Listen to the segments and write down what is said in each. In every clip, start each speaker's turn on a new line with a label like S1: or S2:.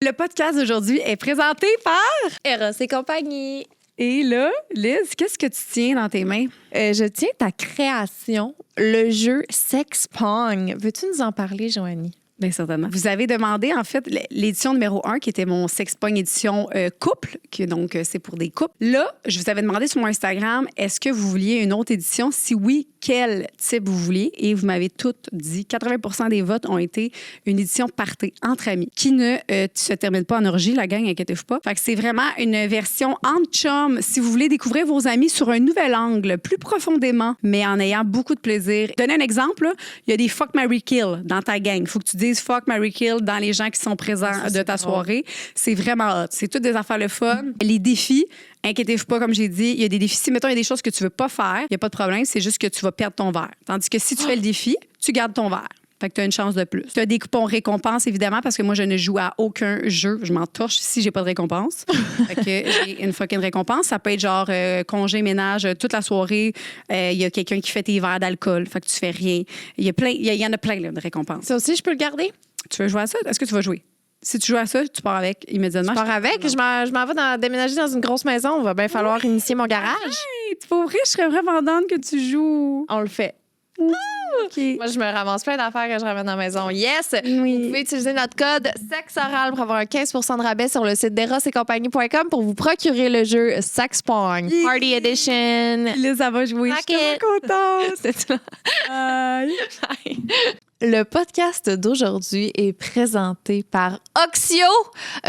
S1: Le podcast d'aujourd'hui est présenté par
S2: Eros et compagnie.
S1: Et là, Liz, qu'est-ce que tu tiens dans tes mains?
S2: Je tiens ta création, le jeu Sex Pong. Veux-tu nous en parler, Joanie?
S1: Bien, certainement. Vous avez demandé, en fait, l'édition numéro 1, qui était mon Sex Pong édition couple, donc c'est pour des couples. Là, je vous avais demandé sur mon Instagram, est-ce que vous vouliez une autre édition? Si oui, quel type vous vouliez? Et vous m'avez toutes dit, 80% des votes ont été une édition party entre amis, qui ne se termine pas en orgie, la gang, inquiétez-vous pas. Fait que c'est vraiment une version entre chums, si vous voulez découvrir vos amis sur un nouvel angle, plus profondément, mais en ayant beaucoup de plaisir. Donner un exemple, là, il y a des fuck, marry, kill dans ta gang. Il faut que tu dises fuck, marry, kill dans les gens qui sont présents de ta soirée. C'est vraiment hot. C'est toutes des affaires le fun. Les défis, inquiétez-vous pas, comme j'ai dit, il y a des défis. Si, mettons, il y a des choses que tu veux pas faire, il n'y a pas de problème, c'est juste que tu vas perdre ton verre. Tandis que si tu fais le défi, tu gardes ton verre. Fait que tu as une chance de plus. Tu as des coupons récompenses, évidemment, parce que moi, je ne joue à aucun jeu. Je m'en torche si j'ai pas de récompense. Fait que j'ai une fucking récompense. Ça peut être genre congé, ménage, toute la soirée. Il y a quelqu'un qui fait tes verres d'alcool. Fait que tu fais rien. Il y en a plein là, de récompenses.
S2: Ça aussi, je peux le garder?
S1: Tu veux jouer à ça? Est-ce que tu vas jouer? Si tu joues à ça, tu pars avec immédiatement.
S2: Je pars avec. Je m'en vais déménager dans une grosse maison. Il va bien falloir initier mon garage.
S1: Hey, pour vrai, je serais vraiment d'âne que tu joues.
S2: On le fait.
S1: OK.
S2: Moi, je me ramasse plein d'affaires que je ramène à la maison. Yes!
S1: Oui.
S2: Vous pouvez utiliser notre code SEXORAL pour avoir un 15 de rabais sur le site d'erosetcompagnie.com pour vous procurer le jeu Sex Pong Party Edition.
S1: Là, ça va jouer.
S2: Fuck
S1: Je suis
S2: it.
S1: tellement contente.
S2: C'est ça.
S1: Aïe.
S2: Le podcast d'aujourd'hui est présenté par Oxio.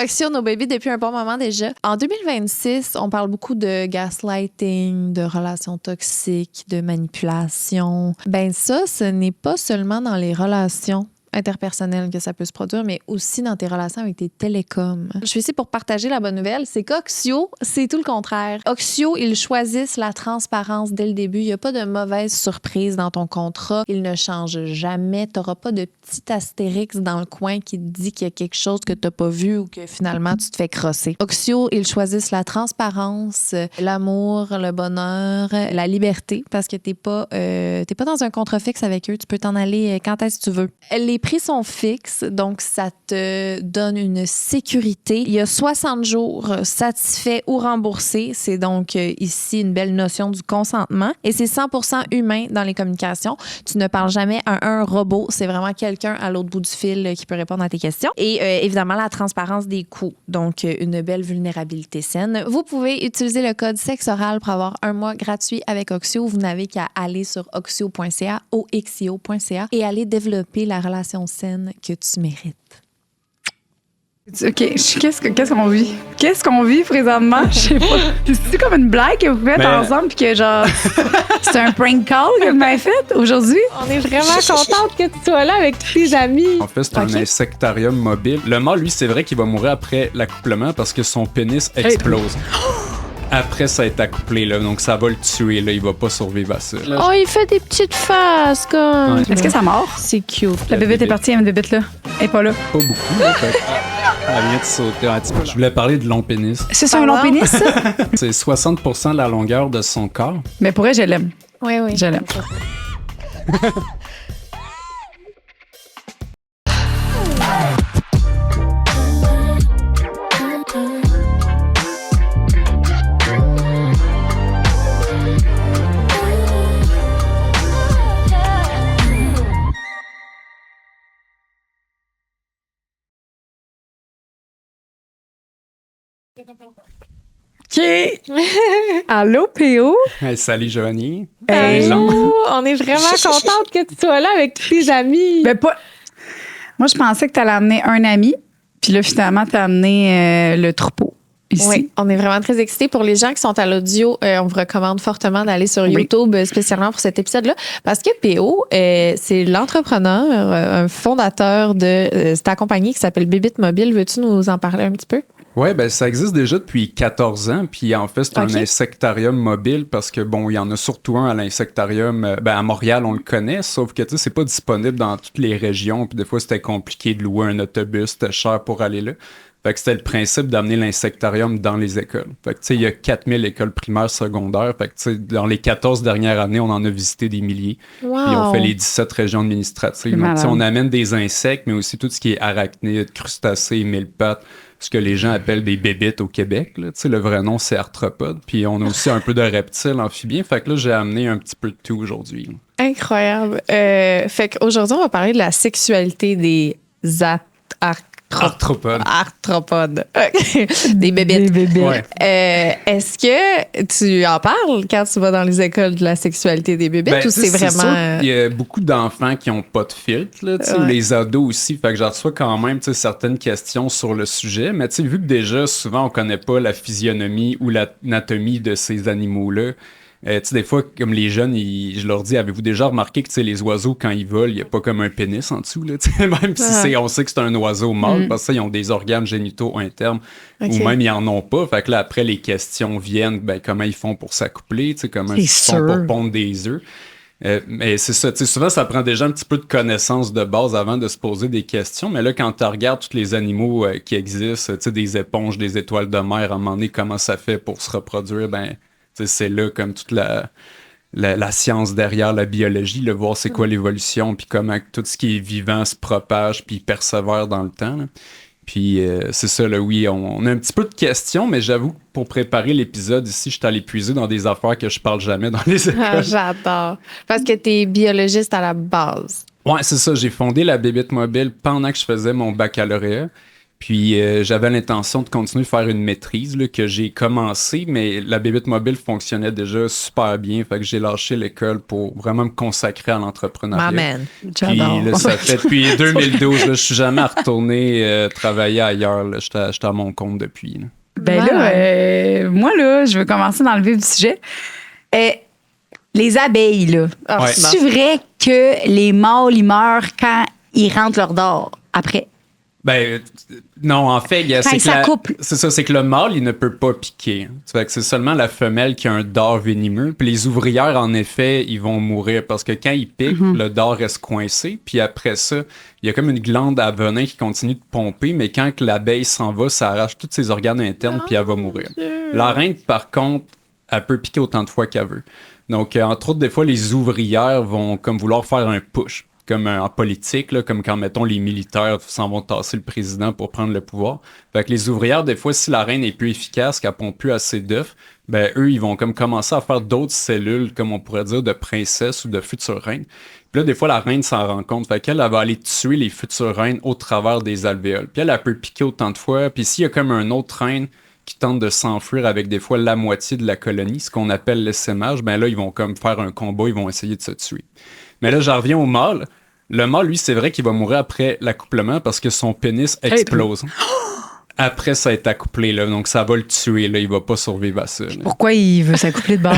S2: Oxio, nos bébés depuis un bon moment déjà. En 2026, on parle beaucoup de gaslighting, de relations toxiques, de manipulation. Ben ça, ce n'est pas seulement dans les relations interpersonnelles que ça peut se produire, mais aussi dans tes relations avec tes télécoms. Je suis ici pour partager la bonne nouvelle, c'est qu'Oxio, c'est tout le contraire. Oxio, ils choisissent la transparence dès le début. Il n'y a pas de mauvaise surprise dans ton contrat. Ils ne changent jamais. Tu n'auras pas de petit astérix dans le coin qui te dit qu'il y a quelque chose que tu n'as pas vu ou que finalement tu te fais crosser. Oxio, ils choisissent la transparence, l'amour, le bonheur, la liberté, parce que t'es pas dans un contrat fixe avec eux. Tu peux t'en aller quand est-ce que tu veux. Les prix sont fixes, donc ça te donne une sécurité. Il y a 60 jours satisfaits ou remboursés. C'est donc ici une belle notion du consentement. Et c'est 100% humain dans les communications. Tu ne parles jamais à un robot. C'est vraiment quelqu'un à l'autre bout du fil qui peut répondre à tes questions. Et évidemment, la transparence des coûts. Donc, une belle vulnérabilité saine. Vous pouvez utiliser le code SEXORAL pour avoir un mois gratuit avec Oxio. Vous n'avez qu'à aller sur oxio.ca, oxio.ca et aller développer la relation saine que tu mérites.
S1: OK, qu'est-ce qu'on vit? Qu'est-ce qu'on vit présentement? Je sais pas. C'est comme une blague que vous faites ensemble puis que genre c'est un prank call que vous m'avez fait aujourd'hui?
S2: On est vraiment contente que tu sois là avec tous tes amis.
S3: En fait, c'est un insectarium mobile. Le mâle, lui, c'est vrai qu'il va mourir après l'accouplement parce que son pénis explose. Après, ça est accouplé, là, donc ça va le tuer, là, il va pas survivre à ça.
S2: Oh, il fait des petites faces, comme...
S3: Ouais.
S1: Est-ce que ça mord?
S2: C'est cute.
S1: La bébête est partie, il y a une bébête là. Elle est pas là.
S3: Pas beaucoup, là, fait. Elle vient de sauter un petit peu. Je voulais parler de long pénis.
S1: C'est un long pénis, ça?
S3: C'est 60% de la longueur de son corps.
S1: Mais pour elle, je l'aime.
S2: Oui.
S1: Je l'aime. OK. Allô, PO?
S3: Hey, salut, Joanie.
S1: Hey.
S2: On est vraiment contente que tu sois là avec tous tes amis.
S1: Ben, pas. Moi, je pensais que tu allais amener un ami, puis là, finalement, tu as amené le troupeau ici.
S2: Oui, on est vraiment très excités. Pour les gens qui sont à l'audio, on vous recommande fortement d'aller sur YouTube, spécialement pour cet épisode-là, parce que PO, c'est l'entrepreneur, un fondateur de ta compagnie qui s'appelle Bibit Mobile. Veux-tu nous en parler un petit peu?
S3: Oui, ben ça existe déjà depuis 14 ans, puis en fait, c'est un insectarium mobile parce que, bon, il y en a surtout un à l'insectarium, à Montréal, on le connaît, sauf que, tu sais, c'est pas disponible dans toutes les régions, puis des fois, c'était compliqué de louer un autobus, c'était cher pour aller là. Fait que c'était le principe d'amener l'insectarium dans les écoles. Fait que, tu sais, il y a 4000 écoles primaires, secondaires. Fait que, tu sais, dans les 14 dernières années, on en a visité des milliers.
S2: Wow.
S3: Puis on fait les 17 régions administratives. Donc, tu sais, on amène des insectes, mais aussi tout ce qui est arachnides, crustacés, mille-pattes, ce que les gens appellent des bébites au Québec. Là. Tu sais, le vrai nom, c'est arthropodes. Puis on a aussi un peu de reptiles amphibiens. Fait que là, j'ai amené un petit peu de tout aujourd'hui.
S2: Incroyable. Fait qu'aujourd'hui, on va parler de la sexualité des arthropodes. Des bébites.
S3: Ouais.
S2: Est-ce que tu en parles quand tu vas dans les écoles de la sexualité des bébites ou c'est vraiment...
S3: Il y a beaucoup d'enfants qui n'ont pas de filtre, là, les ados aussi. Fait que j'en reçois quand même certaines questions sur le sujet. Mais vu que déjà, souvent, on connaît pas la physionomie ou l'anatomie de ces animaux-là, des fois, comme les jeunes, je leur dis, avez-vous déjà remarqué que les oiseaux, quand ils volent, il n'y a pas comme un pénis en dessous, là, même si on sait que c'est un oiseau mâle, parce que ils ont des organes génitaux internes, ou même ils en ont pas. Fait que là, après, les questions viennent, comment ils font pour s'accoupler, comment ils font pour pondre des œufs. Mais c'est ça, souvent, ça prend déjà un petit peu de connaissances de base avant de se poser des questions. Mais là, quand tu regardes tous les animaux qui existent, des éponges, des étoiles de mer, à un moment donné, comment ça fait pour se reproduire, c'est là comme toute la science derrière la biologie, le voir c'est quoi l'évolution, puis comment tout ce qui est vivant se propage, puis persévère dans le temps. Là. Puis c'est ça, là, oui, on a un petit peu de questions, mais j'avoue que pour préparer l'épisode ici, je suis allé puiser dans des affaires que je parle jamais dans les écoles.
S2: Ah, j'adore. Parce que t'es biologiste à la base.
S3: Ouais, c'est ça. J'ai fondé la Bébite Mobile pendant que je faisais mon baccalauréat. Puis j'avais l'intention de continuer de faire une maîtrise là, que j'ai commencé, mais la Bébite Mobile fonctionnait déjà super bien. Fait que j'ai lâché l'école pour vraiment me consacrer à l'entrepreneuriat.
S2: Maman,
S3: puis là, ça fait depuis 2012, là, je suis jamais retourné travailler ailleurs. Là. J'étais à mon compte depuis. Là.
S4: Ben là, moi, là, je veux commencer dans le vif du sujet. Les abeilles, là.
S2: Ah,
S3: Ouais.
S4: C'est vrai que les mâles, ils meurent quand ils rentrent leur dard après?
S3: Ben, non, en fait,
S4: Quand ils s'accouplent.
S3: c'est ça, c'est que le mâle, il ne peut pas piquer. Ça fait que c'est seulement la femelle qui a un dard venimeux. Puis les ouvrières, en effet, ils vont mourir parce que quand ils piquent, le dard reste coincé. Puis après ça, il y a comme une glande à venin qui continue de pomper, mais quand que l'abeille s'en va, ça arrache tous ses organes internes, puis elle va mourir. La reine, par contre, elle peut piquer autant de fois qu'elle veut. Donc, entre autres, des fois, les ouvrières vont comme vouloir faire un push. Comme en politique, là, comme quand, mettons, les militaires s'en vont tasser le président pour prendre le pouvoir. Fait que les ouvrières, des fois, si la reine est plus efficace, qu'elle pompe plus assez d'œufs, eux, ils vont comme commencer à faire d'autres cellules, comme on pourrait dire, de princesse ou de future reine. Puis là, des fois, la reine s'en rend compte. Fait qu'elle, elle va aller tuer les futures reines au travers des alvéoles. Puis elle peut piquer autant de fois. Puis s'il y a comme un autre reine qui tente de s'enfuir avec des fois la moitié de la colonie, ce qu'on appelle l'essaimage, là, ils vont comme faire un combat, ils vont essayer de se tuer. Mais là, j'en reviens au mâle. Le mâle, lui, c'est vrai qu'il va mourir après l'accouplement parce que son pénis explose. Après ça être accouplé, là. Donc, ça va le tuer, là. Il va pas survivre à ça. Là.
S4: Pourquoi il veut s'accoupler de bord?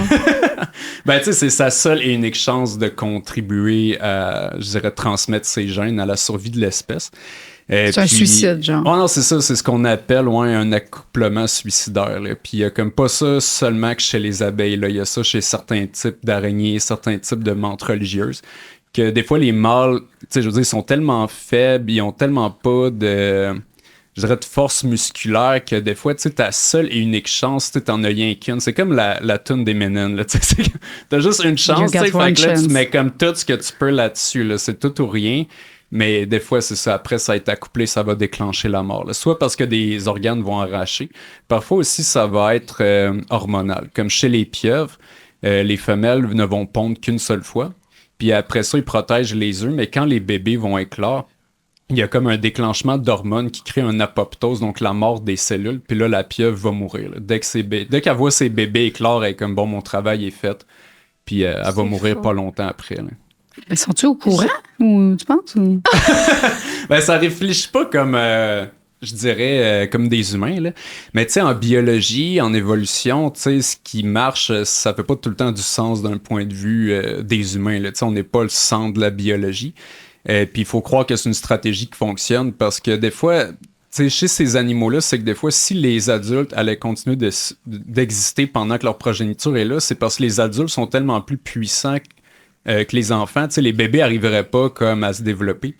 S3: Tu sais, c'est sa seule et unique chance de contribuer à, je dirais, transmettre ses gènes à la survie de l'espèce.
S4: C'est un suicide, genre.
S3: Oh non, c'est ça. C'est ce qu'on appelle un accouplement suicidaire. Là. Puis il y a comme pas ça seulement que chez les abeilles. Là. Il y a ça chez certains types d'araignées, certains types de menthes religieuses. Que des fois, les mâles, tu sais, je veux dire, ils sont tellement faibles, ils ont tellement pas de, je dirais, de force musculaire que des fois, tu sais, ta seule et unique chance, tu sais, t'en as rien qu'une. C'est comme la toune des Ménènes, là, tu sais. T'as juste une chance, tu sais, fait que là, tu mets comme tout ce que tu peux là-dessus, là. C'est tout ou rien. Mais des fois, c'est ça. Après, ça va être accouplé, ça va déclencher la mort. Là. Soit parce que des organes vont arracher. Parfois aussi, ça va être hormonal. Comme chez les pieuvres, les femelles ne vont pondre qu'une seule fois. Puis après ça, ils protègent les œufs, mais quand les bébés vont éclore, il y a comme un déclenchement d'hormones qui crée un apoptose, donc la mort des cellules, puis là, la pieuvre va mourir. Là. Dès qu'elle voit ses bébés éclore, elle est comme, bon, mon travail est fait, puis elle va mourir pas longtemps après. Là.
S4: Mais sont-ils au courant, ou tu penses? Ou...
S3: Ça réfléchit pas comme... je dirais, comme des humains, là. Mais tu sais, en biologie, en évolution, tu sais, ce qui marche, ça fait pas tout le temps du sens d'un point de vue des humains, là. Tu sais, on n'est pas le centre de la biologie. Puis il faut croire que c'est une stratégie qui fonctionne parce que des fois, tu sais, chez ces animaux-là, c'est que des fois, si les adultes allaient continuer d'exister pendant que leur progéniture est là, c'est parce que les adultes sont tellement plus puissants que les enfants. Tu sais, les bébés n'arriveraient pas comme à se développer.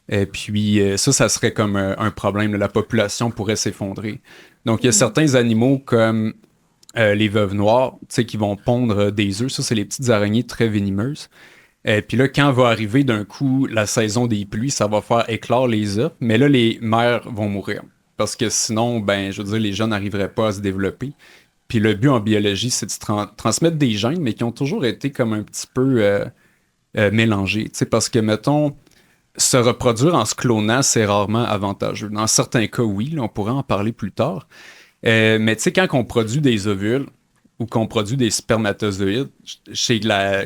S3: Et puis ça serait comme un problème. Là, la population pourrait s'effondrer. Donc, il y a certains animaux comme les veuves noires, tu sais, qui vont pondre des œufs. Ça, c'est les petites araignées très venimeuses. Et puis là, quand va arriver d'un coup la saison des pluies, ça va faire éclore les œufs. Mais là, les mères vont mourir. Parce que sinon, ben, je veux dire, les jeunes n'arriveraient pas à se développer. Puis le but en biologie, c'est de transmettre des gènes, mais qui ont toujours été comme un petit peu mélangés. Tu sais, parce que, mettons, se reproduire en se clonant, c'est rarement avantageux. Dans certains cas, oui, là, on pourrait en parler plus tard. Mais tu sais, quand on produit des ovules ou qu'on produit des spermatozoïdes, chez la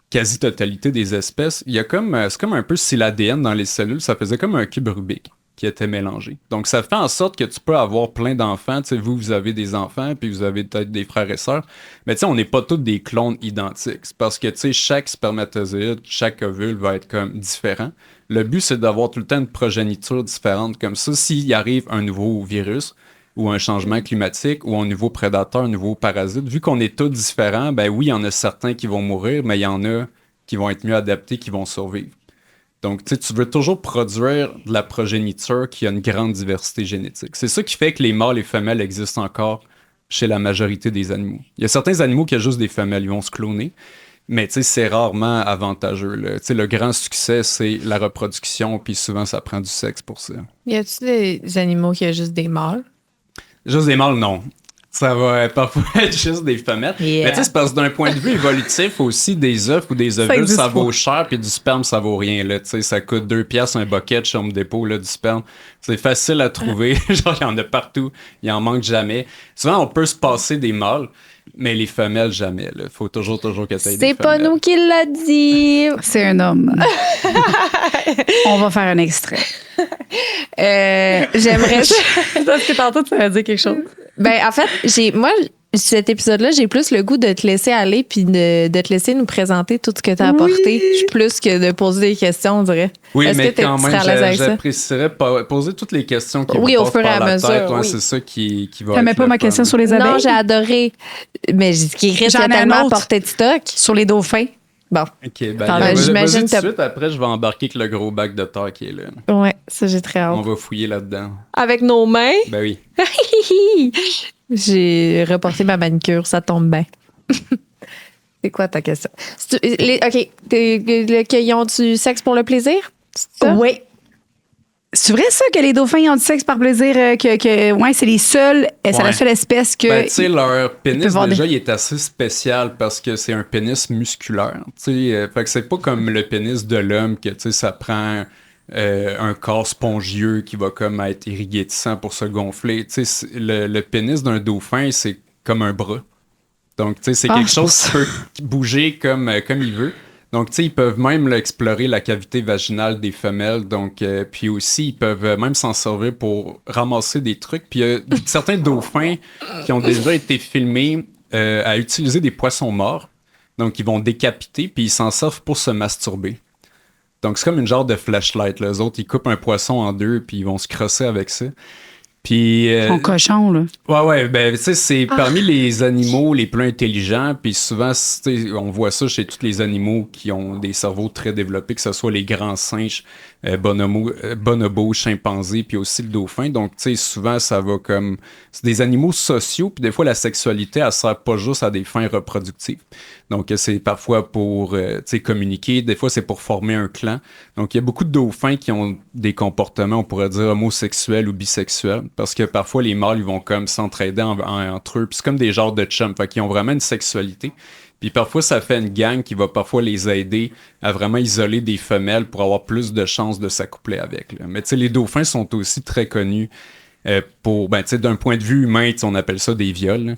S3: quasi-totalité des espèces, il y a c'est comme un peu si l'ADN dans les cellules, ça faisait comme un cube Rubik qui était mélangé. Donc, ça fait en sorte que tu peux avoir plein d'enfants. Tu sais, vous avez des enfants, puis vous avez peut-être des frères et sœurs. Mais tu sais, on n'est pas tous des clones identiques. C'est parce que, tu sais, chaque spermatozoïde, chaque ovule va être comme différent. Le but, c'est d'avoir tout le temps une progéniture différente. Comme ça, s'il arrive un nouveau virus ou un changement climatique ou un nouveau prédateur, un nouveau parasite, vu qu'on est tous différents, ben oui, il y en a certains qui vont mourir, mais il y en a qui vont être mieux adaptés, qui vont survivre. Donc, tu veux toujours produire de la progéniture qui a une grande diversité génétique. C'est ça qui fait que les mâles et femelles existent encore chez la majorité des animaux. Il y a certains animaux qui ont juste des femelles, ils vont se cloner, mais c'est rarement avantageux. Le grand succès, c'est la reproduction, puis souvent, ça prend du sexe pour ça.
S2: Y a-t-il des animaux qui ont juste des mâles?
S3: Juste des mâles, non. Ça va parfois être juste des femelles.
S2: Yeah.
S3: Mais tu sais, c'est parce que d'un point de vue évolutif aussi, des œufs ou des ovules, ça vaut cher, puis du sperme, ça vaut rien. Là. Ça coûte 2 piastres un bucket chez Home Depot, là, du sperme. C'est facile à trouver. Genre, il y en a partout. Il en manque jamais. Souvent, on peut se passer des mâles, mais les femelles, jamais. Il faut toujours que tu aies des femelles.
S2: C'est pas nous qui l'a dit.
S4: C'est un homme. On va faire un extrait.
S2: J'aimerais ça.
S4: Parce que tantôt, tu vas dire quelque chose.
S2: Ben, en fait, moi, cet épisode-là, j'ai plus le goût de te laisser aller puis de te laisser nous présenter tout ce que tu as apporté, plus que de poser des questions, on dirait.
S3: Oui,
S2: Est-ce
S3: mais
S2: que
S3: quand
S2: tu serais à l'aise
S3: même,
S2: avec ça?
S3: j'apprécierais poser toutes les questions qui
S2: Oui,
S3: vous
S2: au
S3: passent
S2: fur et
S3: par
S2: à
S3: la
S2: mesure,
S3: tête. Ouais,
S2: oui.
S3: c'est ça qui va
S4: T'aimais
S3: être
S4: pas
S3: le
S4: ma
S3: fun.
S4: question sur les abeilles?
S2: Non, j'ai adoré. Mais qui risque
S4: J'en ai un
S2: tellement à
S4: autre.
S2: portée de stock.
S4: Sur les dauphins.
S2: Bon.
S3: OK, ben,
S2: J'imagine
S3: vas-y tout de
S2: t'as-
S3: suite, après, je vais embarquer avec le gros bac de terre qui est là.
S2: Ouais, ça, j'ai très hâte.
S3: On va fouiller là-dedans.
S2: Avec nos mains,
S3: Ben oui.
S2: j'ai reporté ma manicure, ça tombe bien. C'est quoi ta question? OK. Qu'ils ont du sexe pour le plaisir? C'est ça?
S4: Oui. C'est vrai, ça, que les dauphins ils ont du sexe par plaisir? Ouais, c'est les seuls. C'est
S3: Ouais.
S4: la seule espèce que.
S3: Ben, tu sais, leur pénis,
S4: peut voir
S3: déjà, il est assez spécial parce que c'est un pénis musculaire. Tu sais, fait que c'est pas comme le pénis de l'homme que, tu sais, ça prend un corps spongieux qui va comme être irrigué de sang pour se gonfler. Tu sais, le pénis d'un dauphin, c'est comme un bras. Donc, tu sais, c'est quelque chose qui peut bouger comme il veut. Donc, tu sais, ils peuvent même là, explorer la cavité vaginale des femelles. Donc, puis aussi, ils peuvent même s'en servir pour ramasser des trucs. Puis, il y a certains dauphins qui ont déjà été filmés à utiliser des poissons morts. Donc, ils vont décapiter, puis ils s'en servent pour se masturber. Donc, c'est comme une genre de flashlight. Là. Les autres, ils coupent un poisson en deux, puis ils vont se crosser avec ça. Puis,
S4: Son cochon, là.
S3: ouais, ben, tu sais, c'est parmi les animaux les plus intelligents, puis souvent, tu sais, on voit ça chez tous les animaux qui ont des cerveaux très développés, que ce soit les grands singes, bonobos, chimpanzés, puis aussi le dauphin. Donc, tu sais, souvent, ça va comme... C'est des animaux sociaux, puis des fois, la sexualité, elle sert pas juste à des fins reproductives. Donc, c'est parfois pour, tu sais, communiquer. Des fois, c'est pour former un clan. Donc, il y a beaucoup de dauphins qui ont des comportements, on pourrait dire, homosexuels ou bisexuels. Parce que parfois, les mâles, ils vont comme s'entraider entre eux. Puis c'est comme des genres de chums. Fait qu'ils ont vraiment une sexualité. Puis parfois, ça fait une gang qui va parfois les aider à vraiment isoler des femelles pour avoir plus de chances de s'accoupler avec. Là. Mais tu sais, les dauphins sont aussi très connus pour, ben tu sais, d'un point de vue humain, on appelle ça des viols. Là.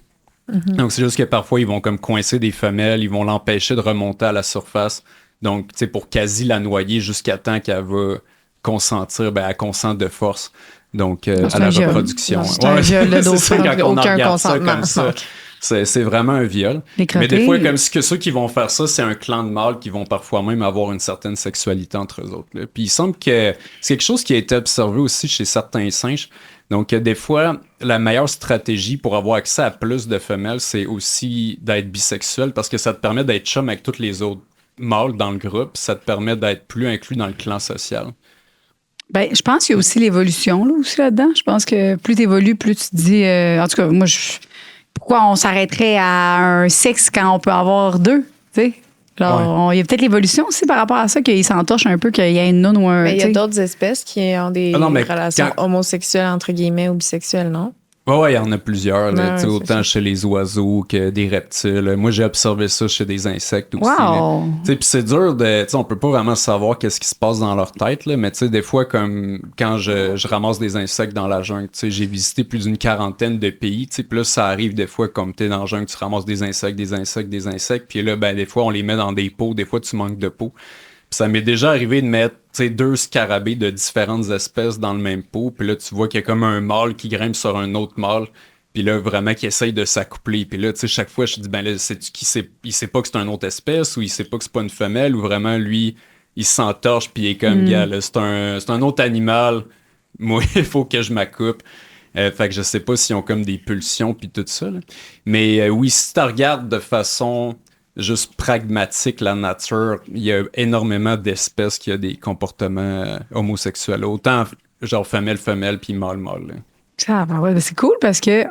S3: Mm-hmm. Donc, c'est juste que parfois, ils vont comme coincer des femelles, ils vont l'empêcher de remonter à la surface. Donc, tu sais, pour quasi la noyer jusqu'à temps qu'elle va consentir, ben elle consent de force. Donc, à la reproduction.
S4: C'est un viol de dauphin.
S3: C'est ça, quand on
S2: aucun
S3: regarde ça
S2: consentement.
S3: comme ça. C'est vraiment un viol. Mais des fois, comme ceux qui vont faire ça, c'est un clan de mâles qui vont parfois même avoir une certaine sexualité entre eux autres. Là. Puis il semble que c'est quelque chose qui a été observé aussi chez certains singes. Donc, des fois, la meilleure stratégie pour avoir accès à plus de femelles, c'est aussi d'être bisexuel parce que ça te permet d'être chum avec tous les autres mâles dans le groupe. Ça te permet d'être plus inclus dans le clan social.
S4: Ben, je pense qu'il y a aussi l'évolution là, aussi là-dedans. Je pense que plus tu évolues, plus tu te dis. En tout cas, moi, pourquoi on s'arrêterait à un sexe quand on peut avoir deux? Tu sais? Genre, il y a peut-être l'évolution aussi par rapport à ça, qu'il s'entorche un peu, qu'il y a une nonne ou un.
S2: Mais il y a
S4: tu sais.
S2: d'autres espèces qui ont des relations homosexuelles, entre guillemets, ou bisexuelles, non?
S3: Ouais, il y en a plusieurs. Là,
S2: Ouais,
S3: autant chez les oiseaux que des reptiles. Moi, j'ai observé ça chez des insectes aussi.
S4: Wow!
S3: Puis c'est dur de. On peut pas vraiment savoir qu'est-ce qui se passe dans leur tête, là, mais des fois, comme quand je ramasse des insectes dans la jungle, j'ai visité plus d'une 40aine de pays. Puis là, ça arrive des fois, comme t'es dans la jungle, tu ramasses des insectes. Puis là, ben, des fois, on les met dans des pots. Des fois, tu manques de pots. Puis ça m'est déjà arrivé de mettre 2 scarabées de différentes espèces dans le même pot. Puis là, tu vois qu'il y a comme un mâle qui grimpe sur un autre mâle. Puis là, vraiment, qui essaye de s'accoupler. Puis là, chaque fois, je dis, ben là, il sait pas que c'est une autre espèce ou il sait pas que c'est pas une femelle ou vraiment, lui, il s'entorche puis il est comme, gars, là, c'est un autre animal. Moi, il faut que je m'accoupe. Fait que je sais pas s'ils ont comme des pulsions puis tout ça. Là. Mais oui, si tu regardes de façon juste pragmatique, la nature, il y a énormément d'espèces qui ont des comportements homosexuels. Autant genre femelle, puis mâle.
S4: Ah, ben ouais, c'est cool parce que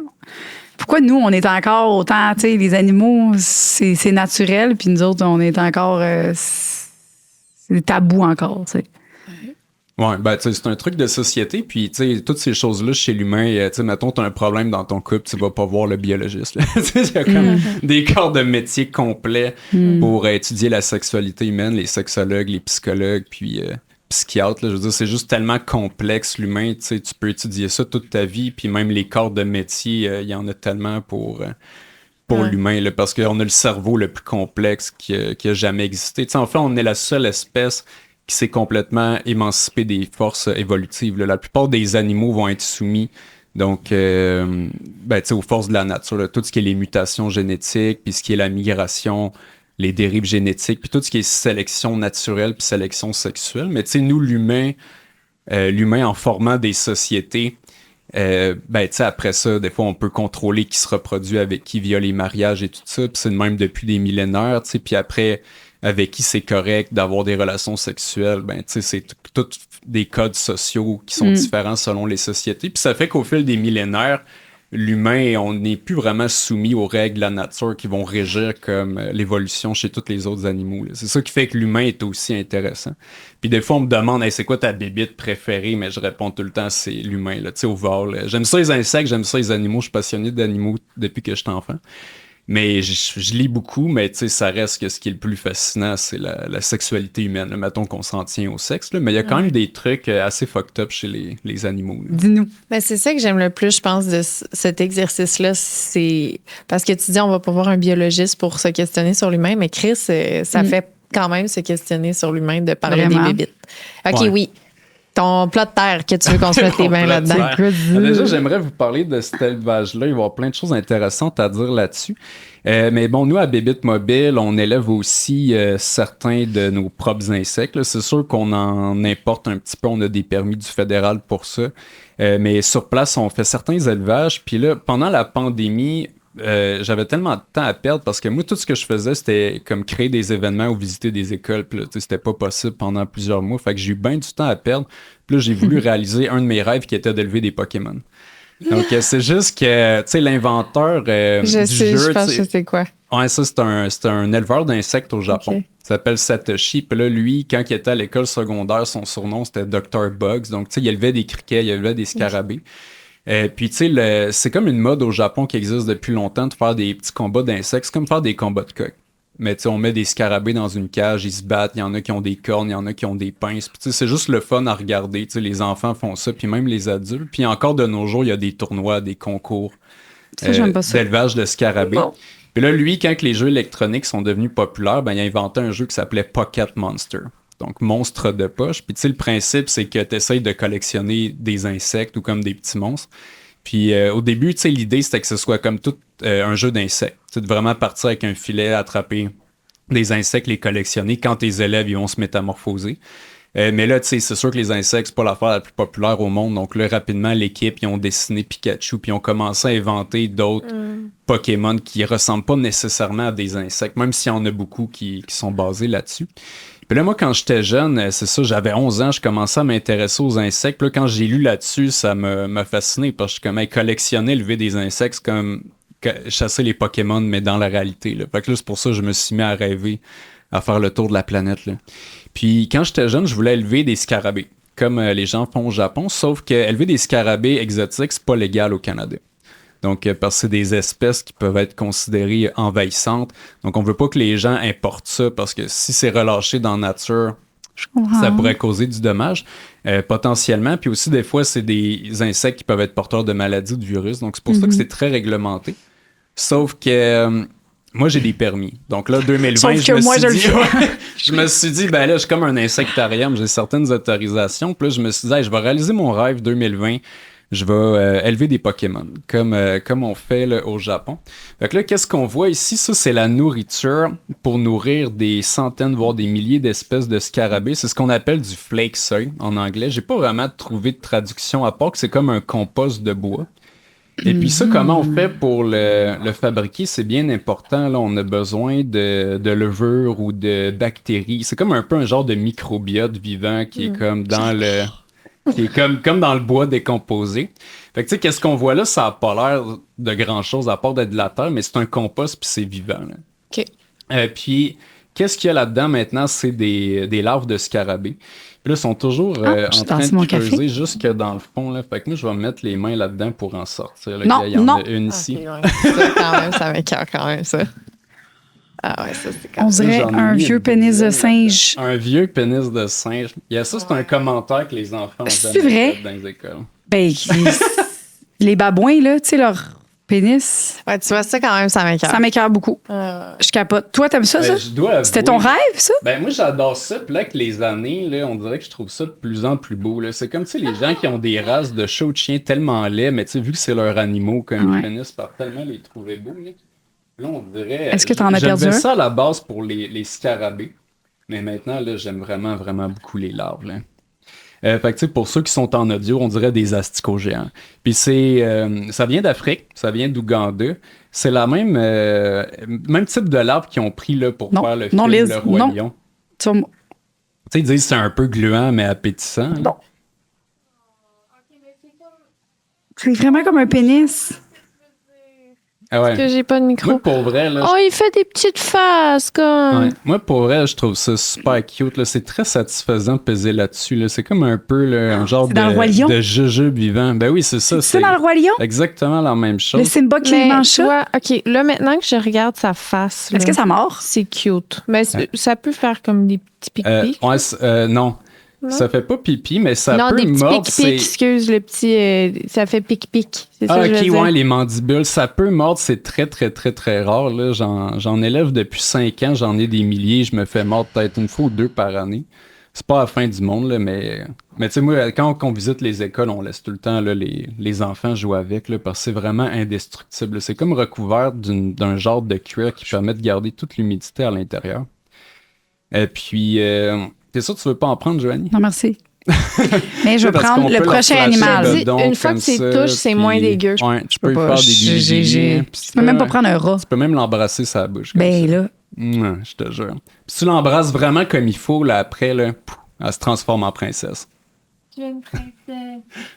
S4: pourquoi nous, on est encore autant, tu sais, les animaux, c'est naturel, puis nous autres, on est encore. C'est tabou encore, tu sais.
S3: Ouais, ben, tu sais, c'est un truc de société, puis, tu sais, toutes ces choses-là chez l'humain, tu sais, mettons, t'as un problème dans ton couple, tu vas pas voir le biologiste, là. Tu sais, il y a comme des corps de métier complets pour étudier la sexualité humaine, les sexologues, les psychologues, puis psychiatres, là. Je veux dire, c'est juste tellement complexe, l'humain, tu sais, tu peux étudier ça toute ta vie, puis même les corps de métier, il y en a tellement pour l'humain, là, parce qu'on a le cerveau le plus complexe qui a jamais existé. Tu sais, en fait, on est la seule espèce qui s'est complètement émancipé des forces évolutives. Là. La plupart des animaux vont être soumis donc, aux forces de la nature. Là. Tout ce qui est les mutations génétiques, puis ce qui est la migration, les dérives génétiques, puis tout ce qui est sélection naturelle, puis sélection sexuelle. Mais nous, l'humain en formant des sociétés, après ça, des fois, on peut contrôler qui se reproduit avec qui via les mariages et tout ça. Puis c'est le même depuis des millénaires. Puis après, avec qui c'est correct d'avoir des relations sexuelles, c'est tous des codes sociaux qui sont différents selon les sociétés. Puis ça fait qu'au fil des millénaires, l'humain, on n'est plus vraiment soumis aux règles de la nature qui vont régir comme l'évolution chez tous les autres animaux. Là. C'est ça qui fait que l'humain est aussi intéressant. Puis des fois, on me demande hey, c'est quoi ta bébite préférée? Mais je réponds tout le temps, c'est l'humain, là, au vol. J'aime ça les insectes, j'aime ça les animaux. Je suis passionné d'animaux depuis que je suis enfant. Mais je lis beaucoup, mais ça reste que ce qui est le plus fascinant, c'est la sexualité humaine. Là. Mettons qu'on s'en tient au sexe, là, mais il y a quand même des trucs assez fucked up chez les animaux. Là.
S4: Dis-nous.
S2: Ben, c'est ça que j'aime le plus, je pense, de cet exercice-là. C'est parce que tu dis, on va pas voir un biologiste pour se questionner sur l'humain, mais Chris, ça fait quand même se questionner sur l'humain de parler
S4: Vraiment?
S2: des bébites. OK,
S3: Ouais.
S2: Oui. Ton plat de terre que tu veux qu'on se mette les mains là-dedans.
S3: Déjà, j'aimerais vous parler de cet élevage-là. Il va y avoir plein de choses intéressantes à dire là-dessus. Mais bon, nous, à Bébite Mobile, on élève aussi certains de nos propres insectes. Là. C'est sûr qu'on en importe un petit peu. On a des permis du fédéral pour ça. Mais sur place, on fait certains élevages. Puis là, pendant la pandémie, j'avais tellement de temps à perdre parce que moi, tout ce que je faisais, c'était comme créer des événements ou visiter des écoles. Puis là, c'était pas possible pendant plusieurs mois. Fait que j'ai eu bien du temps à perdre. Puis là, j'ai voulu réaliser un de mes rêves qui était d'élever des Pokémon. Donc, c'est juste que, tu sais, l'inventeur du jeu...
S2: Je pense que c'est quoi.
S3: Ouais, ça, c'est un éleveur d'insectes au Japon.
S2: Okay.
S3: Il s'appelle Satoshi. Puis là, lui, quand il était à l'école secondaire, son surnom, c'était Dr. Bugs. Donc, tu sais, il élevait des criquets, il élevait des scarabées. Puis, tu sais, c'est comme une mode au Japon qui existe depuis longtemps de faire des petits combats d'insectes. C'est comme faire des combats de coqs. Mais tu sais, on met des scarabées dans une cage, ils se battent, il y en a qui ont des cornes, il y en a qui ont des pinces. Puis tu sais, c'est juste le fun à regarder. Tu sais, les enfants font ça, puis même les adultes. Puis encore de nos jours, il y a des tournois, des concours d'élevage de scarabées. Bon. Puis là, lui, quand les jeux électroniques sont devenus populaires, ben, il a inventé un jeu qui s'appelait Pocket Monster. Donc, monstre de poche. Puis tu sais, le principe, c'est que tu essayes de collectionner des insectes ou comme des petits monstres. Puis au début, tu sais, l'idée, c'était que ce soit comme tout un jeu d'insectes. Tu sais, de vraiment partir avec un filet, attraper des insectes, les collectionner. Quand tes élèves, ils vont se métamorphoser. Mais là, tu sais, c'est sûr que les insectes, c'est pas l'affaire la plus populaire au monde. Donc là, rapidement, l'équipe, ils ont dessiné Pikachu, puis ils ont commencé à inventer d'autres Pokémon qui ressemblent pas nécessairement à des insectes, même s'il y en a beaucoup qui sont basés là-dessus. Puis là, moi, quand j'étais jeune, c'est ça, j'avais 11 ans, je commençais à m'intéresser aux insectes. Puis là, quand j'ai lu là-dessus, ça m'a fasciné parce que je comme collectionner, élever des insectes, c'est comme chasser les Pokémon, mais dans la réalité. Là. Fait que là, c'est pour ça que je me suis mis à rêver à faire le tour de la planète. Là. Puis quand j'étais jeune, je voulais élever des scarabées, comme les gens font au Japon, sauf que élever des scarabées exotiques, c'est pas légal au Canada. Donc, parce que c'est des espèces qui peuvent être considérées envahissantes. Donc, on veut pas que les gens importent ça parce que si c'est relâché dans la nature, ça pourrait causer du dommage potentiellement. Puis aussi, des fois, c'est des insectes qui peuvent être porteurs de maladies ou de virus. Donc, c'est pour ça que c'est très réglementé. Sauf que moi, j'ai des permis. Donc là, 2020, je me suis dit, ben là, je suis comme un insectarium, j'ai certaines autorisations. Puis là, je me suis dit, hey, je vais réaliser mon rêve 2020. Je vais élever des Pokémon, comme on fait là, au Japon. Fait que là, qu'est-ce qu'on voit ici? Ça, c'est la nourriture pour nourrir des centaines, voire des milliers d'espèces de scarabées. C'est ce qu'on appelle du flake soy en anglais. J'ai pas vraiment trouvé de traduction à part que c'est comme un compost de bois. Et puis ça, comment on fait pour le fabriquer? C'est bien important. Là, on a besoin de levure ou de bactéries. C'est comme un peu un genre de microbiote vivant qui est comme dans le... qui est comme dans le bois décomposé. Fait que tu sais, qu'est-ce qu'on voit là, ça n'a pas l'air de grand-chose à part d'être de la terre, mais c'est un compost puis c'est vivant. Là.
S2: OK.
S3: Puis, qu'est-ce qu'il y a là-dedans maintenant? C'est des larves de scarabées. Puis là, ils sont toujours en train de creuser jusque dans le fond. Là. Fait que moi, je vais mettre les mains là-dedans pour en sortir. Là.
S4: Non,
S3: il y en
S4: non.
S3: a une ici.
S2: Okay, ouais. Ça, quand même, ça m'écoeure quand même, ça. Ah ouais, ça, c'est quand
S4: On
S2: même...
S4: dirait
S3: J'en ai
S4: un
S3: mis
S4: vieux
S3: une
S4: pénis de
S3: dizaine
S4: singe.
S3: là-dedans. Un vieux pénis de singe. Ça, c'est un commentaire que les enfants ont
S4: C'est
S3: jamais
S4: vrai?
S3: fait dans les écoles.
S4: Ben, les babouins, là, tu sais, leur pénis,
S2: Ouais, tu vois, ça, quand même, ça m'écoeure.
S4: ça m'écoeure beaucoup. Je capote. Toi, t'aimes ça, ça?
S3: Je dois avouer-
S4: C'était ton rêve, ça?
S3: Ben moi j'adore ça, puis là avec les années, là, on dirait que je trouve ça de plus en plus beau. Là. C'est comme tu sais, les gens qui ont des races de chats ou de chiens tellement laids, mais tu sais, vu que c'est leurs animaux, comme
S4: Ouais.
S3: ils finissent par tellement les trouver beaux. Là, on dirait.
S4: Est-ce que t'en as perdu
S3: J'avais
S4: un?
S3: ça à la base pour les scarabées. Mais maintenant, là, j'aime vraiment, vraiment beaucoup les larves. Là. Fait que tu sais, pour ceux qui sont en audio, on dirait des asticots géants. Puis ça vient d'Afrique, ça vient d'Ouganda. C'est la même type de larve qu'ils ont pris là, pour
S4: Non.
S3: faire le
S4: Non,
S3: film
S4: Liz,
S3: Le Roi
S4: non.
S3: Lion.
S4: Tu vas m-
S3: Tu sais, ils disent que c'est un peu gluant, mais appétissant. là.
S4: Non. C'est vraiment comme un pénis.
S3: Ah ouais.
S2: Que j'ai pas de micro.
S3: Moi, pour vrai, là,
S2: Oh, il fait des petites faces, comme...
S3: ouais. Moi, pour vrai, je trouve ça super cute. Là. C'est très satisfaisant de peser là-dessus. Là. C'est comme un peu là, un genre
S4: C'est dans le Roi Lion?
S3: de jujube vivant. Ben oui, c'est ça.
S4: C'est ça dans le Roi Lion?
S3: exactement la même
S4: Le
S3: chose.
S4: Simba qui
S2: Mais
S4: mange
S2: tu
S4: ça?
S2: vois, OK, là, maintenant que je regarde sa face,
S4: Est-ce
S2: là,
S4: que ça mord?
S2: c'est cute. Mais ça peut faire comme des petits pic-pics.
S3: Ouais, non.
S2: Non?
S3: Ça fait pas pipi, mais ça
S2: Non,
S3: peut
S2: des petits
S3: mordre.
S2: pic-pics, excuse, le petit... ça fait pic-pic. C'est ça
S3: Ah,
S2: que je veux
S3: ok,
S2: dire.
S3: ouais, les mandibules, ça peut mordre, c'est très, très, très, très rare. Là. J'en élève depuis 5 ans, j'en ai des milliers, je me fais mordre peut-être une fois ou deux par année. C'est pas la fin du monde, là, mais tu sais, moi, quand on visite les écoles, on laisse tout le temps là, les enfants jouer avec, là, parce que c'est vraiment indestructible. C'est comme recouvert d'un genre de cuir qui permet de garder toute l'humidité à l'intérieur. Et puis, t'es sûr que tu veux pas en prendre, Joanie?
S4: Non, merci. Mais je vais
S3: Parce
S4: prendre
S3: qu'on
S4: le
S3: peut leur
S4: prochain
S3: flasher
S4: animal.
S3: le
S2: Je dis,
S3: don
S2: une fois
S3: comme
S2: que tu
S3: ça,
S2: touches, c'est
S3: puis-
S2: moins dégueu.
S3: Ouais, tu peux
S4: peux
S3: y
S4: pas.
S3: faire des
S4: J'ai-
S3: puis
S4: Tu peux même pas prendre un rat.
S3: Tu peux même l'embrasser sa bouche. Comme
S4: Ben
S3: ça.
S4: là,
S3: Je te jure. Puis si tu l'embrasses vraiment comme il faut, là, après, là, elle se transforme en princesse.
S2: Tu es une princesse.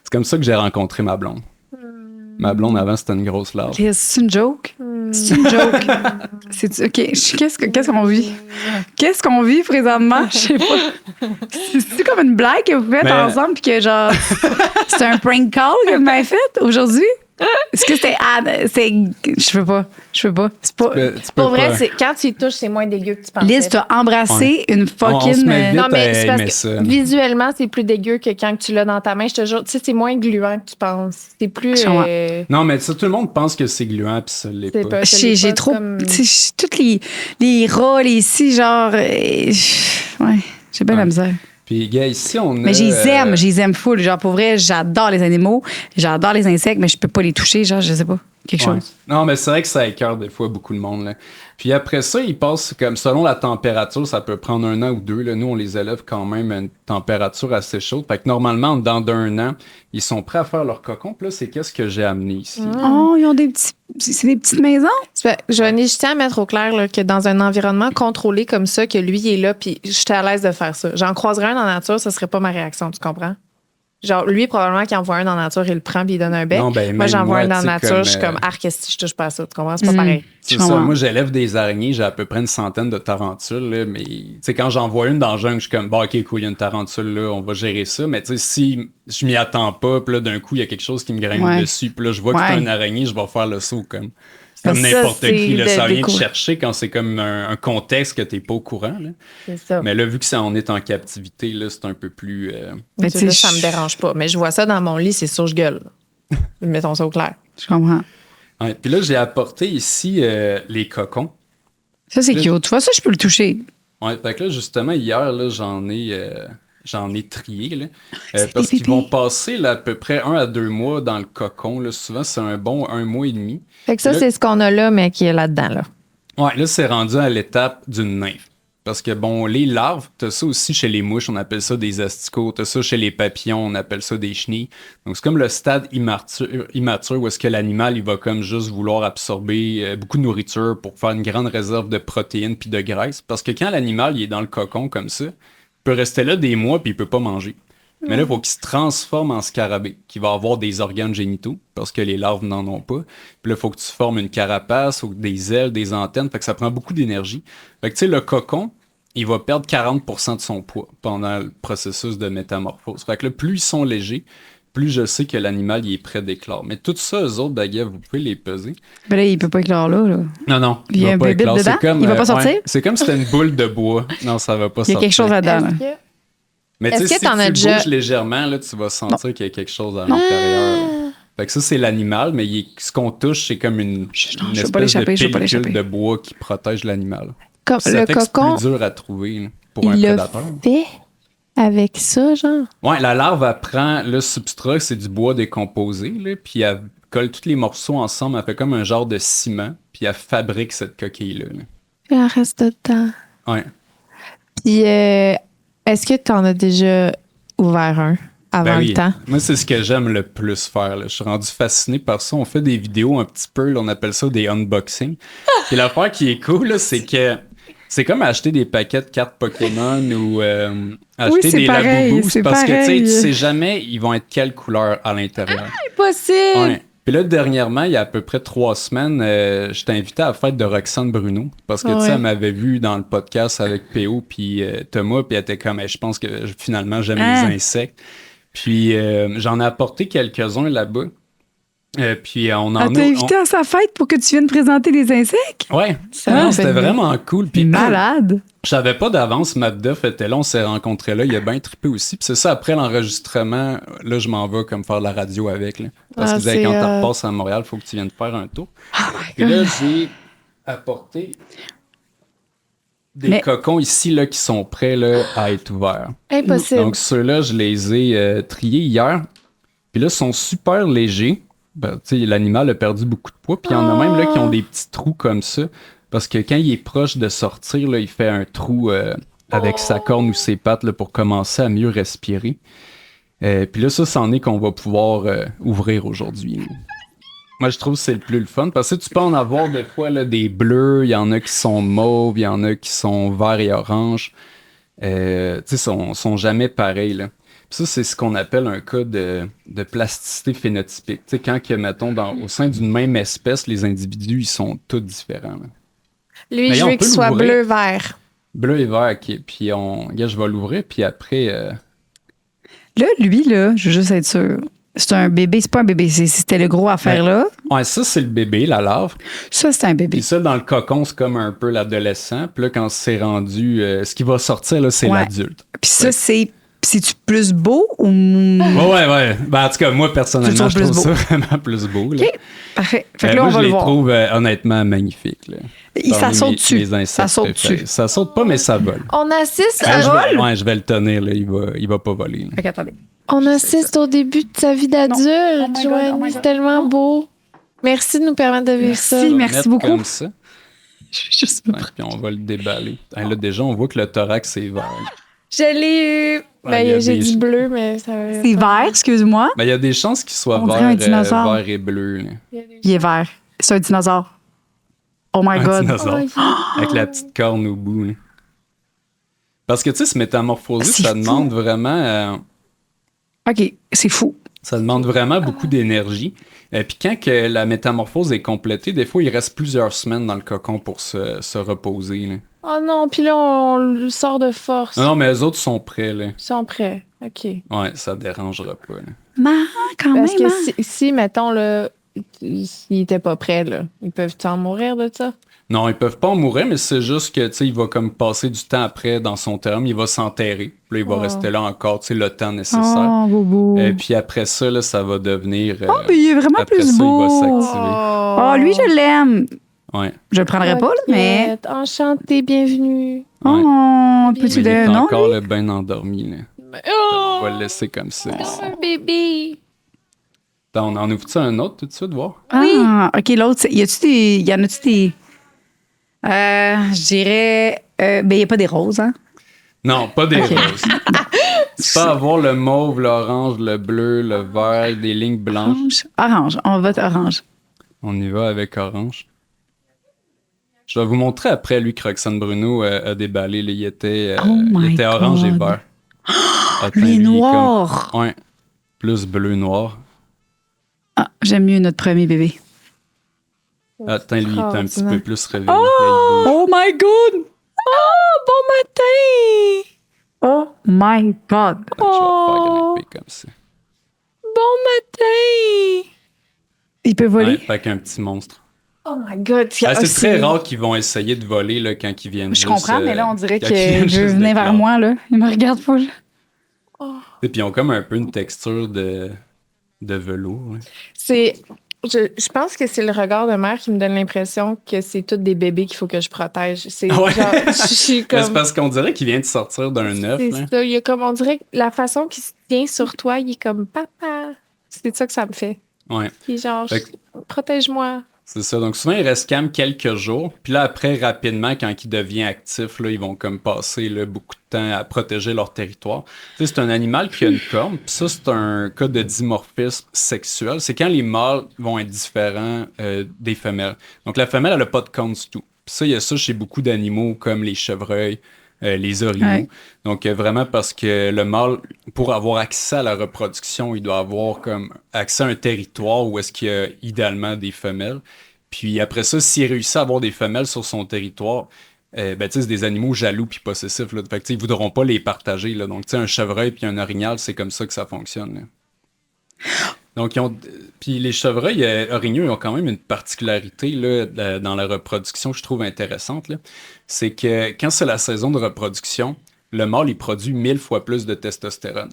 S3: C'est comme ça que j'ai rencontré ma blonde. Ma blonde, avant, c'était une grosse larve.
S4: c'est une joke. C'est une joke. OK. Qu'est-ce qu'on vit? Qu'est-ce qu'on vit présentement? Je sais pas. C'est comme une blague que vous faites
S3: Mais-
S4: ensemble puis que genre c'est un prank call que vous m'avez fait aujourd'hui? Est-ce que c'était je peux pas. C'est pas.
S3: Tu peux
S2: Pour vrai,
S3: pas.
S2: quand tu y touches, c'est moins dégueu que tu pensais.
S4: Liz, t'as embrassé une
S3: On se
S4: fucking
S3: met vite
S2: Non, mais
S3: à
S2: c'est parce
S3: aimer
S2: que
S3: ça.
S2: visuellement, c'est plus dégueu que quand tu l'as dans ta main. Je te jure, tu sais, c'est moins gluant que tu penses. C'est plus...
S4: Je comprends.
S3: Non, mais ça, tout le monde pense que c'est gluant, puis ça l'est
S2: C'est
S3: pas.
S2: pas-
S4: J'ai trop.
S2: comme-
S4: Tu sais, toutes les rats, les si, genre. Ouais, j'ai bien la
S3: Ouais.
S4: misère.
S3: Puis, gars, ici, on a...
S4: Mais je les aime full. Genre, pour vrai, j'adore les animaux, j'adore les insectes, mais je peux pas les toucher, genre, je sais pas. quelque
S3: Ouais.
S4: chose.
S3: Non, mais c'est vrai que ça écœure des fois beaucoup de monde. Là. Puis après ça, ils passent comme selon la température, ça peut prendre 1 an ou 2. Là. Nous, on les élève quand même à une température assez chaude. Fait que normalement, dans d'un an, ils sont prêts à faire leur cocon. Puis là, c'est qu'est-ce que j'ai amené ici.
S4: Oh, ils ont des petits. C'est des petites maisons?
S2: Joanie, je tiens à mettre au clair là, que dans un environnement contrôlé comme ça, que lui est là, puis j'étais à l'aise de faire ça. J'en croiserais un dans la nature, ce serait pas ma réaction, tu comprends? Genre, lui, probablement, qu'il envoie un dans la nature, il le prend puis il donne un bec.
S3: Non, ben,
S2: moi,
S3: même
S2: j'envoie un
S3: moi,
S2: dans la
S3: tu sais,
S2: nature,
S3: comme,
S2: je suis comme arc, si je touche pas à ça, tu comprends? C'est pas pareil.
S3: C'est
S4: Je
S3: ça.
S4: comprends.
S3: Moi, j'élève des araignées, j'ai à peu près une centaine de tarentules, là, mais tu sais, quand j'en vois une dans le jungle, je suis comme, bon, ok, cool, il y a une tarentule là, on va gérer ça. Mais tu sais, si je m'y attends pas, puis là, d'un coup, il y a quelque chose qui me grimpe
S4: Ouais.
S3: dessus, puis là, je vois que
S4: Ouais.
S3: c'est une araignée, je vais faire le saut comme. Comme
S2: Ça,
S3: n'importe
S2: c'est
S3: qui, là,
S2: de
S3: ça vient de
S2: découvrir.
S3: chercher quand c'est comme un contexte que t'es pas au courant. Là.
S2: C'est ça.
S3: Mais là, vu que ça on est en captivité, là, c'est un peu plus.
S4: Mais
S2: Tu sais,
S4: tu
S2: là,
S4: sais,
S2: ça me dérange pas. Mais je vois ça dans mon lit, c'est sûr, je gueule. Mettons ça au clair.
S4: Je comprends.
S3: Ouais. Puis là, j'ai apporté ici les cocons.
S4: Ça, c'est
S3: Là,
S4: cute. Tu vois, ça, je peux le toucher.
S3: Ouais, fait que là, justement, hier, là, j'en ai trié, là.
S4: C'est
S3: Parce
S4: des
S3: qu'ils vont
S4: bébés.
S3: passer là, à peu près 1 à 2 mois dans le cocon. Là. Souvent, c'est un bon 1 mois et demi.
S2: Fait que ça,
S3: Là-
S2: c'est ce qu'on a là, mais qui est là-dedans, là.
S3: Ouais, là, c'est rendu à l'étape d'une nymphe. Parce que, bon, les larves, t'as ça aussi chez les mouches, on appelle ça des asticots. T'as ça chez les papillons, on appelle ça des chenilles. Donc, c'est comme le stade immature où est-ce que l'animal, il va comme juste vouloir absorber beaucoup de nourriture pour faire une grande réserve de protéines puis de graisse. Parce que quand l'animal, il est dans le cocon comme ça, il peut rester là des mois puis il peut pas manger. Mais là, il faut qu'il se transforme en scarabée, qui va avoir des organes génitaux, parce que les larves n'en ont pas. Puis là, il faut que tu formes une carapace, ou des ailes, des antennes, fait que ça prend beaucoup d'énergie. Fait que tu sais, le cocon, il va perdre 40% de son poids pendant le processus de métamorphose. Fait que là, plus ils sont légers, plus je sais que l'animal il est prêt d'éclore. Mais tout ça, eux autres, baguettes, vous pouvez les peser.
S4: Ben là, il peut pas éclore là.
S3: Non, non.
S4: Il y a
S3: va
S4: un
S3: pas
S4: bébé
S3: éclore.
S4: dedans?
S3: C'est comme,
S4: Il va pas sortir?
S3: ouais, c'est comme si c'était une boule de bois. Non, ça va pas
S4: Il y
S3: sortir.
S4: a quelque chose là-dedans. là.
S2: Est-ce que-
S3: Mais tu
S2: Est-ce
S3: sais,
S2: que
S3: si
S2: t'en as
S3: tu
S2: déjà-
S3: bouges légèrement, là, tu vas sentir qu'il y a quelque chose à l'intérieur. là. Fait que ça, c'est l'animal, mais ce qu'on touche, c'est comme une
S4: je veux pas
S3: espèce de
S4: l'échapper, je veux pas
S3: pellicule
S4: l'échapper.
S3: de bois qui protège l'animal.
S2: Comme
S3: Ça
S2: le
S3: fait que c'est
S2: cocon,
S3: plus dur à trouver là, pour un
S2: il l'a
S3: prédateur.
S2: fait avec ça, genre.
S3: Ouais, la larve, elle prend le substrat, c'est du bois décomposé, là, puis elle colle tous les morceaux ensemble, elle fait comme un genre de ciment, puis elle fabrique cette coquille-là. là.
S2: Puis elle reste dedans.
S3: Ouais.
S2: Puis, est-ce que tu en as déjà ouvert un avant
S3: Ben
S2: le
S3: oui.
S2: temps?
S3: Moi, c'est ce que j'aime le plus faire. Là. Je suis rendu fasciné par ça. On fait des vidéos un petit peu, là, on appelle ça des unboxings. Puis l'affaire qui est cool, là, c'est que c'est comme acheter des paquets de cartes Pokémon ou acheter
S4: c'est
S3: des
S4: pareil,
S3: Labubus
S4: c'est
S3: parce que tu
S4: pareil.
S3: sais jamais ils vont être quelle couleur à l'intérieur.
S2: Impossible!
S3: Ouais. Puis là, dernièrement, il y a à peu près 3 semaines, je t'ai invité à la fête de Roxane Bruno. Parce que,
S2: Ah
S3: tu sais,
S2: ouais.
S3: elle m'avait vu dans le podcast avec PO puis Thomas, puis elle était comme, je pense que finalement, j'aime les insectes. Puis j'en ai apporté quelques-uns là-bas. Puis on en
S4: Elle t'a invité à sa fête pour que tu viennes présenter les insectes?
S3: Ouais,
S2: Ça
S3: non,
S2: m'a
S3: c'était
S2: fait
S3: vraiment cool. Puis
S4: Malade.
S3: je savais pas d'avance, Matt Duff était là, on s'est rencontrés là, il a bien trippé aussi. Puis c'est ça, après l'enregistrement, là, je m'en vais comme faire la radio avec. Là. Parce
S2: Ah,
S3: que vous savez,
S2: c'est,
S3: quand tu repasses à Montréal, il faut que tu viennes faire un tour. Puis là, j'ai apporté des
S4: Mais-
S3: cocons ici là, qui sont prêts là, à être ouverts.
S2: Impossible.
S3: Donc ceux-là, je les ai triés hier. Puis là, ils sont super légers. Ben, tu sais, l'animal a perdu beaucoup de poids. Puis il y en a même là, qui ont des petits trous comme ça. Parce que quand il est proche de sortir, là, il fait un trou avec sa corne ou ses pattes là, pour commencer à mieux respirer. Puis là, ça, c'en est qu'on va pouvoir ouvrir aujourd'hui. Moi, je trouve que c'est le plus le fun. Parce que tu peux en avoir des fois là, des bleus, il y en a qui sont mauves, il y en a qui sont verts et oranges. Tu sais, sont jamais pareils. Là. Puis ça, c'est ce qu'on appelle un cas de plasticité phénotypique. Tu sais, quand, que, mettons, au sein d'une même espèce, les individus, ils sont tous différents. Là.
S2: Lui,
S3: Mais
S2: je
S3: on
S2: veux
S3: peut
S2: qu'il soit
S3: l'ouvrir.
S2: bleu-vert.
S3: Bleu et vert, OK. Puis gars, je vais l'ouvrir, puis après...
S4: Là, lui, là, je veux juste être sûr. C'est un bébé, c'est pas un bébé, c'était le gros affaire là.
S3: Ouais, ça, c'est le bébé, la larve.
S4: Ça, c'est un bébé.
S3: Puis ça, dans le cocon, c'est comme un peu l'adolescent. Puis là, quand c'est rendu... ce qui va sortir, là, c'est
S4: Ouais.
S3: l'adulte.
S4: Puis ça, c'est-tu plus beau ou.
S3: Ouais. Ben, en tout cas, moi, personnellement,
S4: Tu
S3: je
S4: le trouves
S3: trouve
S4: plus
S3: ça vraiment plus beau. Là.
S4: OK, parfait. Fait que là,
S3: moi,
S4: on va
S3: je
S4: le
S3: les
S4: voir.
S3: trouve honnêtement magnifiques. Là.
S4: Ça
S3: Parmi
S4: saute
S3: mes-
S4: dessus.
S3: mes insectes
S4: Ça saute
S3: préférés.
S4: dessus.
S3: Ça saute pas, mais ça vole.
S2: On assiste
S3: Ben,
S2: à...
S3: je vais le tenir, là. Il va pas voler. là.
S4: Fait qu'attendez.
S2: On assiste au début de sa vie d'adulte.
S4: Oh my God,
S2: Joanie,
S4: oh my God.
S2: c'est tellement beau. Merci de nous permettre de vivre ça.
S1: Merci,
S3: On va
S1: merci
S3: mettre
S1: beaucoup.
S3: Comme ça.
S1: Je vais juste me
S3: Ouais, puis on va le déballer. Hey, là, déjà, on voit que le thorax est vert.
S2: Je l'ai eu.
S3: Ouais, il y a
S2: J'ai
S3: des-
S2: dit bleu, mais ça
S1: C'est vert, excuse-moi.
S3: Ben, il y a des chances qu'il soit
S1: On dirait un dinosaure.
S3: vert et bleu. Là.
S1: Il est vert. C'est un dinosaure. Oh my
S3: Un
S1: God.
S3: dinosaure.
S2: Oh,
S3: Avec la petite corne au bout. Là. Parce que, tu sais, se métamorphoser,
S1: C'est
S3: ça
S1: fou.
S3: demande vraiment...
S1: OK, c'est fou.
S3: Ça demande vraiment beaucoup d'énergie. Puis quand que la métamorphose est complétée, des fois, il reste plusieurs semaines dans le cocon pour se reposer. Là.
S2: Oh non, puis là, on le sort de force.
S3: Non, mais les autres sont prêts. Là.
S2: Ils sont prêts. OK.
S3: Ouais, ça dérangera pas. Là.
S1: Quand
S2: Parce
S1: même.
S2: que
S1: hein?
S2: si, mettons, là, ils étaient pas prêts, là, ils peuvent en mourir de ça?
S3: Non, ils peuvent pas en mourir, mais c'est juste que, tu sais, il va comme passer du temps après dans son terme, il va s'enterrer. Puis là, il va rester là encore, tu sais, le temps nécessaire.
S1: Oh, boubou.
S3: Et puis après ça, là, ça va devenir...
S1: Oh, mais il est vraiment
S3: après
S1: plus
S3: ça,
S1: beau.
S3: il va s'activer.
S1: Oh, lui, je l'aime.
S3: Ouais.
S1: Je le prendrais pas, là, mais.
S2: Enchanté, bienvenue.
S1: Oh,
S2: Mais
S1: petit
S3: Mais il est
S1: de. Non,
S3: encore
S1: lui?
S3: là, bien endormi. Là.
S2: Oh!
S3: On va le laisser comme ça.
S2: Un bébé.
S3: Attends, on en ouvre-tu un autre tout de suite, voir?
S1: Ah, OK, l'autre, y en a-tu des. Je dirais. Ben, il n'y a pas des roses, hein?
S3: Non, pas des
S1: Ok.
S3: roses. Tu peux avoir le mauve, l'orange, le bleu, le vert, des lignes blanches.
S1: Orange. On va être orange.
S3: On y va avec orange. Je vais vous montrer après, lui, que Roxane Bruno a déballé. Là, il était
S1: Oh my
S3: orange et
S1: God.
S3: vert. Attends,
S1: Lui est
S3: il
S1: noir.
S3: comme- Ouais. Plus bleu-noir.
S1: Ah, j'aime mieux notre premier bébé.
S3: Attends, lui, il est un petit
S2: Extraordinaire.
S3: peu plus réveillé. Oh!
S1: Oh my God! Oh, bon matin! Oh my God!
S3: Je vais faire grimper comme ça.
S2: Bon matin!
S1: Il peut voler?
S3: Ouais, fait qu'un petit monstre.
S2: Oh my God!
S3: Ah, c'est très rare qu'ils vont essayer de voler là, quand ils viennent
S1: Je
S3: juste,
S1: comprends, mais là, on dirait
S3: quand ils viennent
S1: qu'il veut
S3: juste
S1: venir vers
S3: d'éclore.
S1: moi, là. Il me regarde pas, là.
S3: Et puis ils ont comme un peu une texture de velours. Là.
S2: Je pense que c'est le regard de mère qui me donne l'impression que c'est tous des bébés qu'il faut que je protège. C'est
S3: Ah ouais?
S2: genre, je suis
S3: Mais
S2: comme.
S3: c'est parce qu'on dirait qu'il vient de sortir d'un œuf.
S2: C'est
S3: là.
S2: ça. Il y a comme, on dirait que la façon qu'il se tient sur toi, il est comme papa. C'est ça que ça me fait.
S3: Ouais,
S2: Il est genre,
S3: Fait que-
S2: protège-moi.
S3: c'est ça. Donc souvent, il reste calme quelques jours. Puis là, après, rapidement, quand il devient actif, là, ils vont comme passer là, beaucoup de temps à protéger leur territoire. Tu sais, c'est un animal qui a une corne. Puis ça, c'est un cas de dimorphisme sexuel. C'est quand les mâles vont être différents des femelles. Donc la femelle, elle n'a pas de corne du tout. Puis ça, il y a ça chez beaucoup d'animaux comme les chevreuils, les orignaux.
S1: Ouais.
S3: Donc vraiment parce que le mâle, pour avoir accès à la reproduction, il doit avoir comme accès à un territoire où est-ce qu'il y a idéalement des femelles. Puis après ça, s'il réussit à avoir des femelles sur son territoire, ben tu sais, c'est des animaux jaloux puis possessifs. Là. Fait que tu sais, ils voudront pas les partager. Là. Donc tu sais, un chevreuil puis un orignal, c'est comme ça que ça fonctionne. Là. Donc, puis les chevreuils orignaux, ils ont quand même une particularité là, dans la reproduction que je trouve intéressante. Là. C'est que quand c'est la saison de reproduction, le mâle, il produit 1000 fois plus de testostérone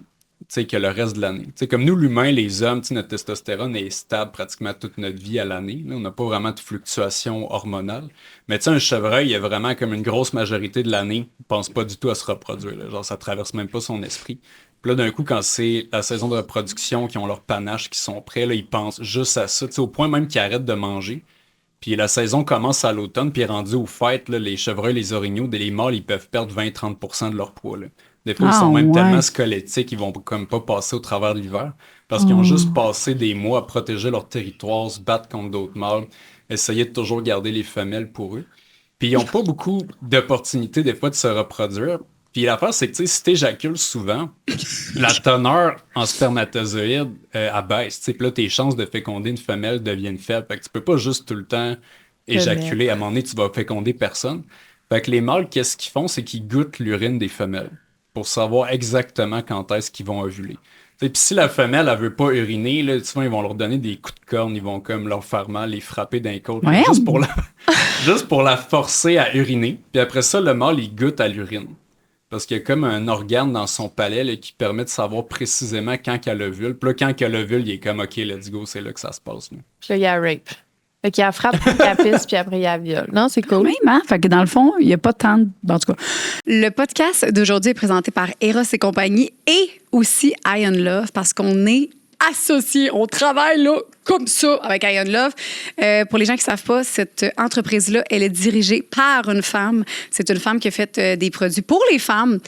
S3: que le reste de l'année. T'sais, comme nous, l'humain, les hommes, notre testostérone est stable pratiquement toute notre vie à l'année. Là. On n'a pas vraiment de fluctuation hormonale. Mais un chevreuil, il a vraiment comme une grosse majorité de l'année, il pense pas du tout à se reproduire. Là. Genre, ça traverse même pas son esprit. Puis là, d'un coup, quand c'est la saison de reproduction, qui ont leur panache, qui sont prêts, là, ils pensent juste à ça, au point même qu'ils arrêtent de manger. Puis la saison commence à l'automne, puis rendu aux fêtes, là, les chevreuils, les orignaux, les mâles, ils peuvent perdre 20-30% de leur poids. Là. Des fois, ils sont même tellement squelettiques, ils vont comme pas passer au travers de l'hiver, parce qu'ils ont juste passé des mois à protéger leur territoire, se battre contre d'autres mâles, essayer de toujours garder les femelles pour eux. Puis ils n'ont pas beaucoup d'opportunités, des fois, de se reproduire. Puis l'affaire, c'est que si t'éjacules souvent, la teneur en spermatozoïdes abaisse. Puis là, tes chances de féconder une femelle deviennent faibles. Fait que tu peux pas juste tout le temps éjaculer. À un moment donné, tu vas féconder personne. Fait que les mâles, qu'est-ce qu'ils font? C'est qu'ils goûtent l'urine des femelles pour savoir exactement quand est-ce qu'ils vont ovuler. Puis si la femelle, elle veut pas uriner, là, souvent, ils vont leur donner des coups de corne, ils vont comme leur faire mal, les frapper d'un côté, juste pour la forcer à uriner. Puis après ça, le mâle, il goûte à l'urine. Parce qu'il y a comme un organe dans son palais là, qui permet de savoir précisément quand qu'elle ovule. Puis là, quand qu'elle ovule, il est comme, OK, let's go, c'est là que ça se passe. Là.
S2: Puis là, il y a rape. Fait qu'il y a frappe, puis il y a pisse, puis après, il y a viol. Non, c'est cool.
S1: Même, hein? Fait que dans le fond, il n'y a pas tant de. En tout cas. Le podcast d'aujourd'hui est présenté par Eros et compagnie et aussi Ion Love parce qu'on est associés. On travaille là comme ça avec Ion Love. Pour les gens qui ne savent pas, cette entreprise-là, elle est dirigée par une femme. C'est une femme qui a fait des produits pour les femmes,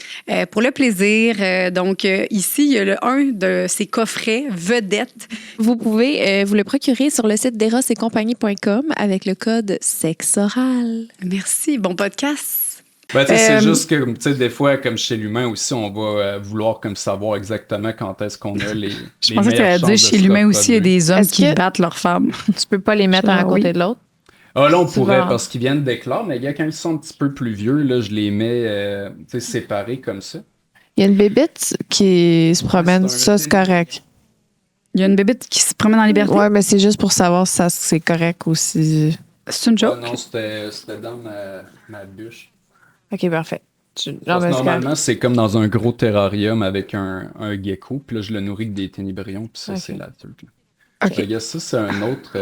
S1: pour le plaisir. Donc, ici, il y a un de ces coffrets vedettes.
S2: Vous pouvez vous le procurer sur le site d'erosetcompagnie.com avec le code SEXORAL.
S1: Merci. Bon podcast.
S3: Ben, tu sais, c'est juste que, tu sais, des fois, comme chez l'humain aussi, on va vouloir comme savoir exactement quand est-ce qu'on a les
S4: Je pensais que tu allais dire chez l'humain aussi, il y a des hommes
S2: Est-ce
S4: qui
S2: que-
S4: battent leurs femmes.
S2: Tu peux pas les mettre un à côté de l'autre.
S3: Ah, là, on pourrait,
S2: Souvent.
S3: parce qu'ils viennent d'éclore, mais gars, quand ils sont un petit peu plus vieux, là, je les mets, tu sais, séparés comme ça.
S2: Il y a une bébête qui se promène,
S3: C'est un
S2: ça, c'est correct.
S4: Il y a une bébête qui se promène en liberté.
S2: Ouais, mais c'est juste pour savoir si ça, c'est correct aussi.
S4: C'est une
S3: Ah,
S4: joke.
S3: non, c'était dans ma bûche.
S2: OK, parfait.
S3: Parce que normalement, c'est comme dans un gros terrarium avec un gecko, puis là, je le nourris avec des ténébrions, puis ça,
S2: Ok.
S3: c'est l'adulte.
S2: Ok.
S3: Fait que ça, c'est un autre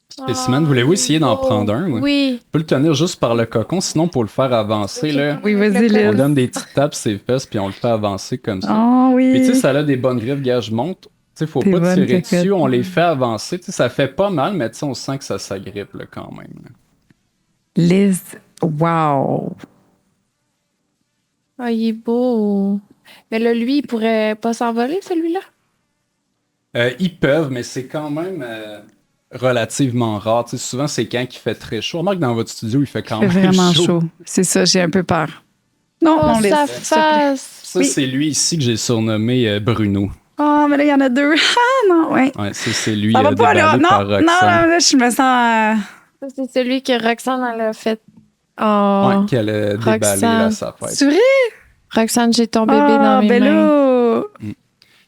S3: spécimen. Voulez-vous essayer d'en prendre un? Ouais?
S2: Oui.
S3: On peut le tenir juste par le cocon, sinon, pour le faire avancer, là,
S4: Oui, vas-y,
S3: on
S4: Liz.
S3: donne des petites tapes ses fesses, puis on le fait avancer comme ça.
S4: Oh oui.
S3: Puis tu sais, ça a des bonnes griffes, gars, je monte. Tu sais, faut
S4: Des
S3: pas
S4: bonnes
S3: tirer
S4: caquettes.
S3: dessus, on les fait avancer. Tu sais, ça fait pas mal, mais tu sais, on sent que ça s'agrippe là, quand même. Là.
S4: Liz, wow.
S2: Ah, il est beau. Mais là, lui, il pourrait pas s'envoler, celui-là?
S3: Ils peuvent, mais c'est quand même relativement rare. Tu sais, souvent, c'est quand il fait très chaud. Remarque, dans votre studio, il fait quand
S4: Il fait
S3: même
S4: vraiment
S3: chaud.
S4: chaud. C'est ça, j'ai un peu peur. Non,
S2: Oh,
S4: on laisse.
S2: sa
S4: s'il te plaît.
S2: face!
S3: Ça, c'est lui ici que j'ai surnommé Bruno.
S4: Oh, mais là, il y en a deux. Ah, non, ouais.
S3: Ouais, ça, c'est lui
S4: Ça va pas, là.
S3: déballé
S4: Non,
S3: par
S4: non,
S3: Roxane.
S4: là, je me sens.
S2: Ça, c'est celui que Roxane, elle a fait. Oh,
S3: Ouais, qu'elle a déballé
S2: Roxane.
S3: là, sa fête.
S4: C'est vrai?
S2: Roxane, j'ai ton bébé
S4: Ah,
S2: dans mes
S4: ben
S2: mains.
S4: là.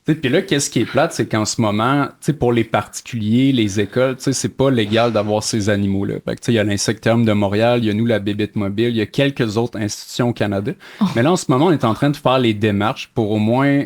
S3: Puis là, qu'est-ce qui est plate, c'est qu'en ce moment, tu sais, pour les particuliers, les écoles, tu sais, c'est pas légal d'avoir ces animaux-là. Fait que, tu sais, il y a l'Insectarium de Montréal, il y a nous, la Bébête Mobile, il y a quelques autres institutions au Canada. Mais là, en ce moment, on est en train de faire les démarches pour au moins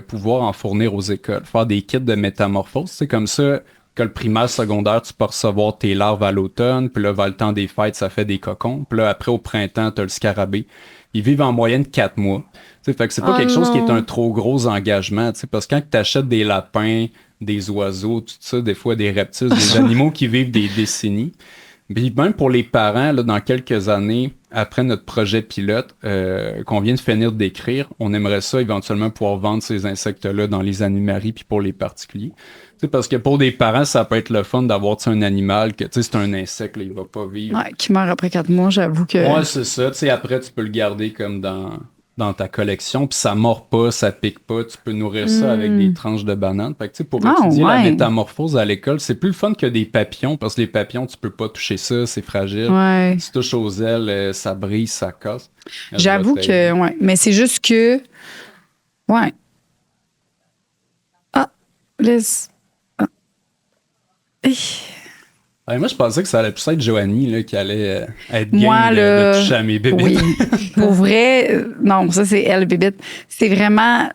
S3: pouvoir en fournir aux écoles, faire des kits de métamorphose. C'est comme ça que le primaire, secondaire, tu peux recevoir tes larves à l'automne, puis là, vers le temps des fêtes, ça fait des cocons. Puis là, après, au printemps, t'as le scarabée. Ils vivent en moyenne 4 mois. T'sais, fait que c'est pas
S2: Oh
S3: quelque chose qui est
S2: non.
S3: un trop gros engagement, t'sais, parce que quand tu achètes des lapins, des oiseaux, tout ça, des fois des reptiles, des animaux qui vivent des décennies, puis même pour les parents, là, dans quelques années, après notre projet pilote qu'on vient de finir d'écrire, on aimerait ça éventuellement pouvoir vendre ces insectes-là dans les animaleries puis pour les particuliers. T'sais, parce que pour des parents, ça peut être le fun d'avoir un animal que c'est un insecte, là, il va pas vivre.
S4: Ouais, qui meurt après 4 mois, j'avoue que.
S3: Ouais, c'est ça. Tu sais, après, tu peux le garder comme dans ta collection, puis ça mord pas, ça pique pas. Tu peux nourrir ça avec des tranches de bananes. Fait que, tu sais, pour
S4: Ah,
S3: étudier la
S4: ouais.
S3: métamorphose à l'école, c'est plus le fun que des papillons, parce que les papillons, tu peux pas toucher ça, c'est fragile.
S4: Ouais.
S3: Tu touches aux ailes, ça brise, ça casse.
S4: J'avoue que. Ouais. Mais c'est juste que. Ouais. Ah, Liz. Ah. Eh.
S3: Ouais, moi, je pensais que ça allait plus être Joanie là, qui allait être
S4: Moi,
S3: game
S4: là,
S3: de toucher à mes bébés.
S4: Oui. Pour vrai, non, ça, c'est elle, bébite. C'est vraiment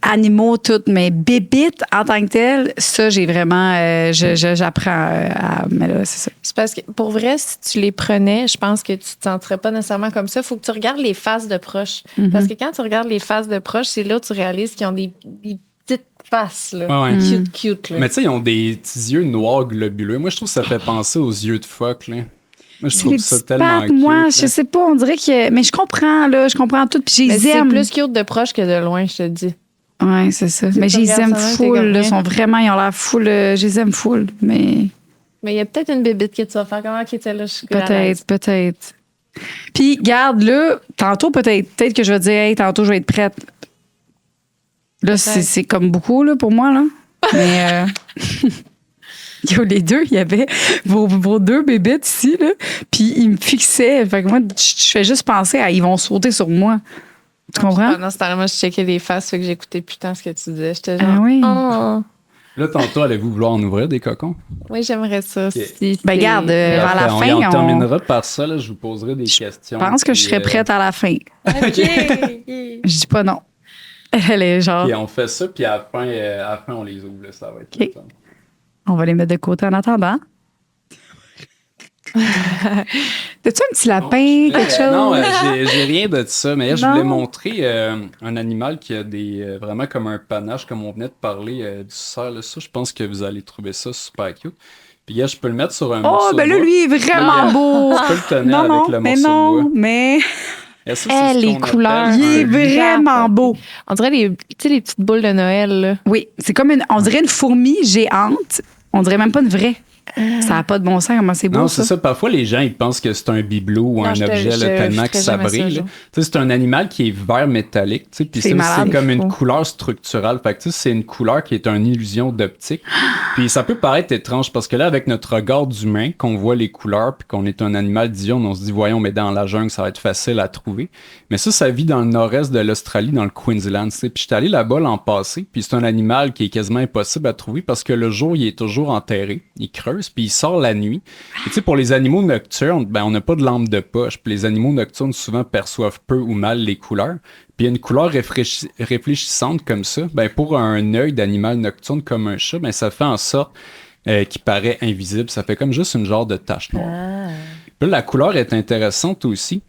S4: animaux, toutes, mais bébite en tant que telle, ça, j'ai vraiment. J'apprends à. Mais là, c'est ça.
S2: C'est parce que, pour vrai, si tu les prenais, je pense que tu te sentirais pas nécessairement comme ça. Il faut que tu regardes les faces de proches. Parce que quand tu regardes les faces de proches, c'est là où tu réalises qu'ils ont des petites faces, là.
S3: Ouais, ouais.
S2: Cute, là.
S3: Mais tu sais, ils ont des petits yeux noirs globuleux. Moi, je trouve que ça fait penser aux yeux de phoque, là. Moi, je
S4: C'est
S3: trouve
S4: les
S3: ça
S4: petites
S3: tellement
S4: pattes,
S3: cute.
S4: moi,
S3: là.
S4: je sais pas, on dirait que. Mais je comprends, là, je comprends tout, puis je
S2: Mais
S4: les
S2: c'est
S4: aime.
S2: plus cute de proche que de loin, je te dis.
S4: Ouais, c'est ça. Mais je
S2: tu
S4: les
S2: regardes
S4: aime
S2: ça,
S4: full,
S2: t'es comme
S4: là,
S2: rien.
S4: sont vraiment, ils ont l'air full, je les aime full, mais
S2: Mais il y a peut-être une bébite que tu vas faire. Comment qui était là? Je suis à l'aise.
S4: peut-être. Puis, garde, là, tantôt, peut-être que je vais dire, hey, tantôt, je vais être prête. Là, c'est comme beaucoup, là, pour moi, là. Mais, yo, les deux, il y avait vos deux bébites ici, là, puis ils me fixaient. Fait que moi, je fais juste penser à, ils vont sauter sur moi. Tu comprends?
S2: Pendant ce temps-là, moi, je checkais les faces, fait que j'écoutais putain ce que tu disais. J'étais genre,
S4: Ah oui.
S2: oh,
S3: Là, tantôt, allez-vous vouloir en ouvrir des cocons?
S2: oui, j'aimerais ça. Si
S4: Ben,
S2: c'est-
S4: garde, vers la
S3: on
S4: fin,
S3: en
S4: on-
S3: terminera par ça. Là, je vous poserai des questions.
S4: Je pense que je
S3: puis,
S4: serais prête à la fin.
S2: OK.
S4: Je dis pas non. Elle est genre,
S3: Puis on fait ça, puis à la fin, on les ouvre. Là, ça va être
S4: Ok.
S3: le fun.
S4: on va les mettre de côté en attendant. T'as-tu un petit lapin, quelque chose?
S3: Non, j'ai rien de ça, mais là, je
S4: Non.
S3: voulais montrer un animal qui a des vraiment comme un panache, comme on venait de parler du cerf. Là. Ça, je pense que vous allez trouver ça super cute. Puis là, je peux le mettre sur un
S4: Oh,
S3: morceau
S4: ben
S3: de
S4: là,
S3: bois.
S4: lui, il est vraiment
S3: Regarde.
S4: beau.
S3: Tu peux le tenir
S4: Non,
S3: avec le
S4: mais
S3: morceau de
S4: non,
S3: bois.
S4: mais
S3: Et ça, c'est ce
S2: les
S3: qu'on appelle
S2: couleurs.
S4: il est
S3: un-
S4: vraiment beau.
S2: On dirait tu sais, les petites boules de Noël, là.
S4: Oui, c'est comme on dirait une fourmi géante. On dirait même pas une vraie. Ça n'a pas de bon sens, comment c'est beau,
S3: Non,
S4: ça.
S3: c'est ça. Parfois, les gens, ils pensent que c'est un bibelot ou
S2: Non,
S3: un objet là, tellement que ça brille. Là. Tu sais, c'est un animal qui est vert métallique. Tu sais, puis
S4: C'est
S3: ça,
S4: malade,
S3: c'est comme une
S2: fou.
S3: couleur structurale. Fait que, tu sais, c'est une couleur qui est une illusion d'optique. Puis ça peut paraître étrange parce que là, avec notre regard d'humain, qu'on voit les couleurs puis qu'on est un animal diurne, on se dit, voyons, mais dans la jungle, ça va être facile à trouver. Mais ça vit dans le nord-est de l'Australie, dans le Queensland. Tu sais. Puis j'étais allé là-bas l'an passé. Puis c'est un animal qui est quasiment impossible à trouver parce que le jour, il est toujours enterré. Il creuse, puis il sort la nuit. Et tu sais, pour les animaux nocturnes, ben, on n'a pas de lampe de poche. Puis les animaux nocturnes, souvent, perçoivent peu ou mal les couleurs. Puis une couleur réfléchissante comme ça, ben, pour un œil d'animal nocturne comme un chat, ben, ça fait en sorte qu'il paraît invisible. Ça fait comme juste une genre de tache noire. Puis là, la couleur est intéressante aussi.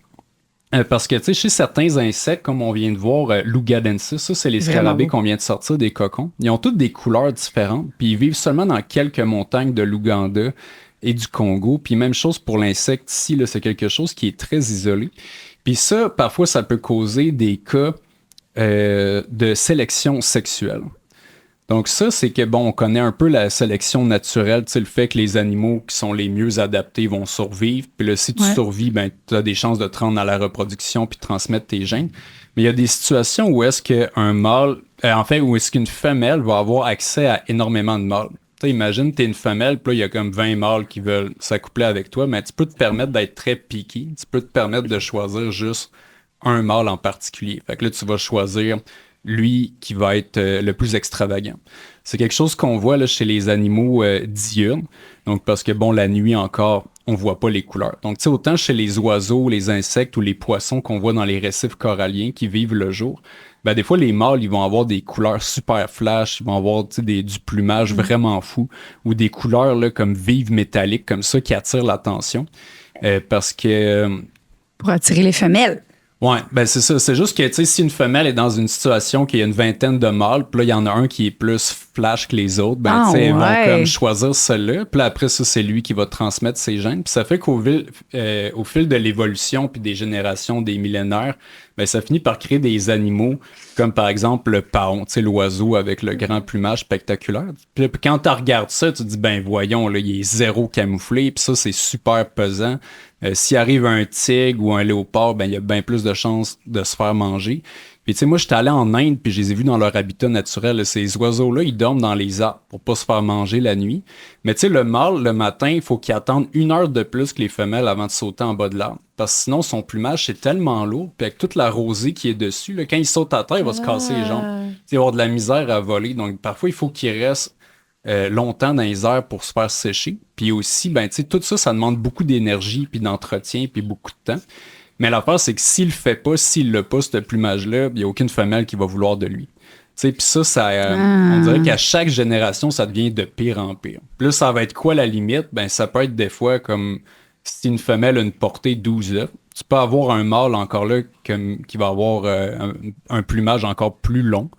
S3: Parce que, tu sais, chez certains insectes, comme on vient de voir, Lugadensis, ça, c'est les
S4: Vraiment
S3: scarabées
S4: beau.
S3: qu'on vient de sortir des cocons. Ils ont toutes des couleurs différentes, puis ils vivent seulement dans quelques montagnes de l'Ouganda et du Congo. Puis même chose pour l'insecte ici, là, c'est quelque chose qui est très isolé. Puis ça, parfois, ça peut causer des cas de sélection sexuelle. Donc ça, c'est que, bon, on connaît un peu la sélection naturelle, tu sais, le fait que les animaux qui sont les mieux adaptés vont survivre. Puis là, si tu
S4: Ouais.
S3: survis, ben, tu as des chances de te rendre à la reproduction puis de transmettre tes gènes. Mais il y a des situations où est-ce qu'un mâle, où est-ce qu'une femelle va avoir accès à énormément de mâles. Tu sais, imagine, t'es une femelle, puis là, il y a comme 20 mâles qui veulent s'accoupler avec toi, mais tu peux te permettre d'être très picky. Tu peux te permettre de choisir juste un mâle en particulier. Fait que là, tu vas choisir lui qui va être le plus extravagant. C'est quelque chose qu'on voit là, chez les animaux diurnes. Donc, parce que, bon, la nuit encore, on voit pas les couleurs. Donc, tu sais, autant chez les oiseaux, les insectes ou les poissons qu'on voit dans les récifs coralliens qui vivent le jour, ben, des fois, les mâles, ils vont avoir des couleurs super flash, ils vont avoir, tu sais, du plumage vraiment fou ou des couleurs là, comme vives métalliques, comme ça, qui attirent l'attention. Parce que...
S4: Pour attirer les femelles.
S3: Ouais, ben c'est ça. C'est juste que, tu sais, si une femelle est dans une situation qu'il y a une vingtaine de mâles, puis là, il y en a un qui est plus flash que les autres, ben, tu sais, ils vont comme choisir celui-là. Puis là, après ça, c'est lui qui va transmettre ses gènes. Puis ça fait qu'au fil de l'évolution puis des générations, des millénaires, ben, ça finit par créer des animaux comme, par exemple, le paon, tu sais, l'oiseau avec le grand plumage spectaculaire. Puis là, quand tu regardes ça, tu te dis, ben, voyons, là, il est zéro camouflé. Puis ça, c'est super pesant. S'il arrive un tigre ou un léopard, ben il y a bien plus de chances de se faire manger. Puis tu sais, moi, j'étais allé en Inde, puis je les ai vus dans leur habitat naturel. Là. Ces oiseaux-là, ils dorment dans les arbres pour pas se faire manger la nuit. Mais tu sais, le mâle, le matin, il faut qu'il attende 1 heure de plus que les femelles avant de sauter en bas de l'arbre. Parce que sinon, son plumage, c'est tellement lourd, puis avec toute la rosée qui est dessus, là, quand il saute à terre, il va se casser les jambes. Il va avoir de la misère à voler. Donc, parfois, il faut qu'il reste longtemps dans les airs pour se faire sécher. Puis aussi, ben, tu sais, tout ça, ça demande beaucoup d'énergie, puis d'entretien, puis beaucoup de temps. Mais l'affaire, c'est que s'il le fait pas, s'il l'a pas, ce plumage-là, il n'y a aucune femelle qui va vouloir de lui. Puis ça, on dirait qu'à chaque génération, ça devient de pire en pire. Puis là, ça va être quoi la limite? Ben, ça peut être des fois comme si une femelle a une portée 12 œufs. Tu peux avoir un mâle encore là qui va avoir un plumage encore plus long.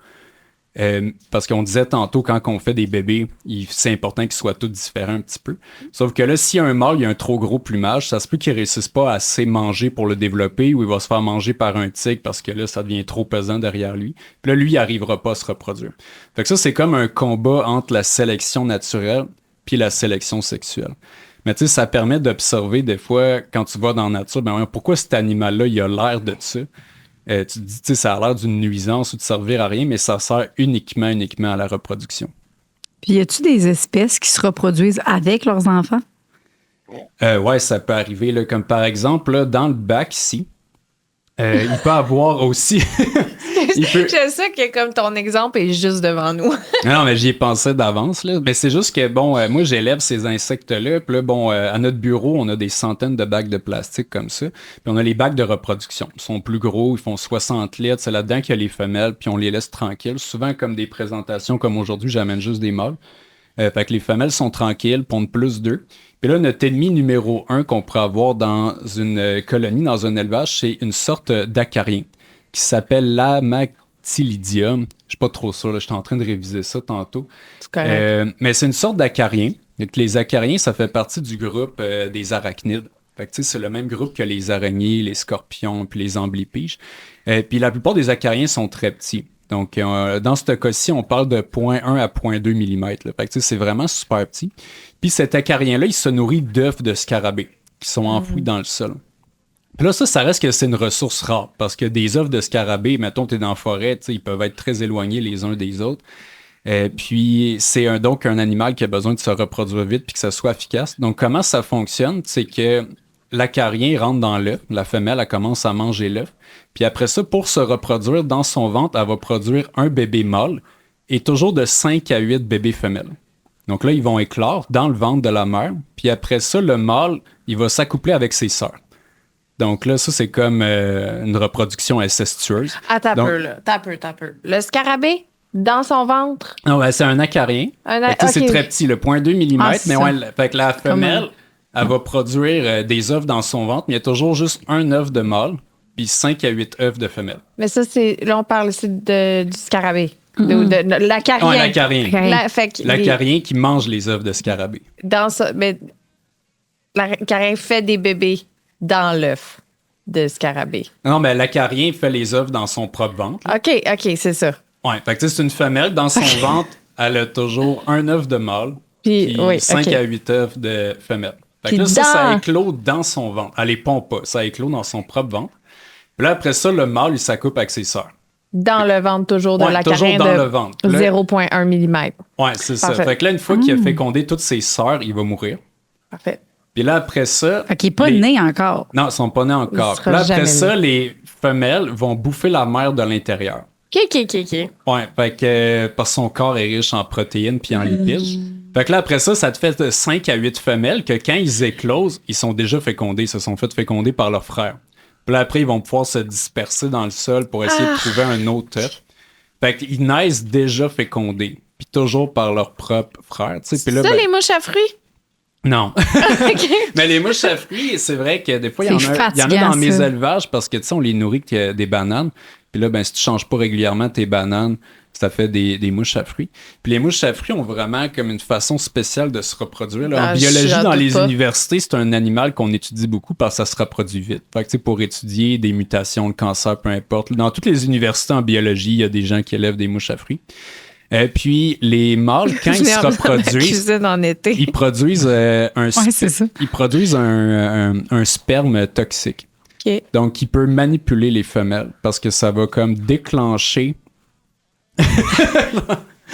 S3: Parce qu'on disait tantôt, quand on fait des bébés, c'est important qu'ils soient tous différents un petit peu. Sauf que là, si un mâle il a un trop gros plumage, ça se peut qu'il ne réussisse pas à assez manger pour le développer ou il va se faire manger par un tigre parce que là, ça devient trop pesant derrière lui. Puis là, lui, il n'arrivera pas à se reproduire. Fait que ça, c'est comme un combat entre la sélection naturelle puis la sélection sexuelle. Mais tu sais, ça permet d'observer des fois, quand tu vas dans la nature, ben pourquoi cet animal-là, il a l'air de ça? Tu te dis, tu sais, ça a l'air d'une nuisance ou de servir à rien, mais ça sert uniquement à la reproduction.
S4: Puis, y a-tu des espèces qui se reproduisent avec leurs enfants?
S3: Ouais, ça peut arriver. Là, comme par exemple, là, dans le bac ici, il peut avoir aussi...
S2: Je sais que comme ton exemple est juste devant nous.
S3: Non, mais j'y ai pensé d'avance. Là. Mais c'est juste que, bon, moi, j'élève ces insectes-là. Puis là, bon, à notre bureau, on a des centaines de bacs de plastique comme ça. Puis on a les bacs de reproduction. Ils sont plus gros, ils font 60 litres. C'est là-dedans qu'il y a les femelles, puis on les laisse tranquilles. Souvent, comme des présentations comme aujourd'hui, j'amène juste des mâles. Fait que les femelles sont tranquilles, pondent plus d'œufs. Puis là, notre ennemi numéro 1 qu'on pourrait avoir dans une colonie, dans un élevage, c'est une sorte d'acarien qui s'appelle l'Amactylidium. Je suis pas trop sûr, là, j'étais en train de réviser ça tantôt.
S2: C'est correct.
S3: Mais c'est une sorte d'acarien. Donc, les acariens, ça fait partie du groupe des arachnides. Fait que, c'est le même groupe que les araignées, les scorpions, puis les amblypiges. Puis la plupart des acariens sont très petits. Donc, dans ce cas-ci, on parle de 0,1 à 0,2 mm. Là. Fait que, c'est vraiment super petit. Puis cet acarien-là, il se nourrit d'œufs de scarabées qui sont enfouis dans le sol. Puis là, ça reste que c'est une ressource rare. Parce que des œufs de scarabées, mettons, t'es dans la forêt, ils peuvent être très éloignés les uns des autres. Puis c'est donc un animal qui a besoin de se reproduire vite puis que ça soit efficace. Donc, comment ça fonctionne? C'est que l'acarien rentre dans l'œuf. La femelle, elle commence à manger l'œuf. Puis après ça, pour se reproduire, dans son ventre, elle va produire un bébé mâle et toujours de 5 à 8 bébés femelles. Donc là, ils vont éclore dans le ventre de la mère. Puis après ça, le mâle, il va s'accoupler avec ses sœurs. Donc là, ça, c'est comme une reproduction incestueuse.
S2: Attends
S3: Donc-
S2: un peu, là. T'as peu. Le scarabée, dans son ventre.
S3: Non, ben, c'est un acarien. Fait que, c'est
S2: ok.
S3: très petit, le 0,2 mm.
S4: Ah, c'est
S3: mais
S4: ça.
S3: ouais, fait que la femelle, elle va produire des œufs dans son ventre, mais il y a toujours juste un œuf de mâle, puis 5 à 8 œufs de femelle.
S2: Mais ça, c'est. Là, on parle ici du scarabée. De l'acarien.
S3: Ouais, l'acarien.
S2: Fait que
S3: L'acarien qui mange les œufs de scarabée.
S2: dans ça, mais l'acarien fait des bébés dans l'œuf de scarabée.
S3: Non, mais l'acarien fait les œufs dans son propre ventre.
S2: OK, c'est ça.
S3: Ouais, fait que c'est une femelle, dans son ventre, elle a toujours un œuf de mâle,
S2: Puis, oui,
S3: 5
S2: ok.
S3: à 8 œufs de femelle. Fait que
S2: Puis
S3: là, ça
S2: dans-
S3: éclot dans son ventre. Elle les pond pas, ça éclot dans son propre ventre. Puis là, après ça, le mâle, il s'accouple avec ses sœurs.
S2: Dans le ventre, toujours de
S3: Ouais,
S2: l'acarien
S3: toujours dans le
S2: de
S3: ventre. Là-
S2: 0,1 mm.
S3: Ouais, c'est ça.
S2: Parfait.
S3: Fait que là, une fois qu'il a fécondé toutes ses sœurs, il va mourir.
S2: Parfait.
S3: Puis là, après ça.
S4: Fait qu'il n'est pas
S3: les-
S4: né encore.
S3: Non, ils sont pas nés encore.
S2: Il sera
S3: Puis là, après
S2: jamais
S3: ça,
S2: né.
S3: les femelles vont bouffer la mère de l'intérieur.
S2: OK.
S3: Ouais, fait que parce que son corps est riche en protéines puis en lipides. Fait que là, après ça, ça te fait de 5 à 8 femelles que quand ils éclosent, ils sont déjà fécondés. Ils se sont fait féconder par leurs frères. Puis là, après, ils vont pouvoir se disperser dans le sol pour essayer de trouver un autre œuf. Fait qu'ils naissent déjà fécondés. Puis toujours par leurs propres frères. Tu sais. Puis là,
S2: Ça,
S3: ben,
S2: les mouches à fruits?
S3: non.
S2: OK.
S3: Mais les mouches à fruits, c'est vrai que des fois, il y en
S4: C'est
S3: a
S4: fatigant,
S3: dans mes
S4: ça.
S3: élevages parce que, tu sais, on les nourrit que des bananes. Puis là, ben, si tu changes pas régulièrement tes bananes, ça fait des mouches à fruits. Puis les mouches à fruits ont vraiment comme une façon spéciale de se reproduire. Là.
S2: Ah,
S3: En biologie,
S2: j'en
S3: dans
S2: doute
S3: les
S2: pas.
S3: universités, c'est un animal qu'on étudie beaucoup parce que ça se reproduit vite. Fait que, tu sais, pour étudier des mutations, le cancer, peu importe. Dans toutes les universités en biologie, il y a des gens qui élèvent des mouches à fruits. Puis les mâles, quand ils se reproduisent,
S2: cuisine en été.
S3: ils produisent
S4: c'est ça.
S3: ils produisent un sperme toxique.
S2: OK.
S3: Donc, il peut manipuler les femelles parce que ça va comme déclencher.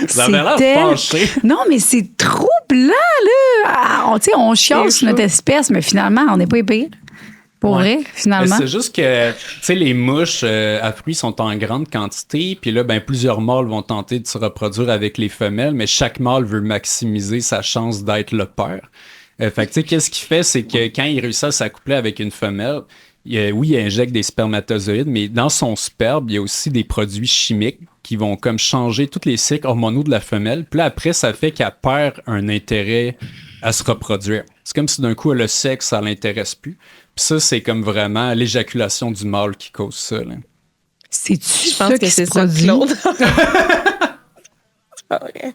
S3: Ça avait l'air fâché.
S4: Non, mais c'est trop blanc, là. Ah, tu sais, on chiale
S2: C'est
S4: sur notre
S2: chaud.
S4: espèce, mais finalement, on n'est pas épais. Pour
S3: Ouais.
S4: vrai, finalement.
S3: Mais c'est juste que, tu sais, les mouches à fruits sont en grande quantité, puis là, ben, plusieurs mâles vont tenter de se reproduire avec les femelles, mais chaque mâle veut maximiser sa chance d'être le père. Fait que, tu sais, qu'est-ce qu'il fait, c'est que quand il réussit à s'accoupler avec une femelle, oui, il injecte des spermatozoïdes, mais dans son sperme, il y a aussi des produits chimiques qui vont comme changer tous les cycles hormonaux de la femelle. Puis là, après, ça fait qu'elle perd un intérêt à se reproduire. C'est comme si d'un coup, le sexe, ça l'intéresse plus. Puis ça, c'est comme vraiment l'éjaculation du mâle qui cause ça. Là.
S4: C'est-tu
S2: Je pense
S4: ça
S2: que
S4: qui
S2: c'est
S4: se
S2: ça,
S4: produit?
S2: Claude. C'est pas vrai.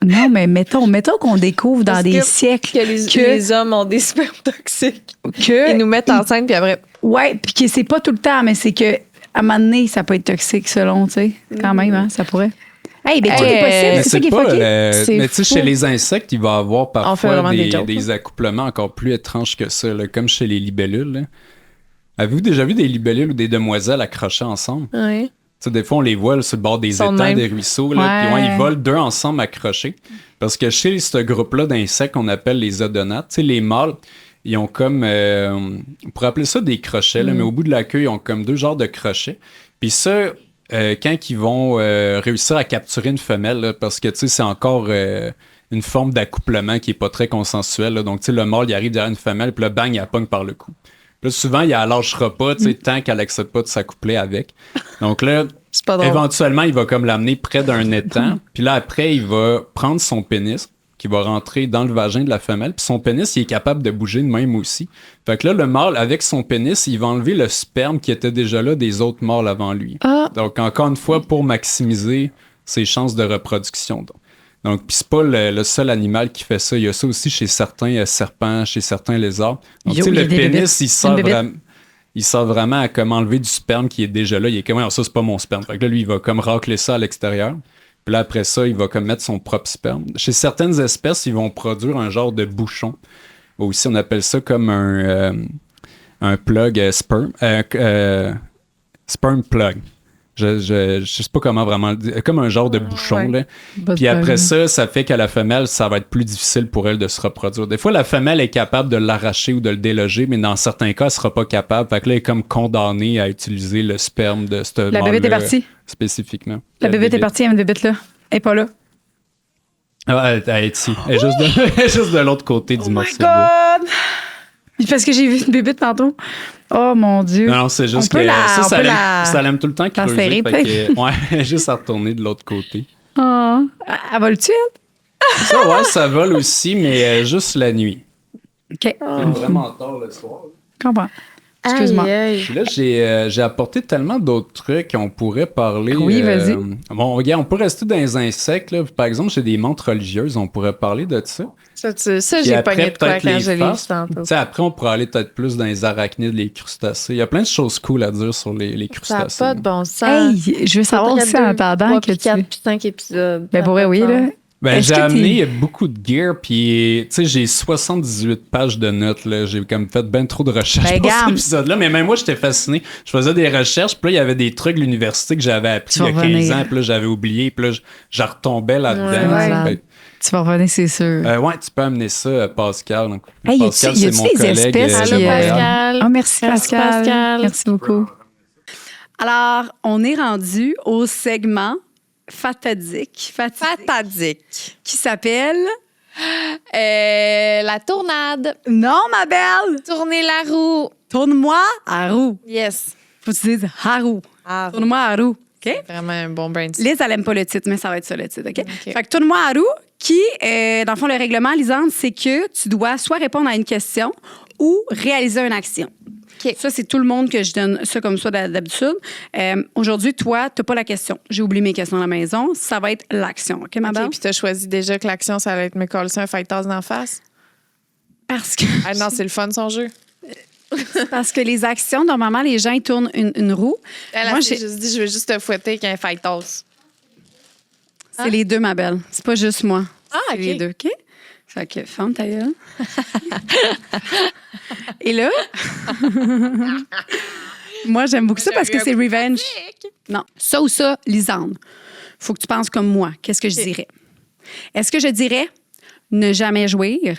S4: Non, mais mettons qu'on découvre dans
S2: Parce
S4: des
S2: que-
S4: siècles
S2: Que les hommes ont des spermes toxiques. Ils nous mettent enceinte, puis après.
S4: Ouais, puis que c'est pas tout le temps, mais c'est que à un moment donné, ça peut être toxique selon, tu sais. Quand même, hein, ça pourrait. Hey, ben tout est
S2: Mais
S4: possible, c'est ça qui est
S3: pas,
S4: fucké.
S2: C'est
S3: mais tu sais,
S2: fou.
S3: chez les insectes, il va y avoir
S2: On fait
S3: parfois
S2: vraiment des jokes,
S3: des accouplements encore plus étranges que ça, là, comme chez les libellules. Là. Avez-vous déjà vu des libellules ou des demoiselles accrochées ensemble?
S2: Ouais.
S3: Tu sais, des fois, on les voit là, sur le bord des
S2: Ils sont
S3: étangs,
S2: de même.
S3: des ruisseaux. Là, puis
S4: Ouais.
S3: ils volent deux ensemble accrochés. Parce que chez ce groupe-là d'insectes qu'on appelle les odonates, tu sais, les mâles, ils ont comme... on pourrait appeler ça des crochets, là, mais au bout de la queue, ils ont comme deux genres de crochets. Puis ça, quand ils vont réussir à capturer une femelle, là, parce que, tu sais, c'est encore... une forme d'accouplement qui est pas très consensuelle. Là. Donc, tu sais, le mâle, il arrive derrière une femelle, puis le bang, il la pogne par le cou. Là, souvent, il la lâchera pas, tu sais, tant qu'elle accepte pas de s'accoupler avec. Donc là,
S2: C'est pas drôle.
S3: éventuellement, il va comme l'amener près d'un étang, puis là, après, il va prendre son pénis, qui va rentrer dans le vagin de la femelle. Puis son pénis, il est capable de bouger de même aussi. Fait que là, le mâle, avec son pénis, il va enlever le sperme qui était déjà là des autres mâles avant lui. Donc, encore une fois, pour maximiser ses chances de reproduction. Donc, puis c'est pas le seul animal qui fait ça. Il y a ça aussi chez certains serpents, chez certains lézards. Donc, tu sais, le pénis, il sert vraiment à comme enlever du sperme qui est déjà là. Il est comme, alors ça, c'est pas mon sperme. Fait que là, lui, il va comme racler ça à l'extérieur. Puis là, après ça, il va comme mettre son propre sperme. Chez certaines espèces, ils vont produire un genre de bouchon. Aussi, on appelle ça comme un plug sperm. Sperm plug. Je sais pas comment vraiment le dire. Comme un genre de bouchon. Là. Puis après ça fait qu'à la femelle, ça va être plus difficile pour elle de se reproduire. Des fois, la femelle est capable de l'arracher ou de le déloger, mais dans certains cas, elle sera pas capable. Fait que là, elle est comme condamnée à utiliser le sperme de ce mâle-là.
S4: La bébête est partie.
S3: Spécifiquement.
S4: La bébête est partie, il y a une bébête là. Elle est pas là.
S3: Ah, elle est ici. Elle est juste de l'autre côté du morceau.
S4: Oh my God! Parce que j'ai vu une bébête tantôt. Oh mon Dieu.
S3: Non, c'est juste que ça l'aime tout le temps creuser. Ouais, juste à retourner de l'autre côté.
S4: Oh. Elle vole-tu, elle?
S3: Ça, ouais, ça vole aussi, mais juste la nuit.
S4: OK.
S3: C'est vraiment tard le soir.
S4: Comprends. Excuse-moi.
S3: Puis là, j'ai apporté tellement d'autres trucs qu'on pourrait parler.
S4: Oui, vas-y.
S3: Bon, regarde, on peut rester dans les insectes. Là. Par exemple, j'ai des montres religieuses, on pourrait parler de ça.
S2: Ça j'ai pogné de quoi quand je l'ai vu tantôt.
S3: Après, on pourrait aller peut-être plus dans les arachnides, les crustacés. Il y a plein de choses cool à dire sur les crustacés.
S2: Ça n'a pas de bon sens.
S4: Hey, je veux savoir aussi en attendant que
S2: 4 puis 5 épisodes.
S4: Ben pour vrai, oui, là.
S3: Ben, j'ai amené beaucoup de gear, puis tu sais, j'ai 78 pages de notes, là. J'ai comme fait ben trop de recherches pour cet épisode-là, mais même moi, j'étais fasciné. Je faisais des recherches, puis là, il y avait des trucs de l'université que j'avais appris il y a 15 ans, puis là, j'avais oublié, puis là, je retombais là-dedans.
S4: Ouais. Tu vas revenir, c'est sûr.
S3: Ouais, tu peux amener ça, Pascal. Donc,
S4: hey,
S3: Pascal, c'est mon collègue.
S4: Espèces qui,
S2: Pascal.
S4: Oh, merci, Pascal. Merci beaucoup.
S1: Alors, on est rendu au segment fatidique. Qui s'appelle...
S2: La tournade.
S1: Non, ma belle!
S2: Tourner la roue.
S1: Tourne-moi à roue.
S2: Yes.
S1: Faut que tu dises à roue. Tourne-moi à roue. OK?
S2: Vraiment un bon brainstorm.
S1: Liz, elle aime pas le titre, mais ça va être ça le titre. OK? Fait que tourne-moi à roue, qui, dans le fond, le règlement, Lisande, c'est que tu dois soit répondre à une question ou réaliser une action.
S2: Okay.
S1: Ça, c'est tout le monde que je donne ça comme ça d'habitude. Aujourd'hui, toi, tu n'as pas la question. J'ai oublié mes questions à la maison. Ça va être l'action. OK, ma belle?
S2: Puis tu as choisi déjà que l'action, ça allait être me coller un fight-toss d'en face?
S1: Parce que...
S2: Ah non, c'est le fun, son jeu.
S1: Parce que les actions, normalement, les gens, ils tournent une roue.
S2: Moi, j'ai juste dit, je veux juste te fouetter qu'un fight-toss.
S1: C'est les deux, ma belle. C'est pas juste moi.
S2: Ah, OK.
S1: C'est les deux, OK? Fait que, ferme ta gueule. Et là, moi, j'aime beaucoup ça parce que c'est revenge. Non, ça ou ça, Lisande. Faut que tu penses comme moi. Qu'est-ce que je dirais? Est-ce que je dirais ne jamais jouir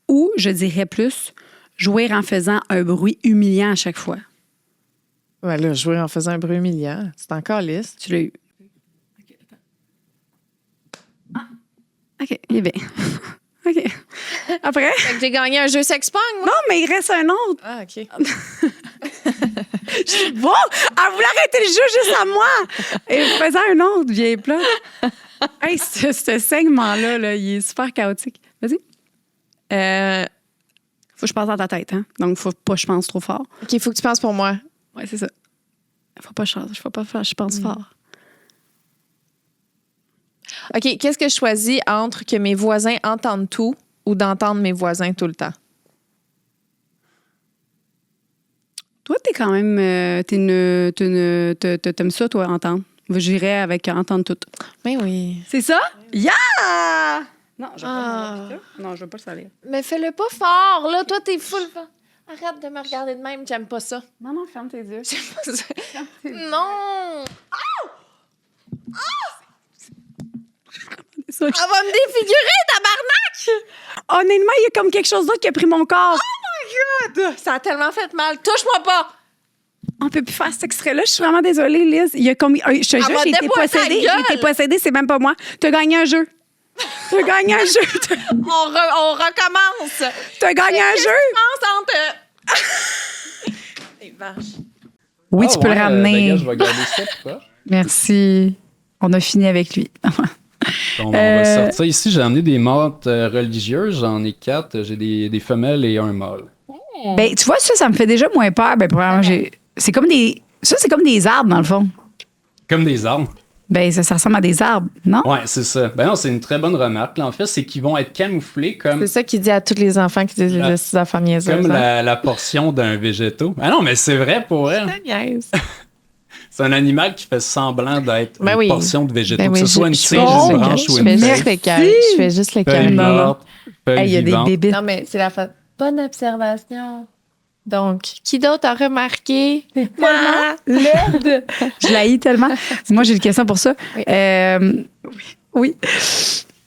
S1: ou je dirais plus jouir en faisant un bruit humiliant à chaque fois?
S2: Ouais, là, jouer en faisant un bruit humiliant. C'est encore lisse.
S1: Tu l'as eu. OK, il est bien. OK. Après?
S2: Fait que j'ai gagné un jeu sex-pong, moi.
S1: Non, mais il reste un autre.
S2: Ah, OK.
S1: Bon, elle voulait arrêter le jeu juste à moi. Et faisant un autre vieille plat. Hey, ce segment-là, là, il est super chaotique. Vas-y. Faut que je passe dans ta tête, hein? Donc, faut pas que je pense trop fort.
S2: OK, il faut que tu penses pour moi.
S1: Ouais, c'est ça. Faut pas faire, je pense fort.
S2: OK, qu'est-ce que je choisis entre que mes voisins entendent tout ou d'entendre mes voisins tout le temps?
S1: Toi, t'es quand même... t'aimes ça, toi, entendre. J'irais avec entendre tout.
S2: Mais oui.
S1: C'est ça? Yeah! Non, je veux pas non, je veux pas le salir.
S2: Mais fais-le pas fort, là. Toi, t'es full. Arrête de me regarder de même, j'aime pas ça.
S1: Non, non, ferme tes yeux.
S2: J'aime pas ça. Non!
S1: Ça,
S2: Elle va me défigurer, tabarnak!
S1: honnêtement, il y a comme quelque chose d'autre qui a pris mon corps.
S2: Oh my God! Ça a tellement fait mal. Touche-moi pas!
S1: On peut plus faire cet extrait-là. Je suis vraiment désolée, Liz. Il y a comme... Je te jure, j'ai été possédée. J'ai été possédée, c'est même pas moi. T'as gagné un jeu. T'as gagné un jeu.
S2: On recommence.
S1: T'as gagné un jeu.
S2: Je pense entre... Les vaches.
S4: Oui, tu peux le ramener.
S3: Je vais garder ça pour toi.
S4: Merci. On a fini avec lui.
S3: Bon, ben, on va sortir. Ici, j'ai amené des menthes religieuses. J'en ai 4. J'ai des femelles et un mâle.
S4: Ben, tu vois, ça me fait déjà moins peur. Ben, premièrement, c'est comme des... Ça, c'est comme des arbres, dans le fond.
S3: Comme des arbres.
S4: Ben, ça ressemble à des arbres, non?
S3: Ouais, c'est ça. Ben non, c'est une très bonne remarque. Là, en fait, c'est qu'ils vont être camouflés comme...
S2: C'est ça qu'il dit à tous les enfants qui disent les petits enfants niaiseux.
S3: Comme la portion d'un végétaux. Ah non, mais c'est vrai pour elle. C'est un animal qui fait semblant d'être une portion de végétaux. Que ce soit une tige, une branche ou une feuille.
S2: Je fais juste le
S3: Feuille
S2: calme.
S3: morte, feuille
S4: Il y a des
S3: vivante.
S4: bébés.
S2: Non, mais c'est la fin. Bonne observation. Donc, qui d'autre a remarqué?
S4: Laide. Je la haïs tellement. Moi, j'ai une question pour ça.
S2: Oui.
S4: Oui.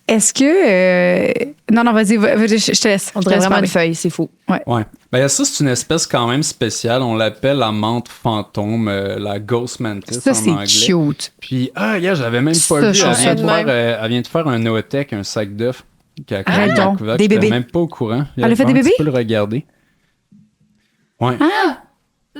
S4: Est-ce que... Non, vas-y, je te laisse.
S2: On
S4: Je te
S2: dirait
S4: laisse
S2: vraiment
S4: parler.
S2: une feuille, c'est fou.
S3: Ouais. Ben ça, c'est une espèce quand même spéciale. On l'appelle la menthe fantôme, la ghost mantis
S4: Ça,
S3: en
S4: c'est
S3: anglais.
S4: cute.
S3: Puis, j'avais même
S4: Ça,
S3: pas vu.
S4: je
S3: Elle
S4: trouve
S3: vient,
S2: ça de
S3: elle vient de faire un Nootech, un sac d'œufs.
S4: Arrête donc.
S3: Découvert.
S4: Des
S3: J'étais
S4: bébés.
S3: même pas au courant.
S4: Elle a fait des bébés?
S3: Tu peux le regarder. Ouais.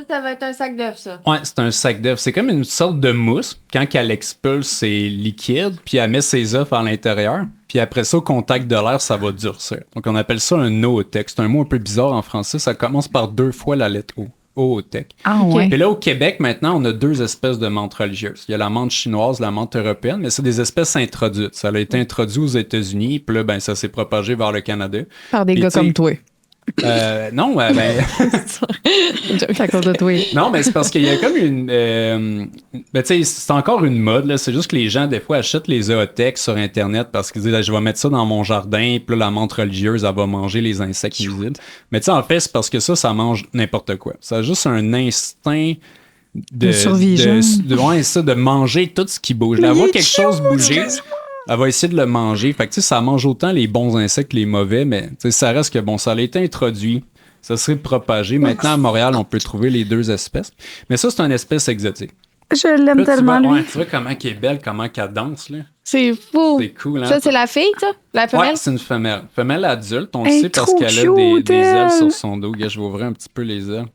S2: Ça va être un sac d'œufs, ça.
S3: Ouais, c'est un sac d'œufs. C'est comme une sorte de mousse. Quand elle expulse, c'est liquide, puis elle met ses œufs à l'intérieur. Puis après ça, au contact de l'air, ça va durcir. Donc on appelle ça un nootech. C'est un mot un peu bizarre en français. Ça commence par 2 fois la lettre O. Ootech.
S4: Ah, ouais.
S3: Et là, au Québec, maintenant, on a 2 espèces de menthes religieuses. Il y a la menthe chinoise, la menthe européenne, mais c'est des espèces introduites. Ça a été introduit aux États-Unis, puis là, ben, ça s'est propagé vers le Canada.
S2: Par des
S3: Puis,
S2: gars
S3: tu sais,
S2: comme toi.
S3: Non,
S4: C'est à cause de toi.
S3: non, mais c'est parce qu'il y a comme une... ben, tu sais, c'est encore une mode, là. C'est juste que les gens, des fois, achètent les zootechs sur Internet parce qu'ils disent, je vais mettre ça dans mon jardin, puis là, la menthe religieuse, elle va manger les insectes nuisibles. Mais tu sais, en fait, c'est parce que ça mange n'importe quoi. Ça a juste un instinct
S4: De survie, genre.
S3: ouais, ça, de manger tout ce qui bouge. Elle voit quelque chose bouger, elle va essayer de le manger. Fait que, tu sais, ça mange autant les bons insectes que les mauvais, mais tu sais, ça reste que, bon, ça a été introduit. Ça serait propagé. Maintenant, à Montréal, on peut trouver les 2 espèces. Mais ça, c'est une espèce exotique.
S4: Je l'aime
S3: Là,
S4: tellement,
S3: tu vois,
S4: lui.
S3: tu vois comment elle est belle, comment elle danse, là.
S2: C'est fou.
S3: C'est cool, hein?
S2: Ça, c'est la fille, ça? La femelle?
S3: Ouais, c'est une femelle. Femelle adulte, on le
S4: Elle est
S3: sait parce
S4: trop
S3: qu'elle a des
S4: cute,
S3: ailes
S4: elle.
S3: sur son dos. Gars, je vais ouvrir un petit peu les ailes.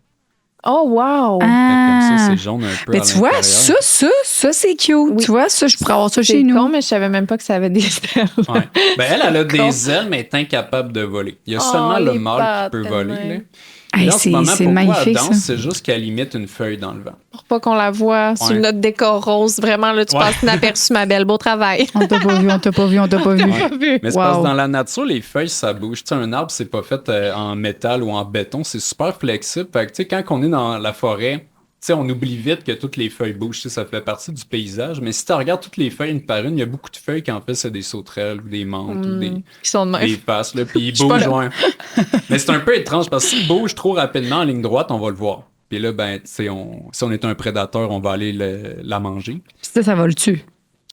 S2: Oh, wow.
S3: Fait que comme ça,
S4: Ah.
S3: c'est jaune un peu
S4: Mais
S3: à
S4: tu vois,
S3: l'intérieur.
S4: ça, c'est cute.
S2: Oui.
S4: Tu vois, ça, je pourrais avoir ça
S2: C'est
S4: chez nous.
S2: con, mais je savais même pas que ça avait des ailes.
S3: Ouais. Ben, elle a des ailes, mais elle est incapable de voler. Il y a seulement le
S2: les
S3: mâle qui peut
S2: pattes,
S3: voler.
S2: elle.
S3: Là.
S4: Hey,
S3: Et là, en ce
S4: c'est
S3: moment,
S4: c'est
S3: pourquoi
S4: magnifique,
S3: elle
S4: ça.
S3: danse, c'est juste qu'elle imite une feuille dans le vent.
S2: Pour pas qu'on la voit sur
S3: Ouais.
S2: notre décor rose. Vraiment, là, tu
S3: Ouais.
S2: passes inaperçu, ma belle. Beau travail.
S4: On t'a pas vu, on t'a pas vu, on t'a pas vu.
S3: Mais c'est parce que
S4: Wow.
S3: dans la nature, les feuilles, ça bouge. Tu sais, un arbre, c'est pas fait en métal ou en béton. C'est super flexible. Fait que, tu sais, quand on est dans la forêt, tu sais, on oublie vite que toutes les feuilles bougent. Tu sais, ça fait partie du paysage. Mais si tu regardes toutes les feuilles une par une, il y a beaucoup de feuilles qui, en fait, c'est des sauterelles ou des menthes ou des...
S2: Ils sont de même.
S3: Des faces, là, puis ils
S2: suis pas
S3: bougent,
S2: là.
S3: ouais. Mais c'est un peu étrange parce que s'ils bougent trop rapidement en ligne droite, on va le voir. Puis là, ben, tu sais, si on est un prédateur, on va aller la manger.
S4: Ça va le tuer.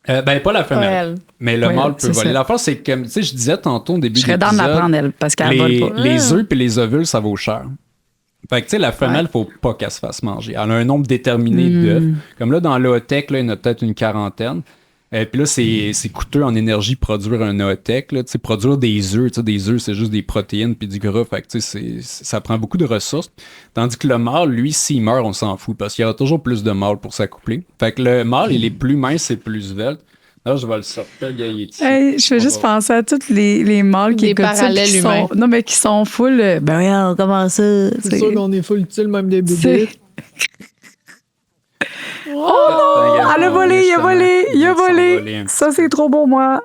S3: Ben, pas la
S2: Pas
S3: femelle.
S2: elle.
S3: Mais le
S4: Ouais,
S3: mâle peut
S4: c'est
S3: voler.
S4: ça.
S3: L'affaire, c'est que, tu sais, je disais tantôt au début
S4: Je serais dans de la
S3: l'épisode,
S4: prendre, elle, parce qu'elle
S3: les,
S4: vole pas.
S3: les œufs puis les ovules, ça vaut cher. Fait que, tu sais, la femelle, faut pas qu'elle se fasse manger. Elle a un nombre déterminé d'œufs. Comme là, dans l'Ootech, là, il y en a peut-être une 40aine. Puis là, c'est coûteux en énergie produire un Ootech. Là, tu sais, produire des œufs, tu sais, des œufs, c'est juste des protéines puis du gras. Fait que, tu sais, ça prend beaucoup de ressources. Tandis que le mâle, lui, s'il meurt, on s'en fout parce qu'il y aura toujours plus de mâles pour s'accoupler. Fait que le mâle, il est plus mince et plus svelte. Là, je vais le sortir, le gars, il est ici.
S4: Hey, je fais
S3: On
S4: juste
S3: va-
S4: penser à tous les mâles qui
S2: Des
S4: écoutent ça. puis
S2: parallèles
S4: qui
S2: humains.
S4: sont, non, mais qui sont full. Ben regarde, comment ça?
S2: qu'on est full utile, même des
S4: C'est-
S3: Oh,
S4: Elle a volé, il a volé, il a volé.
S3: un petit
S4: Ça, c'est trop pour moi.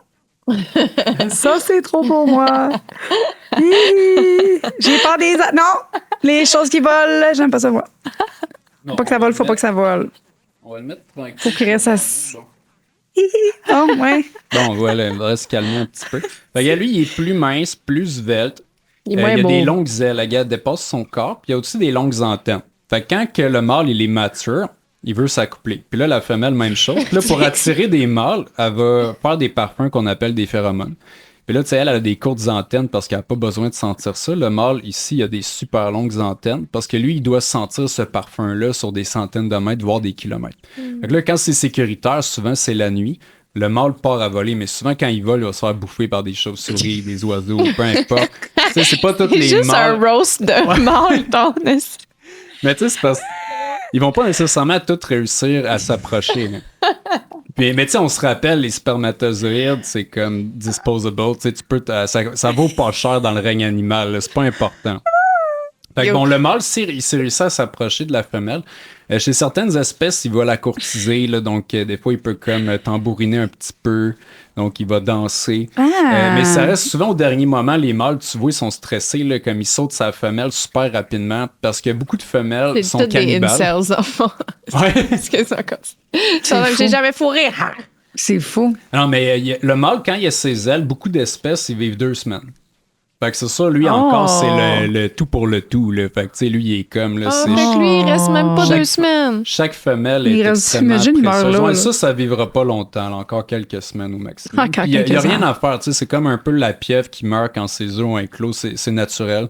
S4: Ça, c'est trop pour moi. Hi, j'ai peur des... Non! Les choses qui volent, j'aime pas ça, moi.
S3: Non,
S4: Faut pas que ça
S3: on va
S4: vole,
S3: le
S4: faut pas que ça vole.
S3: mettre- On va le mettre tranquille.
S4: Faut qu'il reste assis.
S3: Bon.
S4: Oh, ouais.
S3: Bon, voilà, il va se calmer un petit peu. Fait que lui, il est plus mince, plus svelte.
S2: Il est
S3: Il
S2: moins
S3: y a
S2: beau.
S3: des longues ailes. La gueule dépasse son corps. Puis il y a aussi des longues antennes. Fait que quand que le mâle, il est mature, il veut s'accoupler. Puis là, la femelle, même chose. Puis là, pour attirer des mâles, elle va faire des parfums qu'on appelle des phéromones. Puis là, tu sais, elle a des courtes antennes parce qu'elle n'a pas besoin de sentir ça. Le mâle, ici, il a des super longues antennes parce que lui, il doit sentir ce parfum-là sur des centaines de mètres, voire des kilomètres. Fait que là, quand c'est sécuritaire, souvent, c'est la nuit. Le mâle part à voler, mais souvent, quand il vole, il va se faire bouffer par des chauves-souris, des oiseaux, peu importe. Tu sais, c'est pas tous
S2: C'est
S3: les
S2: juste
S3: mâles.
S2: un roast de mâle, ton esti.
S3: Mais tu sais, c'est parce qu'ils vont pas nécessairement tous réussir à s'approcher. Là. Mais tu sais, on se rappelle, les spermatozoïdes, c'est comme disposable. Tu sais, ça vaut pas cher dans le règne animal. Là, c'est pas important. Fait que bon, le mâle, il s'est réussi à s'approcher de la femelle. Chez certaines espèces, il va la courtiser. Là, donc, des fois, il peut comme tambouriner un petit peu. Donc, il va danser. Mais ça reste souvent au dernier moment, les mâles, tu vois, ils sont stressés, là, comme ils sautent sa femelle super rapidement parce que beaucoup de femelles sont cannibales.
S2: C'est des incels, enfants.
S3: Ouais.
S2: Est-ce que ça comme j'ai jamais fourré.
S4: C'est fou.
S3: Non, mais le mâle, quand il a ses ailes, beaucoup d'espèces, ils vivent 2 semaines. Fait que c'est ça, lui encore, c'est le tout pour le tout. Là. Fait que tu sais, lui, il est comme... Là,
S2: Fait que lui, il reste même pas 2 semaines.
S3: Chaque femelle
S4: Il
S3: est
S4: reste,
S3: extrêmement
S4: imagine, il meurt
S3: précieuse.
S4: là,
S3: Ouais,
S4: là.
S3: ça vivra pas longtemps. Là, encore quelques semaines au maximum.
S4: Encore
S3: Il y a
S4: quelques
S3: rien
S4: heures.
S3: à faire. Tu sais, c'est comme un peu la pieuvre qui meurt quand ses œufs ont éclos. C'est naturel.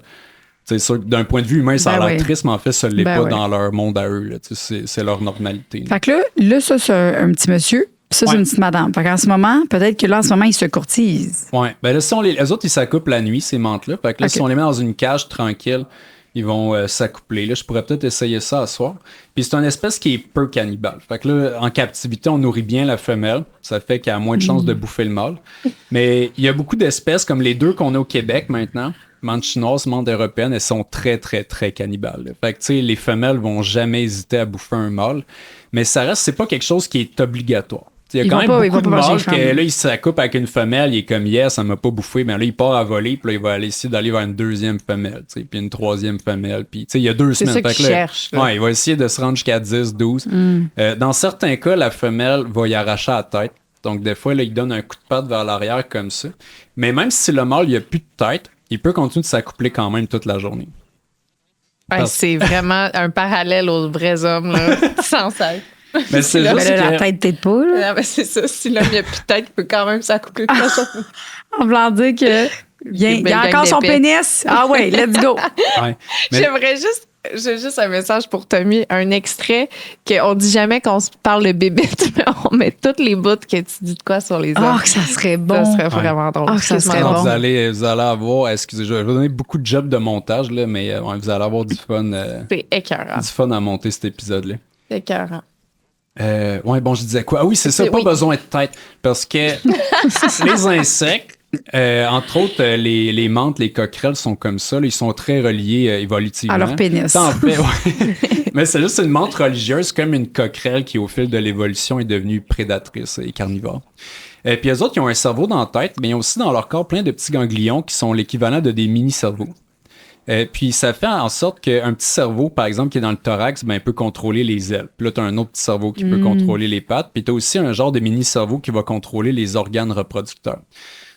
S3: C'est sûr que d'un point de vue humain, ça a
S4: Ben
S3: l'air
S4: ouais.
S3: triste, mais en fait, ça l'est
S4: Ben
S3: pas
S4: ouais.
S3: dans leur monde à eux. Là. Tu sais, c'est leur normalité.
S4: Fait que là, ça, c'est un petit monsieur. Puis ça, c'est
S3: Ouais.
S4: une petite madame. Fait qu'en ce moment, peut-être que là, en ce moment, ils se courtisent.
S3: Ouais. Ben là, si les autres, ils s'accouplent la nuit, ces mantes-là. Fait que là,
S4: Ok.
S3: si on les met dans une cage tranquille, ils vont s'accoupler. Là, je pourrais peut-être essayer ça à soir. Puis c'est une espèce qui est peu cannibale. Fait que là, en captivité, on nourrit bien la femelle. Ça fait qu'elle a moins de chances de bouffer le mâle. Mais il y a beaucoup d'espèces, comme les 2 qu'on a au Québec maintenant, menthe chinoise, menthe européenne, elles sont très, très, très cannibales. Là. Fait que, tu sais, les femelles vont jamais hésiter à bouffer un mâle. Mais ça reste, c'est pas quelque chose qui est obligatoire. Il y a
S4: Ils
S3: quand
S4: vont
S3: même
S4: pas- ils
S3: beaucoup
S4: vont
S3: de
S4: pas manger
S3: mâles
S4: les
S3: que
S4: femmes.
S3: là, il s'accouple avec une femelle, il est comme yes, ça m'a pas bouffé, mais là, il part à voler, puis là, il va aller essayer d'aller vers une 2e femelle, tu sais, puis une 3e femelle, puis tu sais, il y a 2
S2: C'est
S3: semaines.
S2: ça
S3: Fait
S2: qu'ils
S3: que là,
S2: cherchent, là.
S3: ouais, il va essayer de se rendre jusqu'à 10, 12. Dans certains cas, la femelle va y arracher la tête. Donc, des fois, là, il donne un coup de patte vers l'arrière comme ça. Mais même si le mâle, il a plus de tête, il peut continuer de s'accoupler quand même toute la journée.
S2: Ouais,
S3: Parce-
S2: c'est vraiment un parallèle aux vrais hommes, là, sans cesse.
S3: Mais c'est
S4: Mais
S3: juste
S4: là, la
S3: que...
S4: tête, peut-être pas. Là.
S2: Ah, ben, c'est ça. Si l'homme n'a plus de tête, il peut quand même s'accoupler toute la journée.
S4: En voulant dire que il y a encore son pénis. Ah ouais, let's go.
S3: Ouais. Mais-
S2: J'ai juste un message pour Tommy, un extrait qu'on dit jamais qu'on se parle de bébête, mais on met toutes les bouts que tu dis de quoi sur les
S4: Ah,
S2: hommes.
S4: que ça serait bon.
S2: Ça serait vraiment drôle.
S4: Ah, que ça serait
S3: Alors,
S4: bon.
S3: vous allez avoir, excusez, je vais vous donner beaucoup de jobs de montage, là, mais ouais, vous allez avoir du fun
S2: C'est écœurant.
S3: à monter cet épisode-là.
S2: C'est écœurant.
S3: Ouais, bon, je disais quoi? Ah oui, c'est ça,
S2: C'est-
S3: pas
S2: oui.
S3: besoin de tête. Parce que les insectes, entre autres, les menthes, les coquerelles sont comme ça. Là, ils sont très reliés évolutivement.
S4: À leur pénis.
S3: Ça, en fait, ouais. Mais c'est juste une menthe religieuse, comme une coquerelle qui, au fil de l'évolution, est devenue prédatrice et carnivore. Puis eux autres, ils ont un cerveau dans la tête, mais ils ont aussi dans leur corps plein de petits ganglions qui sont l'équivalent de des mini-cerveaux. Puis ça fait en sorte qu'un petit cerveau, par exemple, qui est dans le thorax, ben, peut contrôler les ailes. Puis là, tu as un autre petit cerveau qui peut contrôler les pattes. Puis tu as aussi un genre de mini-cerveau qui va contrôler les organes reproducteurs.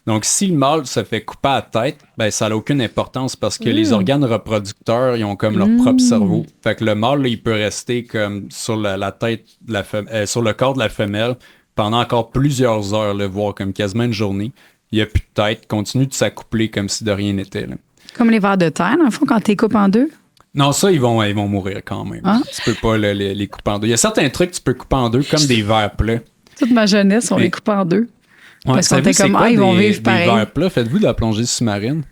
S3: Donc, si le mâle se fait couper à la tête, ben, ça n'a aucune importance parce que les organes reproducteurs, ils ont comme leur propre cerveau. Fait que le mâle, là, il peut rester comme sur la tête de la sur le corps de la femelle pendant encore plusieurs heures, là, voire comme quasiment une journée. Il n'y a plus de tête, continue de s'accoupler comme si de rien n'était. Là.
S4: Comme les vers de terre, dans le fond, quand tu les coupes en deux.
S3: Non, ça, ils vont mourir quand même.
S4: Hein?
S3: Tu peux pas les couper en deux. Il y a certains trucs que tu peux couper en deux, comme des vers plats.
S4: Toute ma jeunesse, on
S3: Mais-
S4: les coupe en deux.
S3: Ouais,
S4: Parce qu'on
S3: savez-vous
S4: était comme,
S3: c'est quoi
S4: ils vont vivre
S3: des
S4: pareil.
S3: vers plats? Faites-vous de la plongée sous-marine?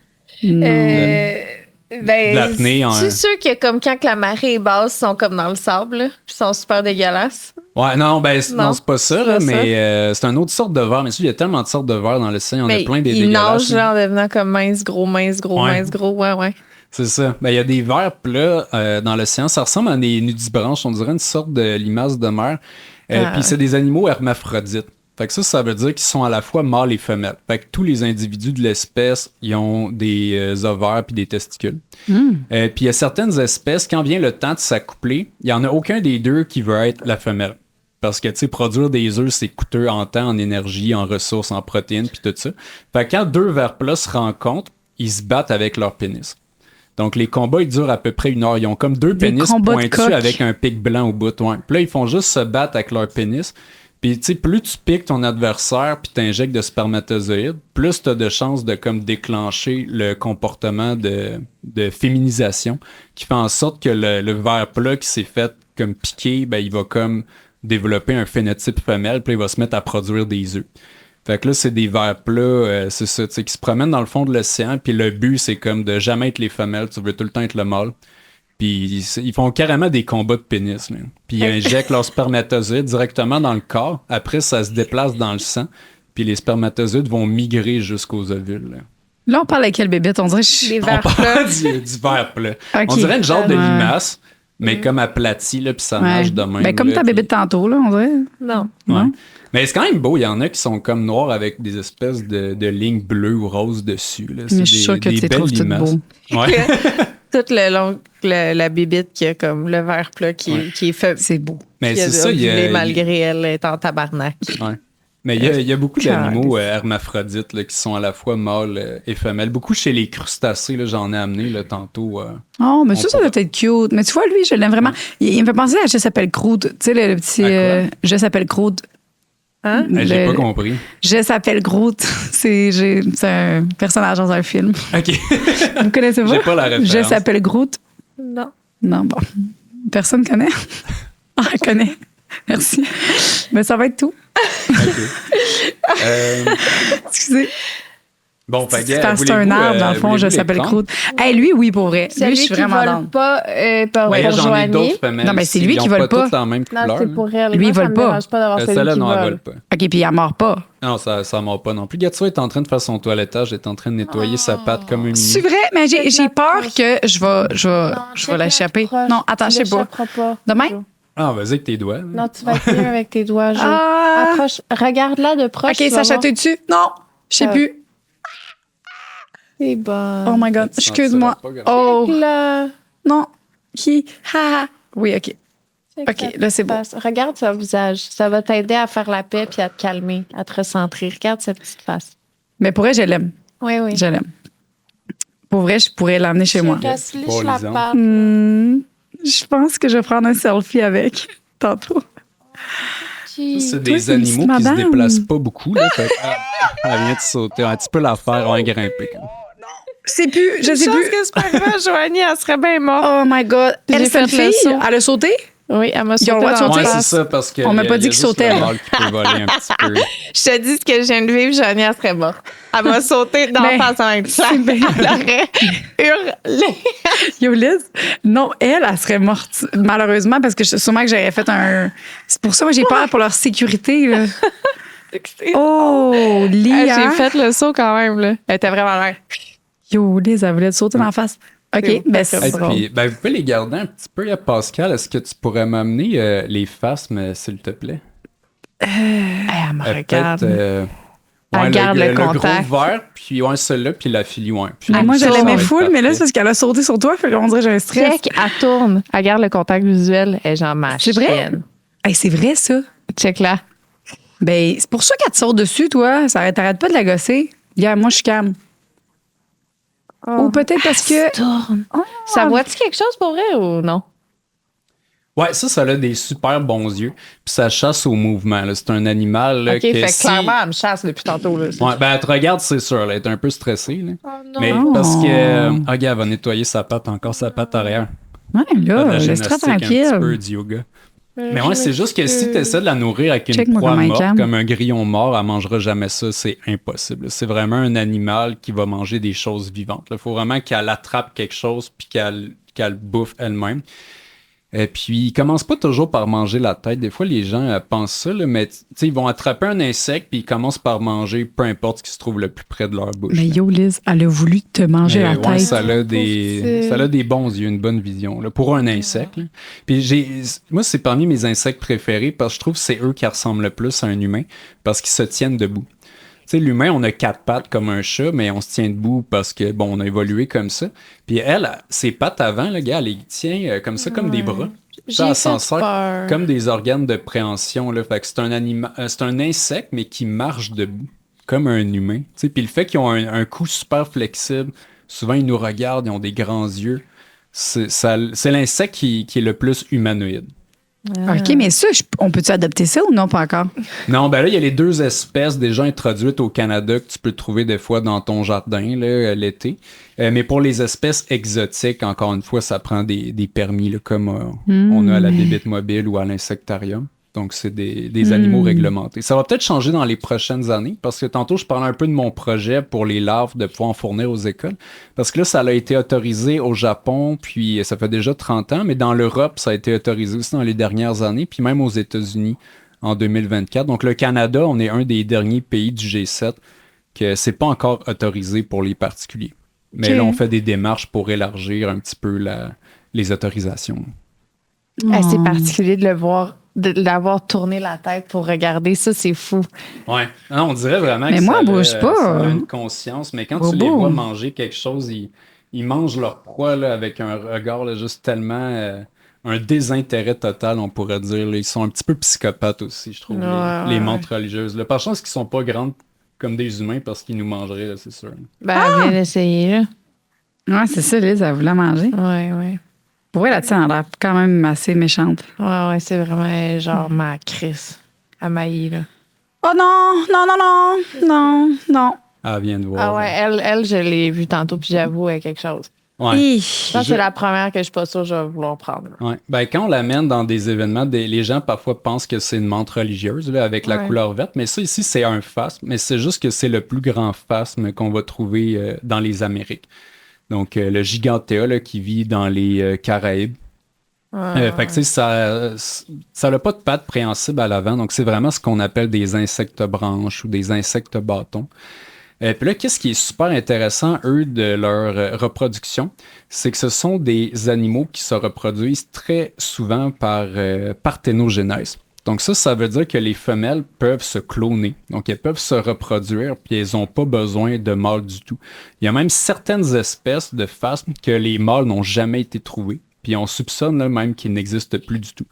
S2: Ben,
S3: De l'apnée en-
S2: c'est sûr que comme quand que la marée est basse, ils sont comme dans le sable, là, puis ils sont super dégueulasses.
S3: Ouais, non, ben,
S2: Non,
S3: non, c'est pas ça,
S2: c'est
S3: là,
S2: pas
S3: mais c'est une autre sorte de vers. Mais il y a tellement de sortes de vers dans l'océan, il y en
S2: Mais
S3: a plein des
S2: ils
S3: dégueulasses.
S2: nagent là, en devenant comme mince, gros, mince, gros,
S3: Ouais.
S2: mince, gros. Ouais, ouais.
S3: C'est ça. Ben, il y a des vers plats dans l'océan. Ça ressemble à des nudibranches. On dirait une sorte de limace de mer. Puis c'est des animaux hermaphrodites. Fait que ça veut dire qu'ils sont à la fois mâles et femelles. Fait que tous les individus de l'espèce, ils ont des ovaires puis des testicules. Puis il y a certaines espèces, quand vient le temps de s'accoupler, il n'y en a aucun des deux qui veut être la femelle. Parce que, tu sais, produire des œufs, c'est coûteux en temps, en énergie, en ressources, en protéines, puis tout ça. Fait que quand 2 vers plats se rencontrent, ils se battent avec leur pénis. Donc, les combats, ils durent à peu près 1 heure. Ils ont comme 2
S4: Des
S3: pénis
S4: combats de
S3: pointus
S4: coqs.
S3: avec un pic blanc au bout. Ouais. Puis là, ils font juste se battre avec leur pénis. Puis, tu sais, plus tu piques ton adversaire puis t'injectes de spermatozoïdes, plus t'as de chances de comme déclencher le comportement de féminisation qui fait en sorte que le ver plat qui s'est fait comme piquer, ben, il va comme développer un phénotype femelle puis il va se mettre à produire des œufs. Fait que là, c'est des vers plats, c'est ça, tu sais, qui se promènent dans le fond de l'océan puis le but, c'est comme de jamais être les femelles, tu veux tout le temps être le mâle. Puis ils font carrément des combats de pénis. Là. Puis ils injectent leurs spermatozoïdes directement dans le corps. Après, ça se déplace dans le sang. Puis les spermatozoïdes vont migrer jusqu'aux ovules.
S4: Là, on parle avec quelle bébête? On dirait
S2: Les
S3: On
S2: vers
S3: parle
S2: plats.
S3: du verre plat.
S4: Ok.
S3: On dirait une genre de
S4: Ouais.
S3: limace, mais comme aplati, là, puis ça
S4: Ouais.
S3: nage de même.
S4: Ben, comme
S3: là,
S4: ta
S3: puis-
S4: bébête tantôt, là, on dirait.
S2: Non.
S3: Ouais.
S4: Non?
S3: Mais c'est quand même beau. Il y en a qui sont comme noirs avec des espèces de lignes bleues ou roses dessus. Là. C'est
S4: Mais je suis sûre que tu les
S3: belles
S4: trouves toutes
S3: limaces.
S4: beaux.
S3: Ouais.
S2: Tout le long, la bébite qui a comme le verre plat qui est fait.
S4: C'est beau.
S3: Mais
S2: qui a
S3: c'est ça, il y a,
S2: malgré elle est en tabarnak.
S3: ouais. Mais il y a beaucoup
S4: Calice.
S3: d'animaux hermaphrodites là, qui sont à la fois mâles et femelles. Beaucoup chez les crustacés, là, j'en ai amené là, tantôt.
S4: Oh, mais
S3: On
S4: ça
S3: pourrait-
S4: doit être cute. Mais tu vois, lui, je l'aime vraiment. Il me fait penser à Je s'appelle Croûte. Tu sais, le petit.
S3: À quoi?
S4: Je s'appelle Croûte.
S2: Hein?
S3: J'ai
S4: Le-
S3: pas compris.
S4: Je s'appelle Groot. C'est un personnage dans un film.
S3: OK.
S4: Vous connaissez pas?
S3: J'ai pas la référence.
S4: Je s'appelle Groot.
S2: Non.
S4: Non, bon. Personne connaît. Ah, elle connaît. Merci. Mais ça va être tout.
S3: OK.
S4: Excusez.
S3: Bon, fait
S4: C'est
S3: que,
S4: c'est un arbre, dans le fond, je s'appelle Groot. Hey, lui, oui, pour vrai. Lui, je suis vraiment
S2: qui
S4: dans.
S2: vole pas pour
S3: Ouais, j'en ai
S2: Joanie.
S3: d'autres femelles.
S4: Non, mais c'est
S3: aussi.
S4: lui
S3: Ils
S4: qui
S3: ont
S4: vole pas.
S3: toutes la même
S2: Non,
S3: couleur.
S2: c'est
S3: là.
S2: pour elle.
S4: Lui,
S2: Moi,
S4: il
S2: ça
S4: vole
S2: me
S4: pas.
S2: dérange pas d'avoir celui
S3: Celle-là,
S2: qui
S3: non, elle
S2: vole.
S3: vole pas.
S4: OK, puis il mord pas.
S3: Non, ça mord pas non plus. Gatso est en train de faire son toilettage, est en train de nettoyer sa patte comme une
S4: C'est vrai, mais j'ai peur que je vais l'échapper. Non, attends, je sais pas. Demain?
S3: Ah, vas-y avec tes doigts. là.
S2: Non, tu vas être mieux avec tes doigts. Jo.
S4: Ah!
S2: Approche. Regarde-la de proche.
S4: OK,
S2: tu vas
S4: ça
S2: voir.
S4: chatouille dessus? Non, je sais
S2: Ah.
S4: plus.
S2: C'est bon.
S4: Oh my God,
S3: Tu
S4: excuse-moi.
S3: sentiras pas
S4: Oh,
S2: Là.
S4: non. Qui? Ha, ha. Oui, OK. OK, là, c'est bon.
S2: Regarde son visage. Ça va t'aider à faire la paix puis à te calmer, à te recentrer. Regarde sa petite face.
S4: Mais pour vrai, je l'aime.
S2: Oui, oui.
S4: Je l'aime. Pour vrai, je pourrais l'emmener chez moi.
S2: Reste liche
S3: Pas
S2: la
S3: lisant.
S2: patte.
S4: Je pense que je vais prendre un selfie avec tantôt.
S3: Ça, c'est
S4: Toi,
S3: des
S4: c'est une petite
S3: animaux qui se
S4: madame.
S3: déplacent pas beaucoup. Là, fait que, elle vient de sauter. Un petit peu la faire, on va grimper.
S4: C'est plus, je sais
S2: Chose
S4: plus.
S2: que c'est pas grave, Joanie, elle serait bien morte.
S4: Oh my God.
S2: J'ai
S4: Elle,
S2: fait
S4: cette
S2: le
S4: fille,
S2: saut.
S4: elle a sauté?
S2: Oui, elle m'a
S4: Ils ont le droit de
S2: sauté dans
S4: sauter?
S2: la
S3: Ouais,
S2: face.
S3: c'est ça, parce que.
S4: On m'a pas dit qu'il sautait,
S3: Le
S4: elle.
S3: mâle qui peut voler un petit peu.
S2: Je te dis ce que je viens de vivre, Joanie, elle serait morte. Elle m'a sauté dans
S4: Ben,
S2: la face en même temps.
S4: c'est bien.
S2: Elle aurait hurlé.
S4: Yo, Liz, non, elle serait morte, malheureusement, parce que sûrement que j'aurais fait un. C'est pour ça que j'ai peur pour leur sécurité, là. Oh, Lia.
S2: J'ai fait le saut quand même, là. Elle était vraiment loin.
S4: Yo, Liz, elle voulait te sauter dans la face. OK,
S2: C'est
S4: ben
S2: beau.
S4: c'est
S3: Et
S4: drôle.
S3: puis, ben, vous pouvez les garder un petit peu. Pascal, est-ce que tu pourrais m'amener les phasmes, s'il te plaît?
S4: Elle me regarde.
S3: Peut-être,
S2: Elle garde le contact.
S3: gros vert, puis ouais, celui-là, puis la filie, ouais. Puis
S4: Ah, moi, je
S3: ça, ça
S4: l'aimais
S3: va être
S4: full, mais là,
S3: parfait.
S4: c'est parce qu'elle a sauté sur toi, fait qu'on dirait que j'ai un stress.
S2: Check, elle tourne. Elle garde le contact visuel. Elle est genre ma
S4: C'est vrai?
S2: chienne.
S4: Hey, c'est vrai, ça.
S2: Check là.
S4: Ben, c'est pour ça qu'elle te saute dessus, toi. T'arrêtes pas de la gosser. Regarde, moi, je suis calme. Ou peut-être parce que.
S2: Tourne. Ça voit-tu quelque chose pour vrai ou non?
S3: Ouais, ça a des super bons yeux. Puis ça chasse au mouvement. Là. C'est un animal là,
S2: OK, fait que
S3: si-
S2: clairement, elle me chasse depuis tantôt. Là.
S3: Ouais, ben, elle te regarde, c'est sûr. Elle est un peu stressée. Là.
S2: Oh non.
S3: Mais
S4: Oh.
S3: parce que. Regarde, elle va nettoyer sa patte, encore sa patte arrière.
S4: Ouais,
S3: Faire de
S4: là,
S3: la
S4: laisse-toi
S3: gymnastique, un petit peu
S4: tranquille.
S3: du yoga. Mais ouais, c'est juste que si tu essaies de la nourrir avec une
S4: Check-moi
S3: proie
S4: comment elle
S3: morte,
S4: calme.
S3: comme un grillon mort, elle mangera jamais ça. C'est impossible. C'est vraiment un animal qui va manger des choses vivantes. Il faut vraiment qu'elle attrape quelque chose puis qu'elle bouffe elle-même. Et puis, ils commencent pas toujours par manger la tête. Des fois, les gens pensent ça, là, mais ils vont attraper un insecte puis ils commencent par manger peu importe ce qui se trouve le plus près de leur bouche.
S4: Mais yo, Liz, elle a voulu te manger
S3: Mais
S4: la
S3: ouais,
S4: tête.
S3: ça a des bons yeux, une bonne vision là, pour un insecte. Là. Puis moi, c'est parmi mes insectes préférés parce que je trouve que c'est eux qui ressemblent le plus à un humain parce qu'ils se tiennent debout. Tu sais, l'humain, on a 4 pattes comme un chat, mais on se tient debout parce que, bon, on a évolué comme ça. Puis elle, ses pattes avant, le gars, elle les tient comme ça, comme des bras. Ça, elle s'en sert
S2: peur.
S3: comme des organes de préhension. Là. Fait que c'est un insecte, mais qui marche debout, comme un humain. Tu sais, puis le fait qu'ils ont un cou super flexible, souvent ils nous regardent, ils ont des grands yeux. C'est l'insecte qui est le plus humanoïde.
S4: OK, mais ça, on peut-tu adopter ça ou non, pas encore?
S3: Non, ben là, il y a les 2 espèces déjà introduites au Canada que tu peux trouver des fois dans ton jardin là, l'été. Mais pour les espèces exotiques, encore une fois, ça prend des permis là, comme on a à la bébête mobile ou à l'insectarium. Donc, c'est des animaux réglementés. Ça va peut-être changer dans les prochaines années, parce que tantôt, je parlais un peu de mon projet pour les larves de pouvoir en fournir aux écoles. Parce que là, ça a été autorisé au Japon, puis ça fait déjà 30 ans, mais dans l'Europe, ça a été autorisé aussi dans les dernières années, puis même aux États-Unis en 2024. Donc, le Canada, on est un des derniers pays du G7 que c'est pas encore autorisé pour les particuliers. Mais là, on fait des démarches pour élargir un petit peu les autorisations.
S2: C'est particulier de le voir, de l'avoir tourné la tête pour regarder ça, c'est fou.
S3: Ouais. Non, on dirait vraiment
S4: Mais
S3: que
S4: moi,
S3: ça,
S4: bouge pas.
S3: ça a une conscience, mais quand tu les vois manger quelque chose, ils mangent leur proie là, avec un regard là, juste tellement... un désintérêt total, on pourrait dire. Là. Ils sont un petit peu psychopathes aussi, je trouve, les menthes religieuses. Là. Par chance qu'ils sont pas grandes comme des humains parce qu'ils nous mangeraient, là, c'est sûr.
S2: Viens d'essayer, là.
S4: Ouais, c'est ça, Liz, elle voulait manger.
S2: Ouais.
S4: Pour vrai, là-dessus, elle a l'air quand même assez méchante.
S2: Ouais, c'est vraiment genre ma Chris. À Maï, là.
S4: Oh non.
S3: Elle vient de voir.
S2: Ah ouais, elle, je l'ai vue tantôt, puis j'avoue, elle a quelque chose.
S3: Ouais.
S2: Je pense que c'est la première que je suis pas sûre que je vais vouloir prendre.
S3: Ouais. Ben, quand on l'amène dans des événements, les gens parfois pensent que c'est une menthe religieuse là, avec la couleur verte, mais ça ici, c'est un phasme, mais c'est juste que c'est le plus grand phasme qu'on va trouver dans les Amériques. Donc, le gigantea là, qui vit dans les Caraïbes. Fait que, tu sais, ça n'a pas de pattes préhensibles à l'avant, donc c'est vraiment ce qu'on appelle des insectes branches ou des insectes bâtons. Puis là, qu'est-ce qui est super intéressant, eux, de leur reproduction, c'est que ce sont des animaux qui se reproduisent très souvent par parthénogenèse. Donc ça veut dire que les femelles peuvent se cloner. Donc, elles peuvent se reproduire, puis elles n'ont pas besoin de mâles du tout. Il y a même certaines espèces de phasmes que les mâles n'ont jamais été trouvés. Puis on soupçonne là, même qu'ils n'existent plus du tout.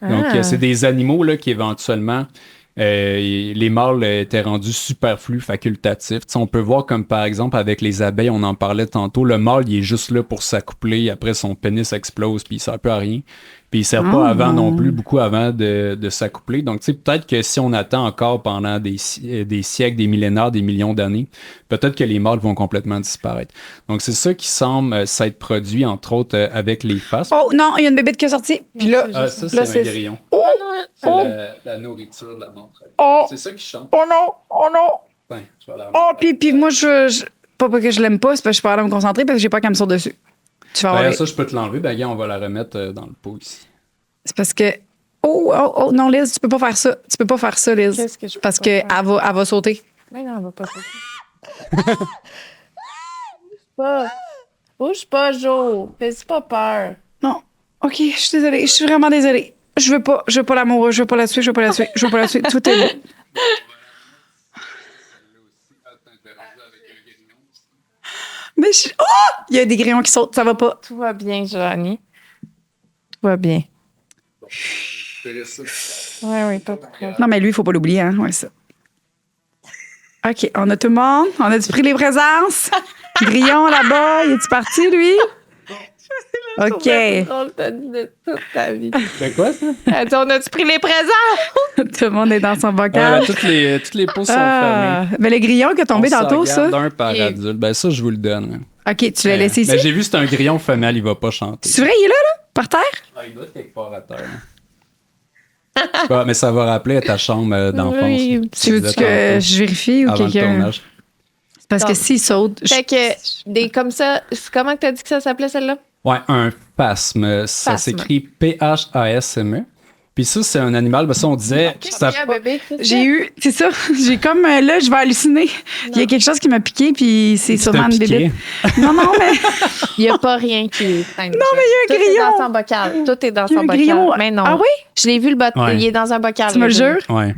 S3: Donc, c'est des animaux là, qui éventuellement... les mâles étaient rendus superflus, facultatifs. T'sais, on peut voir comme par exemple avec les abeilles, on en parlait tantôt, le mâle il est juste là pour s'accoupler, après son pénis explose puis il sert plus à rien. Puis il sert pas avant non plus, beaucoup avant de s'accoupler. Donc peut-être que si on attend encore pendant des siècles, des millénaires, des millions d'années, peut-être que les mâles vont complètement disparaître. Donc c'est ça qui semble s'être produit entre autres avec les phasmes.
S4: Oh non, il y a une bébête qui est sortie. Puis là,
S3: Ça
S4: là,
S3: c'est un grillon. C'est la nourriture de la menthe. C'est ça qui chante.
S4: Oh non.
S3: Ouais, je vais la
S4: Oh, puis moi, pas que je l'aime pas, c'est parce que je suis pas capable de me concentrer parce que j'ai pas qu'elle me saute dessus. Tu vas voir.
S3: Ça, je peux te l'enlever. Ben, on va la remettre dans le pot ici.
S4: C'est parce que. Oh, non, Liz, tu peux pas faire ça. Tu peux pas faire ça, Liz.
S2: Qu'est-ce que je peux
S4: Parce
S2: pas
S4: qu'elle
S2: faire?
S4: va, elle va sauter.
S2: Mais non, elle va pas sauter. Bouge pas, Jo. Fais-y pas peur.
S4: Non. OK, je suis désolée. Je suis vraiment désolée. Je veux pas l'amour. Je veux pas la tuer. Tout est bon. Mais oh! Il y a des grillons qui sautent. Ça va pas.
S2: Tout va bien, Joanie. Tout va bien. Oui, pas de problème.
S4: Non, mais lui, il faut pas l'oublier, hein. Ouais, ça. OK, on a tout le monde. On a-tu pris les présences? Grillon là-bas, il est-tu parti, lui? OK.
S2: T'as dit de toute ta vie.
S3: C'est quoi, ça?
S2: Elle dit, on a-tu pris les présents?
S4: Tout le monde est dans son bocal.
S3: Toutes les pots sont fermés.
S4: Mais le grillon qui est tombé tantôt, ça?
S3: Un par adulte. Ben, ça, je vous le donne.
S4: OK, tu l'as laissé ici?
S3: Ben, j'ai vu, c'est un grillon femelle, il va pas chanter.
S4: C'est vrai, il est là? Par terre?
S3: Il doit être quelque part à terre. Mais ça va rappeler à ta chambre d'enfance.
S2: Oui,
S4: tu veux que je vérifie ou
S3: avant le
S4: quelqu'un?
S3: tournage.
S4: Parce que s'il saute.
S2: Fait que des comme ça, comment que t'as dit que ça s'appelait celle-là?
S3: Ouais, un phasme. Ça s'écrit P-H-A-S-M-E. Puis ça, c'est un animal. Ben ça, on disait. Ça...
S2: Un bébé,
S4: J'ai eu, c'est ça, j'ai comme, là, je vais halluciner. Il y a quelque chose qui m'a piqué, puis c'est sûrement une bébé. Non, mais.
S2: Il n'y a pas rien qui est.
S4: Non, mais il y a un grillon.
S2: Tout est dans son bocal. Tout est dans
S4: Il y a
S2: son
S4: un
S2: bocal.
S4: grillon.
S2: Mais non.
S4: Ah oui?
S2: Je l'ai vu le bocal.
S3: Ouais.
S2: Il est dans un bocal.
S4: Tu me le jures?
S3: Ouais.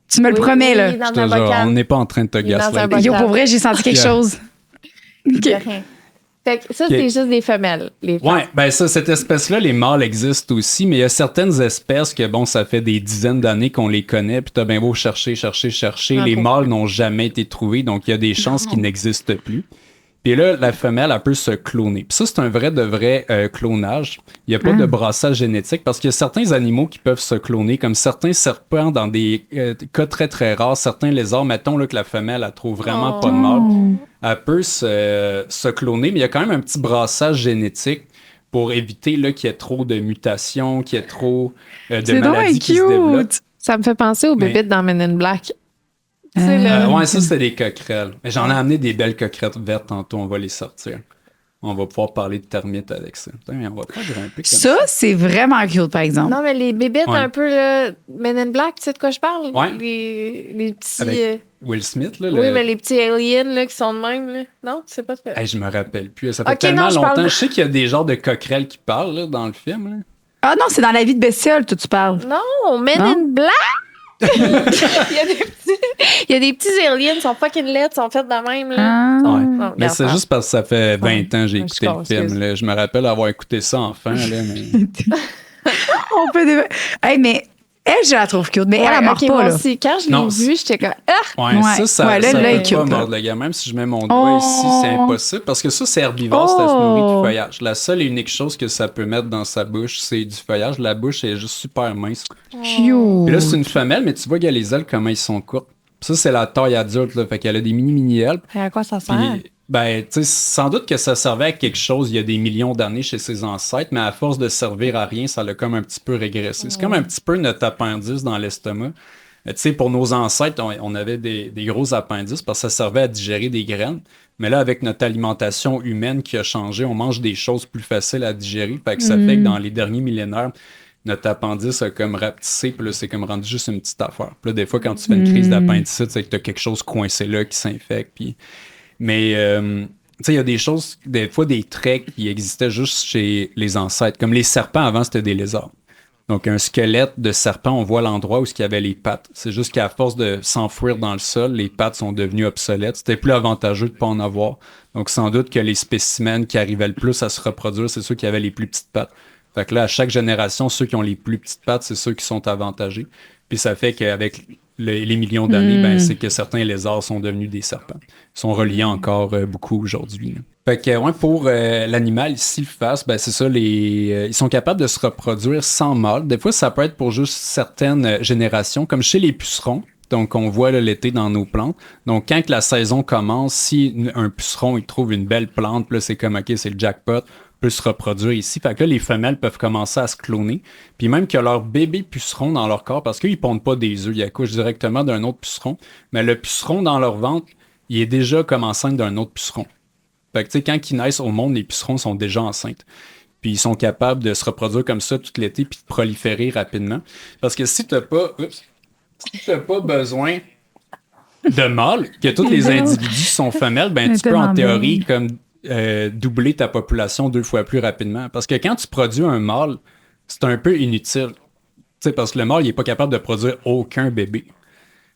S4: Tu me le promets, là.
S2: Il est dans
S3: Je te
S2: un
S3: jure,
S2: bocal.
S3: on n'est pas en train de te
S2: Il est dans un
S3: gaslighter.
S2: bocal.
S4: Yo, pour vrai, j'ai senti quelque
S3: Yeah.
S4: chose.
S2: Il
S4: OK.
S2: y a rien. Fait que ça, c'est juste des femelles. Les
S3: Ouais, ben ça, cette espèce-là, les mâles existent aussi, mais il y a certaines espèces que, bon, ça fait des dizaines d'années qu'on les connaît, puis t'as bien beau chercher.
S2: Okay.
S3: Les mâles n'ont jamais été trouvés, donc il y a des chances qu'ils n'existent plus. Puis là, la femelle, elle peut se cloner. Puis ça, c'est un vrai de vrai clonage. Il n'y a pas de brassage génétique parce qu'il y a certains animaux qui peuvent se cloner, comme certains serpents dans des cas très, très rares. Certains lézards, mettons là, que la femelle, elle trouve vraiment pas de mâle. Elle peut se cloner, mais il y a quand même un petit brassage génétique pour éviter là, qu'il y ait trop de mutations, qu'il y ait trop de
S4: C'est donc
S3: maladies qui se
S4: cute.
S3: développent.
S2: Ça me fait penser aux
S3: Mais-
S2: bébites dans Men in Black. Tu sais, là.
S3: Ouais, ça, c'était des coquerelles. Mais j'en ai amené des belles coquerettes vertes tantôt, on va les sortir. On va pouvoir parler de termites avec ça. Putain, mais on va pas grimper comme
S4: Ça, c'est vraiment cute, par exemple.
S2: Non, mais les bébites
S3: Ouais.
S2: un peu, là, Men in Black, tu sais de quoi je parle?
S3: Ouais.
S2: Les petits...
S3: Avec Will Smith, là.
S2: Oui, mais les petits aliens là, qui sont de même, là. Non, tu sais pas ce que...
S3: Hey, je me rappelle plus. Ça fait
S2: Ok,
S3: tellement
S2: non, je
S3: longtemps.
S2: parle-
S3: Je sais qu'il y a des genres de coquerelles qui parlent là, dans le film. Là.
S4: Ah non, c'est dans la vie de bestiole, toi, tu parles.
S2: Non, Men
S4: Non?
S2: in Black! il, y a des petits aliens, ils sont fucking laids, ils sont faits de même, là.
S4: Ah.
S3: Ouais.
S2: Non,
S3: Mais
S2: regarde
S3: c'est
S2: ça.
S3: juste parce que ça fait 20 ans que j'ai
S2: Ouais,
S3: écouté
S2: je
S3: le film.
S2: excuse.
S3: Là. Je me rappelle avoir écouté ça enfant. Là, mais...
S4: On peut Hey, mais elle, je la trouve cute, mais
S2: Ouais,
S4: elle, elle mord
S2: ok,
S4: pas,
S2: moi
S4: là.
S2: aussi, quand je
S3: Non,
S2: l'ai vu, j'étais comme... Ah!
S3: Ouais,
S4: Ouais.
S3: ça
S4: Ouais, là,
S3: ça
S4: là, il
S3: peut
S4: est cute,
S3: pas
S4: là.
S3: mordre le gars. Même si je mets mon doigt ici, c'est impossible. Parce que ça, c'est herbivore, ça se nourrit du feuillage. La seule et unique chose que ça peut mettre dans sa bouche, c'est du feuillage. La bouche est juste super mince.
S4: Cute.
S3: Puis là, c'est une femelle, mais tu vois qu'il y a les ailes, comment ils sont courtes. Ça, c'est la taille adulte, là. Fait qu'elle a des mini ailes.
S2: Et à quoi ça sert?
S3: Puis, ben, tu sais, sans doute que ça servait à quelque chose il y a des millions d'années chez ses ancêtres, mais à force de servir à rien, ça l'a comme un petit peu régressé. C'est comme un petit peu notre appendice dans l'estomac. Tu sais, pour nos ancêtres, on avait des gros appendices parce que ça servait à digérer des graines. Mais là, avec notre alimentation humaine qui a changé, on mange des choses plus faciles à digérer. Fait que ça fait que dans les derniers millénaires, notre appendice a comme rapetissé, puis là, c'est comme rendu juste une petite affaire. Puis là, des fois, quand tu fais une crise d'appendicite, c'est que tu as quelque chose coincé là qui s'infecte. Puis... Mais, tu sais, il y a des choses, des fois, des traits qui existaient juste chez les ancêtres. Comme les serpents, avant, c'était des lézards. Donc, un squelette de serpent, on voit l'endroit où il y avait les pattes. C'est juste qu'à force de s'enfouir dans le sol, les pattes sont devenues obsolètes. C'était plus avantageux de ne pas en avoir. Donc, sans doute que les spécimens qui arrivaient le plus à se reproduire, c'est ceux qui avaient les plus petites pattes. Fait que là, à chaque génération, ceux qui ont les plus petites pattes, c'est ceux qui sont avantagés. Puis ça fait qu'avec les millions d'années, ben, c'est que certains lézards sont devenus des serpents. Ils sont reliés encore beaucoup aujourd'hui. Là. Fait que, ouais, pour l'animal, ici, le phasme, ben, c'est ça, ils sont capables de se reproduire sans mâle. Des fois, ça peut être pour juste certaines générations, comme chez les pucerons. Donc, on voit là, l'été dans nos plantes. Donc, quand que la saison commence, si un puceron, il trouve une belle plante, puis là, c'est comme, OK, c'est le jackpot, peut se reproduire ici. Fait que là, les femelles peuvent commencer à se cloner. Puis même que leur bébé puceron dans leur corps, parce qu'ils ne pondent pas des œufs, ils accouchent directement d'un autre puceron. Mais le puceron dans leur ventre, il est déjà comme enceinte d'un autre puceron. Fait que tu sais, quand ils naissent au monde, les pucerons sont déjà enceintes. Puis ils sont capables de se reproduire comme ça tout l'été puis de proliférer rapidement. Parce que si tu n'as pas besoin de mâles, que tous les individus sont femelles, ben tu peux en théorie comme doubler ta population 2 fois plus rapidement. Parce que quand tu produis un mâle, c'est un peu inutile. T'sais, parce que le mâle, il n'est pas capable de produire aucun bébé.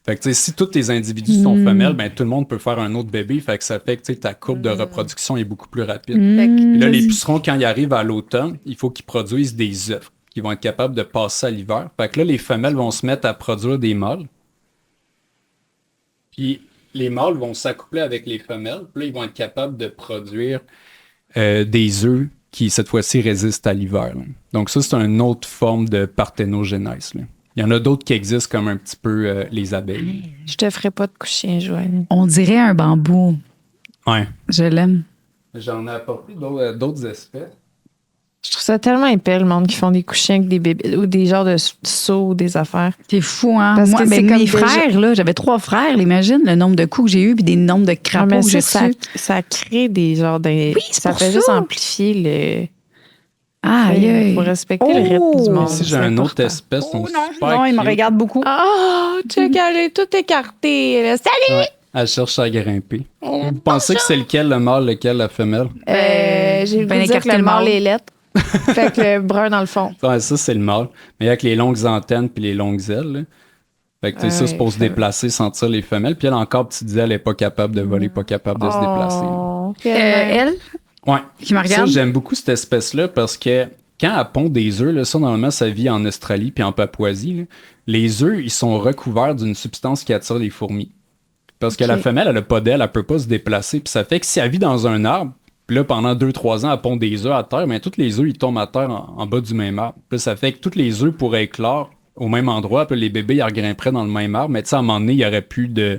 S3: Fait que si tous tes individus sont femelles, ben tout le monde peut faire un autre bébé. Fait que ça fait que ta courbe de reproduction est beaucoup plus rapide. Puis là, les pucerons, quand ils arrivent à l'automne, il faut qu'ils produisent des œufs qui vont être capables de passer à l'hiver. Fait que là, les femelles vont se mettre à produire des mâles. Puis les mâles vont s'accoupler avec les femelles. Puis là, ils vont être capables de produire des œufs qui, cette fois-ci, résistent à l'hiver. Là. Donc ça, c'est une autre forme de parthénogenèse. Là. Il y en a d'autres qui existent comme un petit peu les abeilles.
S2: Je te ferai pas de coucher, Joanne.
S4: On dirait un bambou.
S3: Ouais.
S4: Je l'aime.
S3: J'en ai apporté d'autres espèces.
S2: Je trouve ça tellement épais, le monde qui font des couchins avec des bébés ou des genres de seaux ou des affaires.
S4: T'es fou, hein?
S2: Parce
S4: Moi,
S2: que c'est
S4: ben,
S2: comme
S4: mes
S2: déjà-
S4: frères, là, j'avais 3 frères, imagine le nombre de coups que j'ai eu puis des nombres de
S2: Ah,
S4: crapauds
S2: mais
S4: que j'ai
S2: ça,
S4: reçus.
S2: ça crée des genres de...
S4: Oui, c'est
S2: ça
S4: pour
S2: fait
S4: ça.
S2: juste amplifier le...
S4: Aïe, aïe.
S2: Faut respecter le rythme du monde.
S3: Ici, j'ai
S2: c'est
S3: une autre
S2: important.
S3: espèce.
S4: Oh
S3: sont
S4: non,
S3: super
S4: non, il me
S3: cute.
S4: regarde beaucoup.
S2: Oh, check, elle est tout écartée. là. Salut!
S3: Ouais, elle cherche à grimper. Vous pensez que c'est lequel le mâle, lequel la femelle?
S2: J'ai le
S4: Ben,
S2: goût de dire que
S4: écarter
S2: le
S4: le
S2: mâle
S4: mâle.
S2: est lettre. Fait que le brun dans le fond.
S3: Ouais, ça, c'est le mâle. Mais avec les longues antennes puis les longues ailes. Là. Fait que tu sais, ça, c'est pour se déplacer, sentir les femelles. Puis elle, encore petite ailes, elle n'est pas capable de voler, pas capable de se déplacer.
S2: Oh,
S4: Elle,
S3: Ouais.
S4: qui me
S3: Ça,
S4: regarde.
S3: j'aime beaucoup cette espèce-là parce que quand elle pond des œufs, là, ça, normalement, ça vit en Australie puis en Papouasie. Là. Les œufs, ils sont recouverts d'une substance qui attire les fourmis. Parce que la femelle, elle n'a pas d'aile, elle peut pas se déplacer. Puis ça fait que si elle vit dans un arbre, puis là, pendant 2-3 ans, elle pond des œufs à terre, mais tous les œufs, ils tombent à terre en bas du même arbre. Puis là, ça fait que tous les œufs pourraient éclore au même endroit, puis les bébés, ils regrimperaient dans le même arbre. Mais tu sais, à un moment donné, il n'y aurait plus de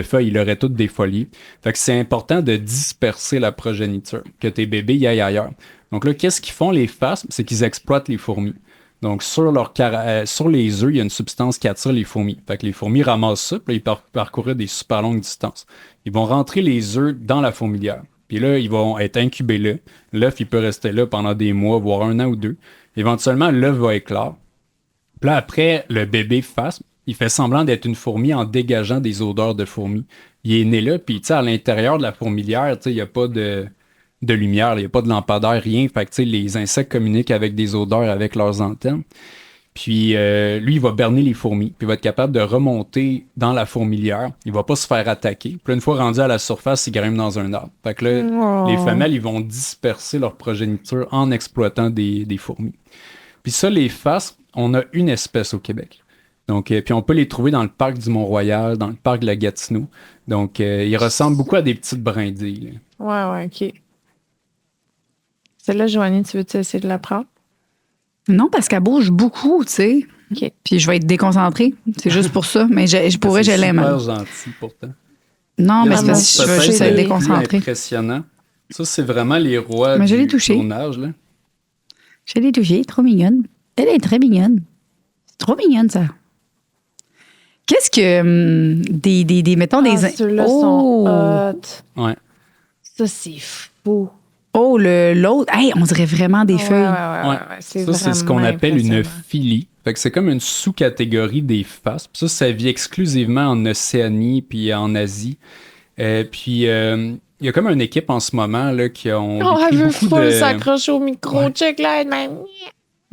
S3: feuilles, ils auraient toutes des folies. Fait que c'est important de disperser la progéniture, que tes bébés y aillent ailleurs. Donc là, qu'est-ce qu'ils font, les phasmes? C'est qu'ils exploitent les fourmis. Donc, sur les œufs, il y a une substance qui attire les fourmis. Fait que les fourmis ramassent ça, puis là, ils parcourent des super longues distances. Ils vont rentrer les œufs dans la fourmilière. Puis là, ils vont être incubés là. L'œuf, il peut rester là pendant des mois, voire 1 an ou 2. Éventuellement, l'œuf va éclore. Puis là, après, le bébé phasme, il fait semblant d'être une fourmi en dégageant des odeurs de fourmis. Il est né là, puis tu sais, à l'intérieur de la fourmilière, tu sais, il n'y a pas de lumière, il n'y a pas de lampadaire, rien. Fait que tu sais, les insectes communiquent avec des odeurs avec leurs antennes. Puis lui, il va berner les fourmis, puis il va être capable de remonter dans la fourmilière. Il va pas se faire attaquer. Puis là, une fois rendu à la surface, il grimpe dans un arbre. Fait que là, les femelles, ils vont disperser leur progéniture en exploitant des fourmis. Puis ça, les phasmes, on a une espèce au Québec. Donc, puis on peut les trouver dans le parc du Mont-Royal, dans le parc de la Gatineau. Donc, ils ressemblent beaucoup à des petites brindilles.
S2: Là. Ouais, OK. Celle-là, Joanie, tu veux-tu essayer de la prendre?
S4: Non, parce qu'elle bouge beaucoup, tu sais.
S2: OK.
S4: Puis je vais être déconcentrée. C'est juste pour ça. Mais je pourrais, je l'aime.
S3: C'est super gentil, pourtant.
S4: Non, mais c'est
S2: moi,
S4: parce que je veux
S2: peut-être
S4: juste être
S2: plus
S4: déconcentrée.
S3: Impressionnant. Ça, c'est vraiment les rois
S4: Mais je l'ai
S3: du
S4: touché.
S3: tournage, là.
S4: Je l'ai touchée, trop mignonne. Elle est très mignonne. C'est trop mignonne, ça. Qu'est-ce que mettons, des...
S2: Ceux-là
S4: Oh!
S2: sont hot.
S3: Ouais.
S2: Ça, c'est fou.
S4: Oh, l'autre. Hey, on dirait vraiment des feuilles.
S3: Ouais.
S2: C'est
S3: Ça, c'est ce qu'on
S2: vraiment
S3: appelle une
S2: impressionnant.
S3: philie. Fait que c'est comme une sous-catégorie des phasmes. Ça vit exclusivement en Océanie puis en Asie. Puis il y a comme une équipe en ce moment là, qui ont
S2: Oh, elle
S3: décrit
S2: veut
S3: beaucoup
S2: full
S3: de...
S2: s'accrocher au micro.
S3: Ouais.
S2: Check là, même.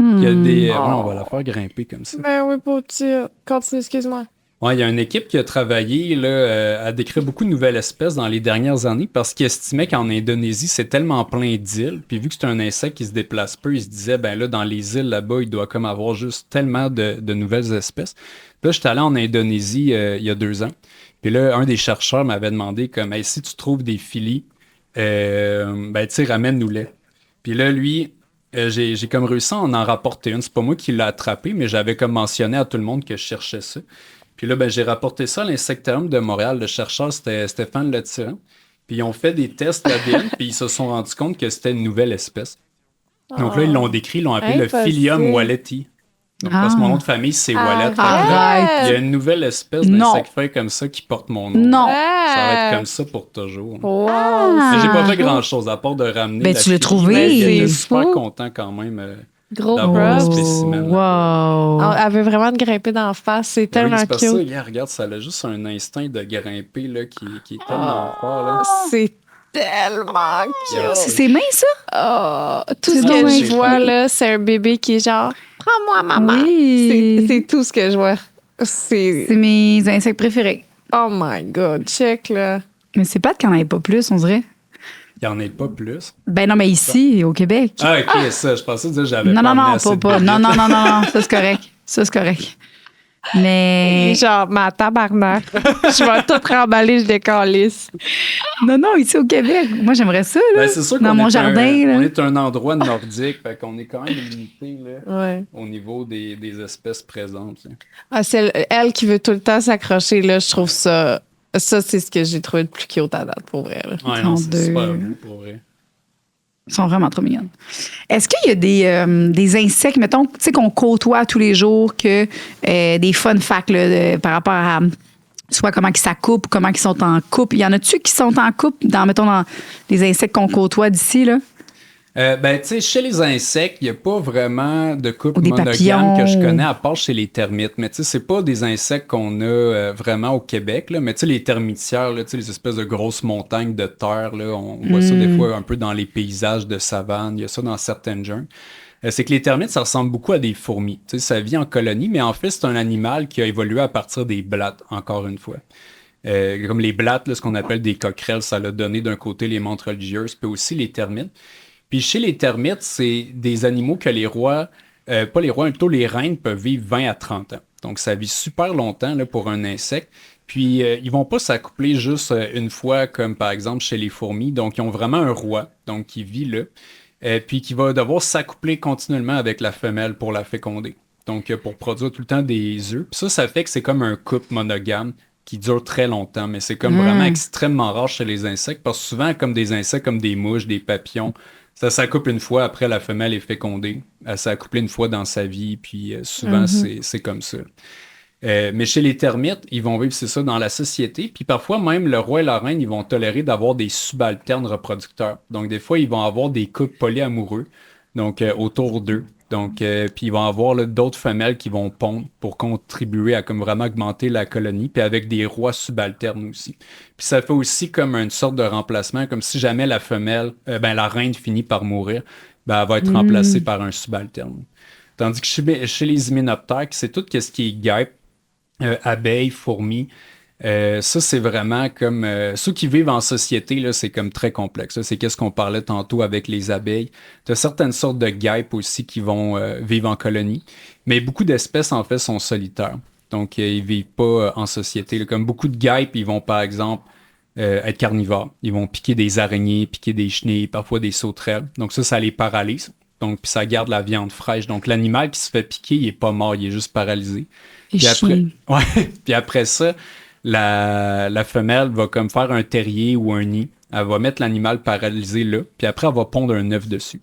S3: Il y a des...
S2: Oh.
S3: ouais, on va la faire grimper comme ça.
S2: Ben oui, pour dire. Continue, excuse-moi.
S3: Ouais, il y a une équipe qui a travaillé là, à décrire beaucoup de nouvelles espèces dans les dernières années parce qu'ils estimaient qu'en Indonésie, c'est tellement plein d'îles. Puis vu que c'est un insecte qui se déplace peu, ils se disaient, ben là, dans les îles là-bas, il doit comme avoir juste tellement de nouvelles espèces. Puis là, j'étais allé en Indonésie il y a 2 ans. Puis là, un des chercheurs m'avait demandé comme, hey, si tu trouves des filis, ben tu sais, ramène-nous-les. Puis là, lui, j'ai comme réussi à en rapporter une. C'est pas moi qui l'ai attrapé, mais j'avais comme mentionné à tout le monde que je cherchais ça. Puis là, ben, j'ai rapporté ça à l'Insectarium de Montréal. Le chercheur, c'était Stéphane Letyran. Puis ils ont fait des tests d'ADN, puis ils se sont rendus compte que c'était une nouvelle espèce. Donc là, ils l'ont décrit, ils l'ont appelé le Philium walleti. Donc, parce que mon nom de famille, c'est Wallet.
S4: Arrête.
S3: Il y a une nouvelle espèce
S4: Non.
S3: d'insecte comme ça qui porte mon nom.
S4: Non.
S3: Ça va être comme ça pour toujours.
S2: Wow.
S3: Mais j'ai pas fait grand-chose, à part de ramener
S4: Ben,
S3: la
S4: tu l'as
S3: fille.
S4: trouvé.
S3: Mais j'étais
S2: C'est
S3: super
S2: fou.
S3: content quand même
S2: Gros
S3: d'avoir le
S2: props.
S3: spécimen.
S4: Wow.
S2: Elle veut vraiment te grimper d'en face. C'est
S3: Oui,
S2: tellement
S3: c'est parce que ça,
S2: cute.
S3: hier, regarde, ça a juste un instinct de grimper là, qui est tellement fort. Là.
S2: C'est tellement cute.
S4: C'est mince, ça?
S2: Oh, tout
S4: C'est
S2: ce
S4: donc
S2: que
S4: bien
S2: je vois,
S4: cool.
S2: là, c'est un bébé qui est genre, prends-moi, maman.
S4: Oui.
S2: C'est tout ce que je vois. C'est.
S4: C'est mes insectes préférés.
S2: Oh my God, check, là.
S4: Mais c'est pas qu'il n'y en ait pas plus, on dirait.
S3: Il n'y en ait pas plus.
S4: Ben non, mais ici, au Québec.
S3: Ah, ok, ça, je pensais dire que j'avais
S4: Non,
S3: pas
S4: non,
S3: amené
S4: non,
S3: assez de
S4: pas.
S3: bébites.
S4: Non, ça c'est correct. Ça c'est correct. Mais.
S2: Genre, ma tabarnak. Je vais tout remballer, je décalisse.
S4: Non, ici au Québec. Moi, j'aimerais ça, là.
S3: Ben, c'est sûr
S4: Dans
S3: qu'on
S4: mon
S3: est
S4: jardin, là.
S3: on est un endroit nordique, fait qu'on est quand même limité là,
S2: Ouais.
S3: au niveau des espèces présentes. Tu sais.
S2: Ah, elle qui veut tout le temps s'accrocher, là, je trouve ça. Ça, c'est ce que j'ai trouvé le plus cute à date, pour vrai. Là.
S3: Ouais, non, c'est
S4: deux.
S3: super beau pour vrai.
S4: Ils sont vraiment trop mignonnes. Est-ce qu'il y a des insectes, mettons, tu sais, qu'on côtoie tous les jours, que des fun facts là, par rapport à soit comment ils s'accouplent, comment ils sont en couple? Y en a-tu qui sont en couple, mettons, dans les insectes qu'on côtoie d'ici, là?
S3: Ben, tu sais, chez les insectes, il n'y a pas vraiment de couple
S4: Ou des
S3: monogame
S4: papillons.
S3: que je connais, à part chez les termites. Mais tu sais, c'est pas des insectes qu'on a vraiment au Québec. Là. Mais tu sais, les termitières, là, tu sais, les espèces de grosses montagnes de terre, là, on voit ça des fois un peu dans les paysages de savane. Il y a ça dans certaines jungles. C'est que les termites, ça ressemble beaucoup à des fourmis. Tu sais, ça vit en colonie, mais en fait, c'est un animal qui a évolué à partir des blattes, encore une fois. Comme les blattes, là, ce qu'on appelle des coquerelles, ça l'a donné d'un côté les mantes religieuses, puis aussi les termites. Puis chez les termites, c'est des animaux que les rois, pas les rois, mais plutôt les reines peuvent vivre 20 à 30 ans. Donc ça vit super longtemps là, pour un insecte. Puis ils vont pas s'accoupler juste une fois comme par exemple chez les fourmis. Donc ils ont vraiment un roi, donc qui vit là, puis qui va devoir s'accoupler continuellement avec la femelle pour la féconder. Donc pour produire tout le temps des œufs. Puis ça fait que c'est comme un couple monogame qui dure très longtemps, mais c'est comme vraiment extrêmement rare chez les insectes parce que souvent comme des insectes comme des mouches, des papillons, Ça s'accouple une fois, après la femelle est fécondée. Elle s'est accouplée une fois dans sa vie, puis souvent, c'est comme ça. Mais chez les termites, ils vont vivre, c'est ça, dans la société. Puis parfois, même le roi et la reine, ils vont tolérer d'avoir des subalternes reproducteurs. Donc, des fois, ils vont avoir des couples polyamoureux, donc autour d'eux. Donc, puis ils vont avoir là, d'autres femelles qui vont pondre pour contribuer à comme vraiment augmenter la colonie, puis avec des rois subalternes aussi. Puis ça fait aussi comme une sorte de remplacement, comme si jamais la femelle, la reine finit par mourir, elle va être remplacée par un subalterne. Tandis que chez les hyménoptères, c'est tout ce qui est guêpes, abeilles, fourmis. Ça, c'est vraiment comme... ceux qui vivent en société, là, c'est comme très complexe. Ça, c'est qu'est-ce qu'on parlait tantôt avec les abeilles. Tu as certaines sortes de guêpes aussi qui vont vivre en colonie. Mais beaucoup d'espèces, en fait, sont solitaires. Donc, ils vivent pas en société. Là. Comme beaucoup de guêpes, ils vont, par exemple, être carnivores. Ils vont piquer des araignées, piquer des chenilles, parfois des sauterelles. Donc, ça les paralyse. Donc, puis ça garde la viande fraîche. Donc, l'animal qui se fait piquer, il est pas mort, il est juste paralysé. Puis après ça, la femelle va comme faire un terrier ou un nid. Elle va mettre l'animal paralysé là, puis après, elle va pondre un œuf dessus.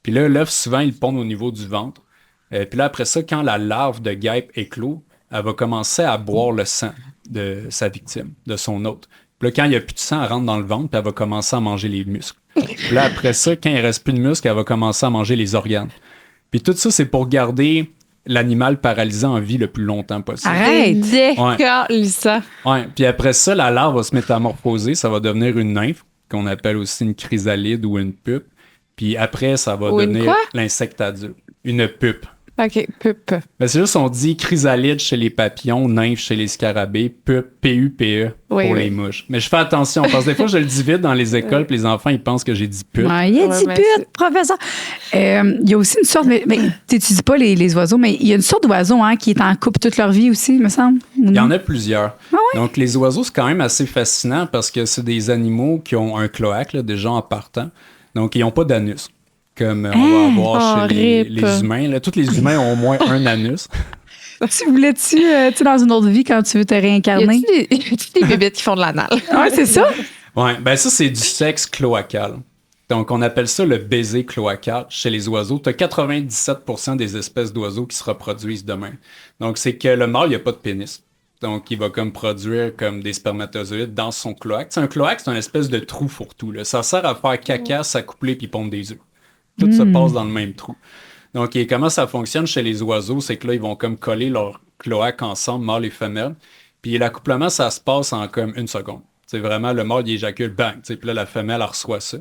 S3: Puis là, l'œuf, souvent, il pond au niveau du ventre. Puis là, après ça, quand la larve de guêpe éclot, elle va commencer à boire le sang de sa victime, de son hôte. Puis là, quand il n'y a plus de sang, elle rentre dans le ventre, puis elle va commencer à manger les muscles. Puis là, après ça, quand il ne reste plus de muscles, elle va commencer à manger les organes. Puis tout ça, c'est pour garder l'animal paralysé en vie le plus longtemps possible.
S4: Arrête!
S2: Décalissant.
S3: Ouais. Puis après ça, la larve va se métamorphoser, ça va devenir une nymphe, qu'on appelle aussi une chrysalide ou une pupe. Puis après, ça va devenir l'insecte adulte. Une pupe.
S2: OK, pupe.
S3: Ben, c'est juste, on dit chrysalide chez les papillons, nymphe chez les scarabées, pupe, P-U-P-E pour les mouches. Mais je fais attention, parce que des fois, je le dis vite dans les écoles, puis les enfants, ils pensent que j'ai dit pute.
S4: Ouais, il a dit pute, professeur. Il y a aussi une sorte, mais tu n'étudies pas les oiseaux, mais il y a une sorte d'oiseau qui est en couple toute leur vie aussi, me semble.
S3: Il y en a plusieurs. Ah ouais? Donc, les oiseaux, c'est quand même assez fascinant parce que c'est des animaux qui ont un cloaque, là, déjà en partant. Donc, ils n'ont pas d'anus. Comme on va avoir chez les humains. Là. Tous les humains ont au moins un anus.
S4: Tu voulais-tu, dans une autre vie, quand tu veux te réincarner?
S2: Y a-tu des bébites qui font de l'anal?
S4: Oui, c'est ça.
S3: Oui, ben ça, c'est du sexe cloacal. Donc, on appelle ça le baiser cloacal chez les oiseaux. Tu as 97% des espèces d'oiseaux qui se reproduisent de même. Donc, c'est que le mâle, il n'y a pas de pénis. Donc, il va comme produire comme des spermatozoïdes dans son cloaque. Un cloaque, c'est une espèce de trou fourre-tout. Là. Ça sert à faire caca, s'accoupler puis pondre des œufs. Tout se passe dans le même trou. Donc, et comment ça fonctionne chez les oiseaux, c'est que là, ils vont comme coller leur cloaque ensemble, mâle et femelle. Puis l'accouplement, ça se passe en comme 1 seconde. C'est vraiment le mâle, il éjacule, bang. Puis là, la femelle, elle reçoit ça.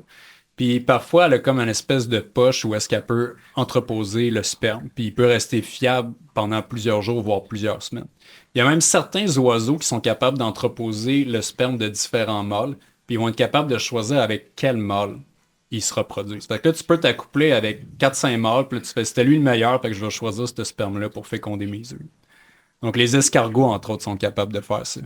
S3: Puis parfois, elle a comme une espèce de poche où est-ce qu'elle peut entreposer le sperme. Puis il peut rester fiable pendant plusieurs jours, voire plusieurs semaines. Il y a même certains oiseaux qui sont capables d'entreposer le sperme de différents mâles. Puis ils vont être capables de choisir avec quel mâle ils se reproduisent. Fait que là, tu peux t'accoupler avec 4-5 mâles, puis là, tu fais, c'était lui le meilleur, fait que je vais choisir ce sperme-là pour féconder mes œufs. Donc, les escargots, entre autres, sont capables de faire ça.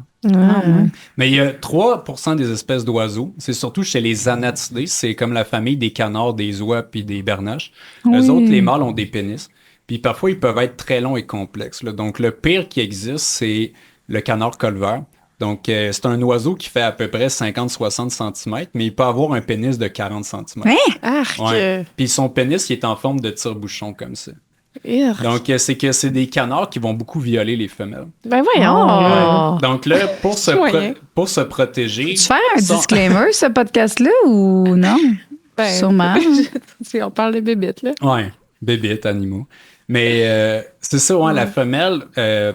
S3: Mais il y a 3% des espèces d'oiseaux, c'est surtout chez les anatidés, c'est comme la famille des canards, des oies puis des bernaches. Eux autres, les mâles ont des pénis. Puis parfois, ils peuvent être très longs et complexes. Là. Donc, le pire qui existe, c'est le canard colvert. Donc, c'est un oiseau qui fait à peu près 50-60 cm, mais il peut avoir un pénis de 40 cm. Puis son pénis, il est en forme de tire-bouchon comme ça. Donc, c'est que c'est des canards qui vont beaucoup violer les femelles.
S2: Ben voyons!
S3: Donc là, pour se protéger...
S4: Tu fais un disclaimer, ce podcast-là, ou non? Sûrement.
S2: On parle de bébites, là.
S3: Oui, bébites, animaux. Mais c'est ça, la femelle,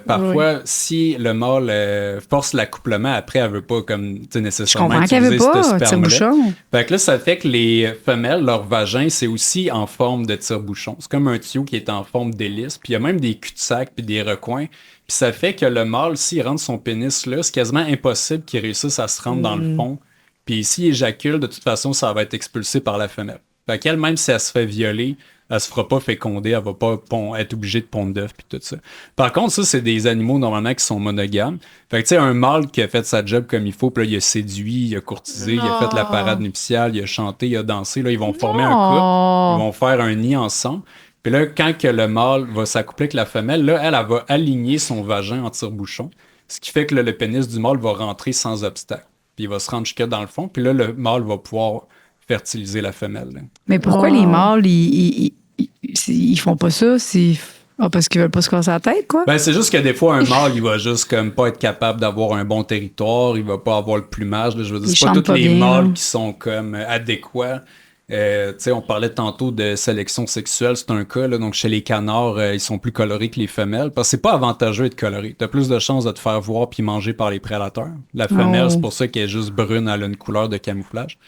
S3: parfois, si le mâle force l'accouplement, après, elle veut pas comme nécessairement utiliser ce sperme-là. Fait que là, ça fait que les femelles, leur vagin, c'est aussi en forme de tire-bouchon. C'est comme un tuyau qui est en forme d'hélice. Puis il y a même des cul-de-sac puis des recoins. Puis ça fait que le mâle, s'il rentre son pénis là, c'est quasiment impossible qu'il réussisse à se rendre dans le fond. Puis s'il éjacule, de toute façon, ça va être expulsé par la femelle. Fait qu'elle, même si elle se fait violer, elle se fera pas féconder, elle va pas être obligée de pondre d'œufs puis tout ça. Par contre, ça, c'est des animaux normalement qui sont monogames. Fait que tu sais, un mâle qui a fait sa job comme il faut, puis là, il a séduit, il a courtisé, il a fait la parade nuptiale, il a chanté, il a dansé, là, ils vont former un couple, ils vont faire un nid ensemble. Puis là, quand que le mâle va s'accoupler avec la femelle, là, elle va aligner son vagin en tire-bouchon, ce qui fait que là, le pénis du mâle va rentrer sans obstacle. Puis il va se rendre jusque dans le fond, puis là, le mâle va pouvoir fertiliser la femelle. Là.
S4: Mais pourquoi
S2: Wow.
S4: les mâles, ils font pas ça? Parce qu'ils veulent pas se casser la tête, quoi?
S3: Ben, c'est juste que des fois, un mâle, il va juste comme pas être capable d'avoir un bon territoire, il va pas avoir le plumage. Là, je veux dire,
S4: Il
S3: c'est pas
S4: chante
S3: tous
S4: pas
S3: les
S4: bien,
S3: mâles
S4: là.
S3: qui sont comme adéquats. Tu sais, on parlait tantôt de sélection sexuelle, c'est un cas. Là, donc, chez les canards, ils sont plus colorés que les femelles. Parce que c'est pas avantageux d'être coloré. T'as plus de chances de te faire voir puis manger par les prédateurs. La femelle,
S4: Oh.
S3: c'est pour ça qu'elle est juste brune, elle a une couleur de camouflage.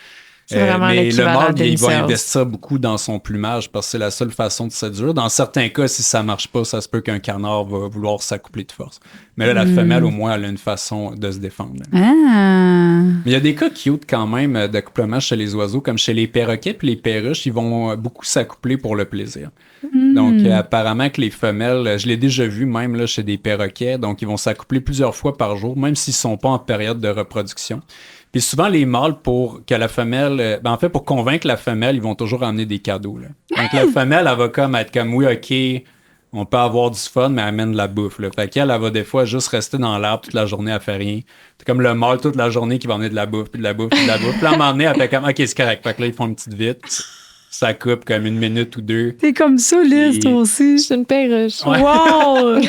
S2: C'est vraiment
S3: mais le
S2: l'équivalent
S3: mâle, il va
S2: d'Incels.
S3: investir beaucoup dans son plumage parce que c'est la seule façon de séduire. Dans certains cas, si ça marche pas, ça se peut qu'un canard va vouloir s'accoupler de force. Mais là, la femelle, au moins, elle a une façon de se défendre. Là.
S4: Ah!
S3: Mais il y a des cas cute quand même d'accouplement chez les oiseaux, comme chez les perroquets puis les perruches, ils vont beaucoup s'accoupler pour le plaisir. Donc, apparemment que les femelles, je l'ai déjà vu même là, chez des perroquets, donc ils vont s'accoupler plusieurs fois par jour, même s'ils sont pas en période de reproduction. Puis souvent, les mâles, pour que la femelle... en fait, pour convaincre la femelle, ils vont toujours amener des cadeaux. Là. Donc, la femelle, elle va comme être comme, oui, OK, on peut avoir du fun, mais elle amène de la bouffe. Là. Fait qu'elle, elle va des fois juste rester dans l'arbre toute la journée, elle fait rien. C'est comme le mâle toute la journée qui va amener de la bouffe, puis de la bouffe, puis de la bouffe. Puis là, à un moment donné, elle fait comme, OK, c'est correct. Fait que là, ils font une petite vite. Ça coupe comme 1 minute ou 2.
S4: T'es comme ça, Liz, toi aussi.
S2: Je suis une perruche.
S3: Ouais.
S4: Wow!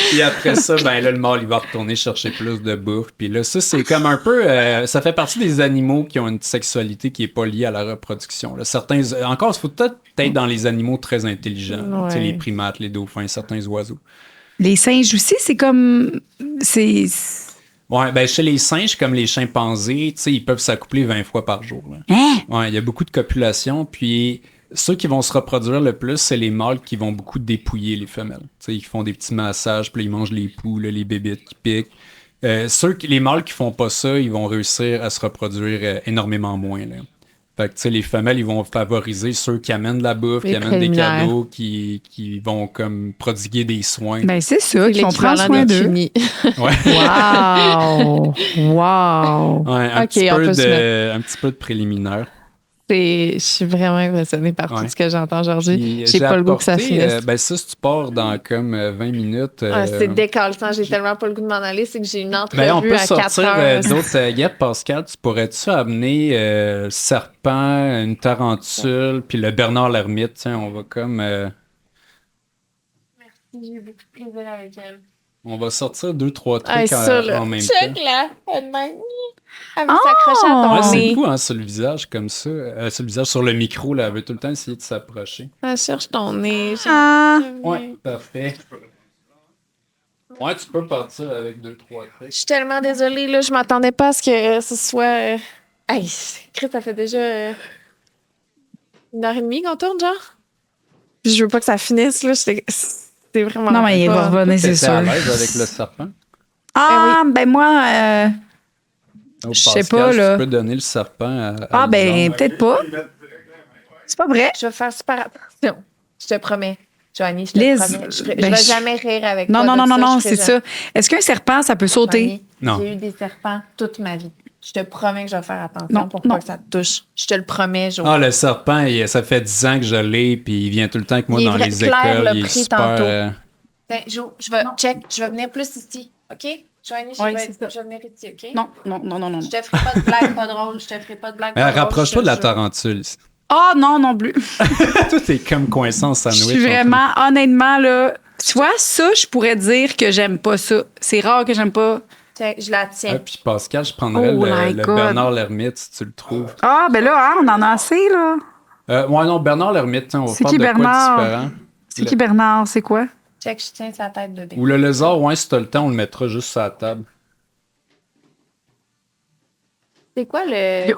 S3: Puis après ça, ben là, le mâle, il va retourner chercher plus de bouffe. Puis là, ça, c'est comme un peu... ça fait partie des animaux qui ont une sexualité qui est pas liée à la reproduction. Là. Certains... Encore, il faut peut-être être dans les animaux très intelligents.
S2: Ouais.
S3: Tu sais, les primates, les dauphins, certains oiseaux.
S4: Les singes aussi, c'est comme... C'est...
S3: Ouais, ben chez les singes, comme les chimpanzés, tu sais, ils peuvent s'accoupler 20 fois par jour. Là.
S4: Hein?
S3: Ouais, il y a beaucoup de copulation. Puis ceux qui vont se reproduire le plus, c'est les mâles qui vont beaucoup dépouiller les femelles. Tu sais, ils font des petits massages, puis là, ils mangent les poux, là, les bébites qui piquent. Les mâles qui font pas ça, ils vont réussir à se reproduire énormément moins. Là. Fait que, tu sais, les femelles, ils vont favoriser ceux qui amènent de la bouffe,
S2: Les
S3: qui amènent des
S2: préliminaires.
S3: cadeaux, qui vont comme prodiguer des soins.
S4: Ben, c'est ça,
S2: C'est
S4: qu'ils vont prendre
S2: l'équivalent
S4: soin
S2: des
S4: d'eux.
S2: chinis.
S3: Ouais.
S4: Wow! Wow!
S3: Ouais, un,
S2: Ok,
S3: petit
S2: on
S3: peu
S2: peut se
S3: un petit peu de préliminaire.
S2: Je suis vraiment impressionnée par tout
S3: Ouais.
S2: ce que j'entends aujourd'hui.
S3: Puis,
S2: J'ai pas le goût que ça
S3: apporté,
S2: finisse.
S3: ben ça, si tu pars dans comme 20 minutes...
S2: C'est décalçant. J'ai tellement pas le goût de m'en aller. C'est que j'ai une entrevue
S3: ben, on peut
S2: à 4
S3: sortir
S2: heures.
S3: d'autres guêpes, Pascal. Tu pourrais-tu amener le serpent, une tarentule, puis le Bernard l'ermite? Tiens, on va comme...
S2: J'ai eu beaucoup de plaisir avec elle.
S3: on va sortir 2-3 trucs
S2: Hey, ça,
S3: en
S2: là.
S3: même
S2: Check
S3: temps.
S2: là. Elle m'a mis. Elle veut s'accrocher à
S3: Ouais,
S2: ton
S3: c'est
S2: nez.
S3: fou, hein, sur le visage comme ça. Sur le visage, sur le micro, là, elle veut tout le temps essayer de s'approcher.
S2: Elle cherche ton nez.
S4: Ah!
S3: Ouais, parfait. Ouais, tu peux partir avec 2-3
S2: Je
S3: trucs.
S2: suis tellement désolée, là. Je m'attendais pas à ce que ce soit. Hey, Chris, ça fait déjà 1h30 qu'on tourne, genre. Puis je veux pas que ça finisse, là. C'est vraiment.
S4: Non, mais il va revenir, c'est
S3: T'étais à
S4: sûr.
S3: l'aise avec le serpent?
S4: Ah, ben moi,
S3: Oh,
S4: Je sais
S3: Pascal,
S4: pas, là.
S3: Tu peux donner le serpent à
S4: ben,
S3: Lisandre.
S4: peut-être pas. C'est pas vrai.
S2: Je vais faire super attention. Je te promets. Joanie, je te
S4: Liz,
S2: promets. Je
S4: ben,
S2: vais
S4: je-
S2: jamais rire avec
S4: Non,
S2: toi.
S4: non,
S2: de
S4: non, non, non,
S2: je
S4: c'est
S2: ferai
S4: ça. Est-ce qu'un serpent, ça peut sauter?
S2: Joanie,
S3: Non.
S2: J'ai eu des serpents toute ma vie. Je te promets que je vais faire attention
S4: Non,
S2: pour
S4: non.
S2: pas que ça te touche. Je te le promets, Jo.
S3: Ah, le serpent, ça fait 10 ans que je l'ai, puis il vient tout le temps avec moi
S2: Il est
S3: dans
S2: vrai-
S3: les
S2: Claire
S3: écoles.
S2: l'a
S3: Il est
S2: pris
S3: super...
S2: tantôt. Ben, Jo, je vais venir plus ici, OK? Joanie,
S4: Oui, c'est ça.
S2: je vais venir ici, OK?
S4: Non, non, non, non, non.
S2: Je te ferai pas de blague pas drôle. Je te ferai pas de blague pas drôle.
S3: Rapproche-toi de la
S2: je-
S3: tarentule.
S4: Ah, non, non plus.
S3: Toi, t'es comme coincé en
S4: Je
S3: sandwich.
S4: suis vraiment, honnêtement, là, tu vois, ça, je pourrais dire que j'aime pas ça. C'est rare que j'aime pas.
S2: Check, je la tiens.
S3: Ah, puis Pascal, je prendrais
S4: Oh my
S3: le
S4: God.
S3: Bernard l'ermite, si tu le trouves.
S4: Ah, ben là, hein, on en a assez, là.
S3: Ouais, non, Bernard l'ermite, tiens, on va
S4: C'est
S3: faire
S4: qui
S3: de quoi
S4: Bernard?
S3: différent.
S4: C'est qui Bernard? C'est quoi?
S2: Check, je tiens sa tête bébé.
S3: Ou le lézard, ouais, si t'as le temps, on le mettra juste sur la table.
S2: C'est quoi le.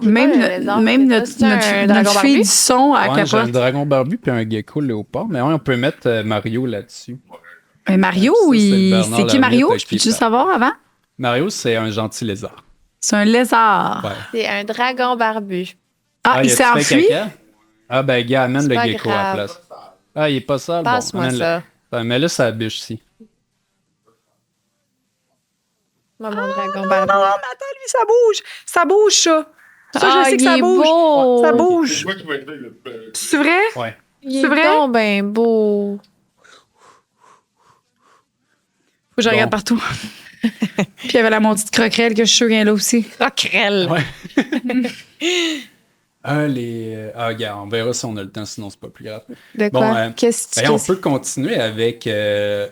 S4: Même,
S2: c'est quoi le lézard?
S4: même
S2: C'est un
S4: notre
S2: dragon
S4: fille
S2: barbu?
S4: du son à
S3: Ouais, j'ai un
S4: capote.
S3: dragon barbu puis un gecko léopard, mais ouais, on peut mettre Mario là-dessus.
S4: Mais Mario,
S3: Ça, c'est
S4: il...
S3: Bernard
S4: c'est qui
S3: Lhermitte
S4: Mario?
S3: avec
S4: Je peux-tu
S3: les
S4: le savoir avant?
S3: Mario, c'est un gentil lézard.
S4: C'est un lézard.
S3: Ouais.
S2: C'est un dragon barbu.
S4: Ah, il
S3: y
S4: s'est
S3: a-tu fait
S4: enfui?
S3: caca? Ah, ben, gars, amène
S2: C'est
S3: le
S2: pas
S3: gecko à la
S2: grave.
S3: place. Ah, il est pas sale?
S2: Passe-moi
S3: amène-le.
S2: ça.
S3: Ben, mais là, ça bûche ici.
S2: Moi, mon dragon
S4: Non,
S2: barbu.
S4: non, mais attends, lui, ça bouge. Ça bouge, ça. Ça,
S2: Ah,
S4: je sais que
S2: il
S4: ça
S2: est
S4: bouge.
S2: beau.
S4: Ça
S5: C'est
S4: bouge.
S5: moi qui vais être le
S4: C'est vrai?
S3: Ouais.
S2: Il
S4: C'est
S2: est
S4: vrai?
S2: donc ben beau.
S4: Faut que je regarde
S3: Bon.
S4: partout. Puis il y avait la mon petite croquerelle que je suis sûre qu'elle est là aussi.
S2: Croquerelle.
S3: Ouais. Regarde, on verra si on a le temps, sinon c'est pas plus grave.
S2: De quoi?
S3: On peut continuer avec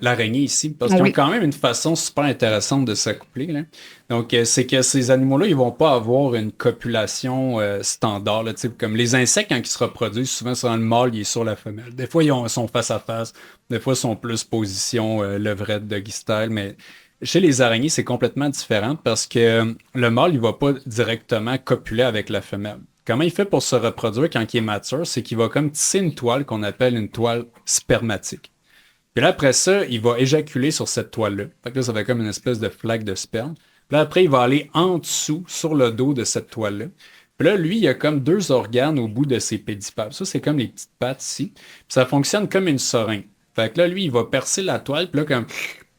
S3: l'araignée ici, parce qu'ils ont quand même une façon super intéressante de s'accoupler. Là. Donc, c'est que ces animaux-là, ils vont pas avoir une copulation standard. Là, comme les insectes, quand ils se reproduisent, souvent, c'est le mâle, il est sur la femelle. Des fois, ils sont face à face. Des fois, ils sont plus position levrette, doggy style, mais... Chez les araignées, c'est complètement différent parce que le mâle, il va pas directement copuler avec la femelle. Comment il fait pour se reproduire quand il est mature? C'est qu'il va comme tisser une toile qu'on appelle une toile spermatique. Puis là, après ça, il va éjaculer sur cette toile-là. Fait que là, ça fait comme une espèce de flaque de sperme. Puis là, après, il va aller en dessous, sur le dos de cette toile-là. Puis là, lui, il a comme 2 organes au bout de ses pédipalpes. Ça, c'est comme les petites pattes ici. Puis ça fonctionne comme une seringue. Fait que là, lui, il va percer la toile, puis là, comme...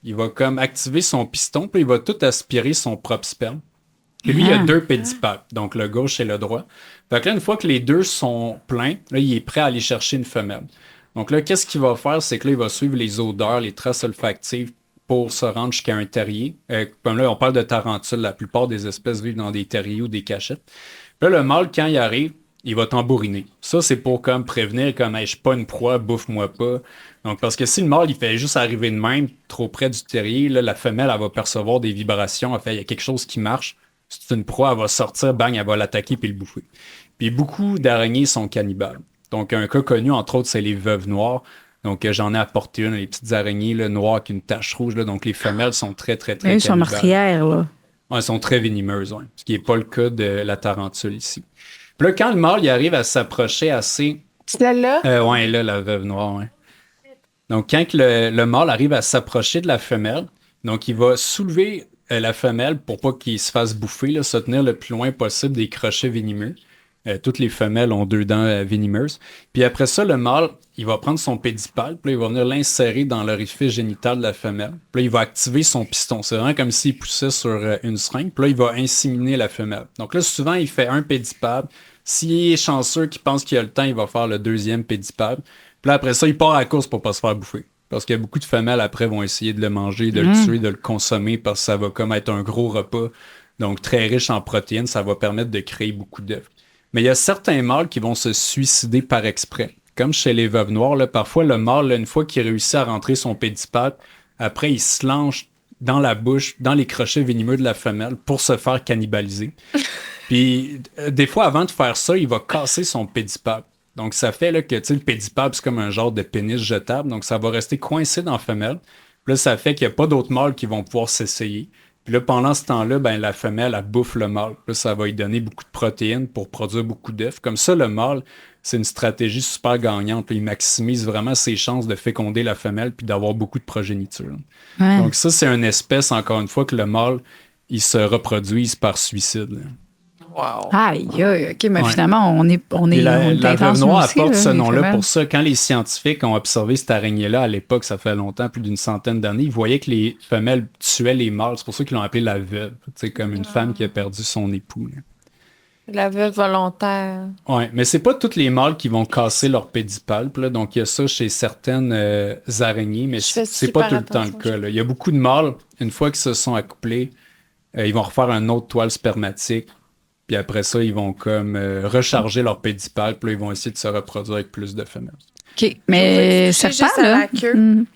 S3: Il va comme activer son piston, puis il va tout aspirer son propre sperme. Et lui, il a 2 pédipalpes, donc le gauche et le droit. Fait que là, une fois que les 2 sont pleins, là, il est prêt à aller chercher une femelle. Donc là, qu'est-ce qu'il va faire? C'est que là, il va suivre les odeurs, les traces olfactives pour se rendre jusqu'à un terrier. Comme là, on parle de tarentules. La plupart des espèces vivent dans des terriers ou des cachettes. Puis là, le mâle, quand il arrive, il va tambouriner. Ça, c'est pour comme prévenir, comme hey, je suis pas une proie, bouffe-moi pas. Donc, parce que si le mâle, il fait juste arriver de même, trop près du terrier, là, la femelle, elle va percevoir des vibrations. Elle fait, il y a quelque chose qui marche. Si c'est une proie, elle va sortir, bang, elle va l'attaquer puis le bouffer. Puis beaucoup d'araignées sont cannibales. Donc, un cas connu, entre autres, c'est les veuves noires. Donc, j'en ai apporté une, les petites araignées là, noires avec une tache rouge. Là. Donc, les femelles sont très, très, très
S4: Elles sont
S3: cannibales.
S4: meurtrières, là.
S3: Ouais, elles sont très venimeuses, ouais. Ce qui n'est pas le cas de la tarentule ici. Puis là, quand le mâle il arrive à s'approcher assez...
S2: C'est celle-là?
S3: Ouais, là, la veuve noire, ouais. Donc, quand le mâle arrive à s'approcher de la femelle, donc il va soulever la femelle pour pas qu'il se fasse bouffer, là, se tenir le plus loin possible des crochets venimeux. Toutes les femelles ont 2 dents venimeuses. Puis après ça, le mâle, il va prendre son pédipalpe, puis là, il va venir l'insérer dans l'orifice génital de la femelle. Puis là, il va activer son piston. C'est vraiment comme s'il poussait sur une seringue. Puis là, il va inséminer la femelle. Donc là, souvent, il fait un pédipalpe. S'il est chanceux, qu'il pense qu'il a le temps, il va faire le 2e pédipalpe. Puis là, après ça, il part à la course pour pas se faire bouffer. Parce qu'il y a beaucoup de femelles, après, vont essayer de le manger, de le tuer, de le consommer, parce que ça va comme être un gros repas. Donc, très riche en protéines, ça va permettre de créer beaucoup d'œufs. Mais il y a certains mâles qui vont se suicider par exprès. Comme chez les veuves noires, là, parfois, le mâle, là, une fois qu'il réussit à rentrer son pédipalpe, après, il se lance dans la bouche, dans les crochets venimeux de la femelle pour se faire cannibaliser. Puis, des fois, avant de faire ça, il va casser son pédipalpe. Donc, ça fait là, que le pédipalpe, c'est comme un genre de pénis jetable. Donc, ça va rester coincé dans la femelle. Puis là, ça fait qu'il n'y a pas d'autres mâles qui vont pouvoir s'essayer. Puis là, pendant ce temps-là, ben, la femelle, elle bouffe le mâle. Là, ça va lui donner beaucoup de protéines pour produire beaucoup d'œufs. Comme ça, le mâle, c'est une stratégie super gagnante. Puis il maximise vraiment ses chances de féconder la femelle puis d'avoir beaucoup de progéniture.
S4: Ouais.
S3: Donc ça, c'est une espèce, encore une fois, que le mâle, il se reproduise par suicide. Là.
S2: Wow.
S4: Aïe, aïe, OK, mais
S3: Ouais.
S4: finalement, on est
S3: La veuve noire
S4: aussi,
S3: apporte
S4: là,
S3: ce
S4: les
S3: nom-là
S4: femelles.
S3: pour ça. Quand les scientifiques ont observé cette araignée-là, à l'époque, ça fait longtemps, plus d'une centaine d'années, ils voyaient que les femelles tuaient les mâles. C'est pour ça qu'ils l'ont appelé la veuve. C'est comme une femme qui a perdu son époux. Là.
S2: La veuve volontaire.
S3: Ouais, mais c'est pas tous les mâles qui vont casser leur pédipalpe. Là. Donc, il y a ça chez certaines araignées, mais
S2: Je fais
S3: c'est pas
S2: super
S3: tout le temps le
S2: attention.
S3: cas. Là. Il y a beaucoup de mâles, une fois qu'ils se sont accouplés, ils vont refaire un autre toile spermatique. Puis après ça, ils vont comme recharger leur pédipalpe. Puis là, ils vont essayer de se reproduire avec plus de femelles.
S4: OK, mais
S2: Ouais,
S4: serpent,
S2: juste à
S4: là.
S2: la queue.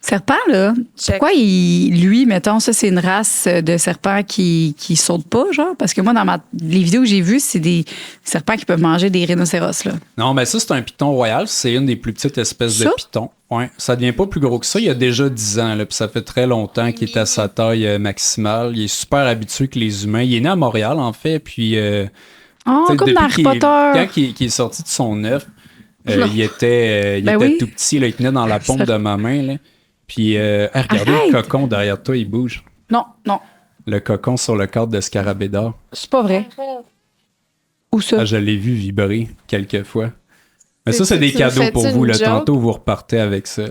S4: Serpent, là.
S2: Check.
S4: Pourquoi lui, mettons, ça, c'est une race de serpents qui saute pas, genre? Parce que moi, dans les vidéos que j'ai vues, c'est des serpents qui peuvent manger des rhinocéros, là.
S3: Non, mais ça, c'est un python royal. C'est une des plus petites espèces de
S4: Ça?
S3: pythons. Ouais, ça devient pas plus gros que ça. Il y a déjà 10 ans, là, puis ça fait très longtemps qu'il est à sa taille maximale. Il est super habitué que les humains. Il est né à Montréal, en fait, puis...
S4: Oh,
S3: t'sais,
S4: comme
S3: depuis
S4: dans Harry
S3: qu'il est-
S4: Potter.
S3: Quand il est sorti de son œuf, il était
S4: Ben oui.
S3: tout petit, là, il tenait dans la paume de ma main. Là. Puis, regardez
S4: Arrête!
S3: le cocon derrière toi, il bouge.
S4: Non, non,
S3: Le cocon sur le cadre de scarabée d'or.
S4: c'est pas vrai. Où ça?
S3: Ah, je l'ai vu vibrer quelques fois. Mais ça,
S2: C'est-
S3: c'est des
S2: tu me
S3: cadeaux
S2: fais-tu
S3: pour vous.
S2: une
S3: Là.
S2: joke?
S3: Tantôt, vous repartez avec ça. là.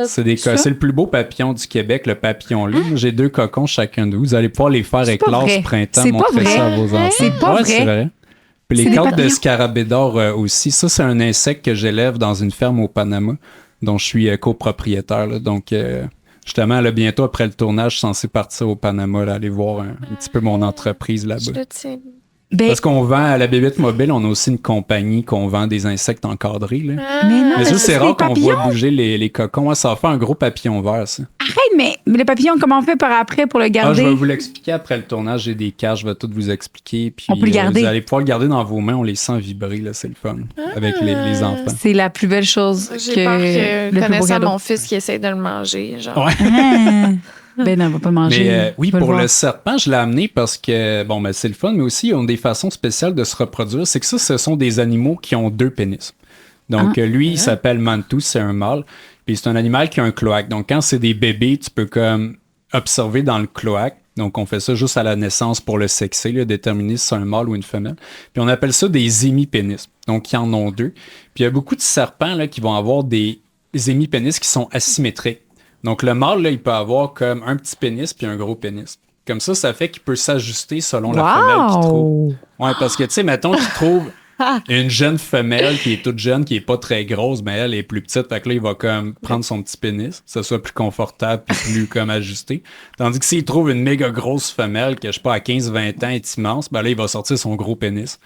S3: C'est
S4: Ça?
S3: c'est le plus beau papillon du Québec, le papillon lit. J'ai 2 cocons chacun de vous. Vous allez pouvoir les faire
S4: C'est pas
S3: éclore
S4: vrai.
S3: ce printemps.
S4: C'est pas
S3: Montrez
S4: vrai.
S3: ça à vos enfants.
S4: C'est pas
S3: Ouais,
S4: vrai.
S3: c'est vrai. Puis
S4: C'est
S3: les
S4: des
S3: cordes de
S4: papillons.
S3: scarabée d'or aussi. Ça, c'est un insecte que j'élève dans une ferme au Panama, dont je suis copropriétaire. Là. Donc, justement, là, bientôt après le tournage, je suis censé partir au Panama, là, aller voir un petit peu mon entreprise
S2: Je
S3: là-bas.
S2: le tiens.
S4: Ben,
S3: Parce qu'on vend à la bébête mobile, on a aussi une compagnie qu'on vend des insectes encadrés. Là.
S4: mais non,
S3: Mais ça, c'est
S4: des
S3: rare qu'on
S4: papillons.
S3: voit bouger les cocons. Ouais, ça va faire un gros papillon vert, ça.
S4: Arrête, mais les papillons, comment on fait par après pour le
S3: Ah, je
S4: garder?
S3: vais vous l'expliquer après le tournage. J'ai des cages, je vais tout vous expliquer. Puis,
S4: On peut le garder.
S3: vous allez pouvoir le garder dans vos mains. On les sent vibrer, là, c'est le fun. Avec les enfants.
S4: C'est la plus belle chose
S2: J'ai
S4: que
S2: peur que,
S4: le plus beau
S2: connaissant
S4: cadeau.
S2: mon fils qui essaie de le manger, genre.
S3: Ouais.
S4: Ah. Ben non, on va pas le manger.
S3: Mais oui,
S4: On va
S3: pour
S4: voir.
S3: le serpent, je l'ai amené parce que, bon, ben, c'est le fun, mais aussi, ils ont des façons spéciales de se reproduire. C'est que ça, ce sont des animaux qui ont 2 pénis. Donc, lui, il s'appelle Mantou, c'est un mâle. Puis c'est un animal qui a un cloaque. Donc, quand c'est des bébés, tu peux comme observer dans le cloaque. Donc, on fait ça juste à la naissance pour le sexer, là, déterminer si c'est un mâle ou une femelle. Puis on appelle ça des hémipénis. Donc, ils en ont 2. Puis il y a beaucoup de serpents là, qui vont avoir des hémipénis qui sont asymétriques. Donc, le mâle, là, il peut avoir comme un petit pénis puis un gros pénis. Comme ça fait qu'il peut s'ajuster selon la femelle qu'il trouve. Ouais, parce que, tu sais, mettons qu'il trouve une jeune femelle qui est toute jeune, qui est pas très grosse, mais elle est plus petite. Fait que là, il va comme prendre son petit pénis, que ce soit plus confortable puis plus comme ajusté. Tandis que s'il trouve une méga grosse femelle, que je sais pas, à 15-20 ans, est immense, ben là, il va sortir son gros pénis.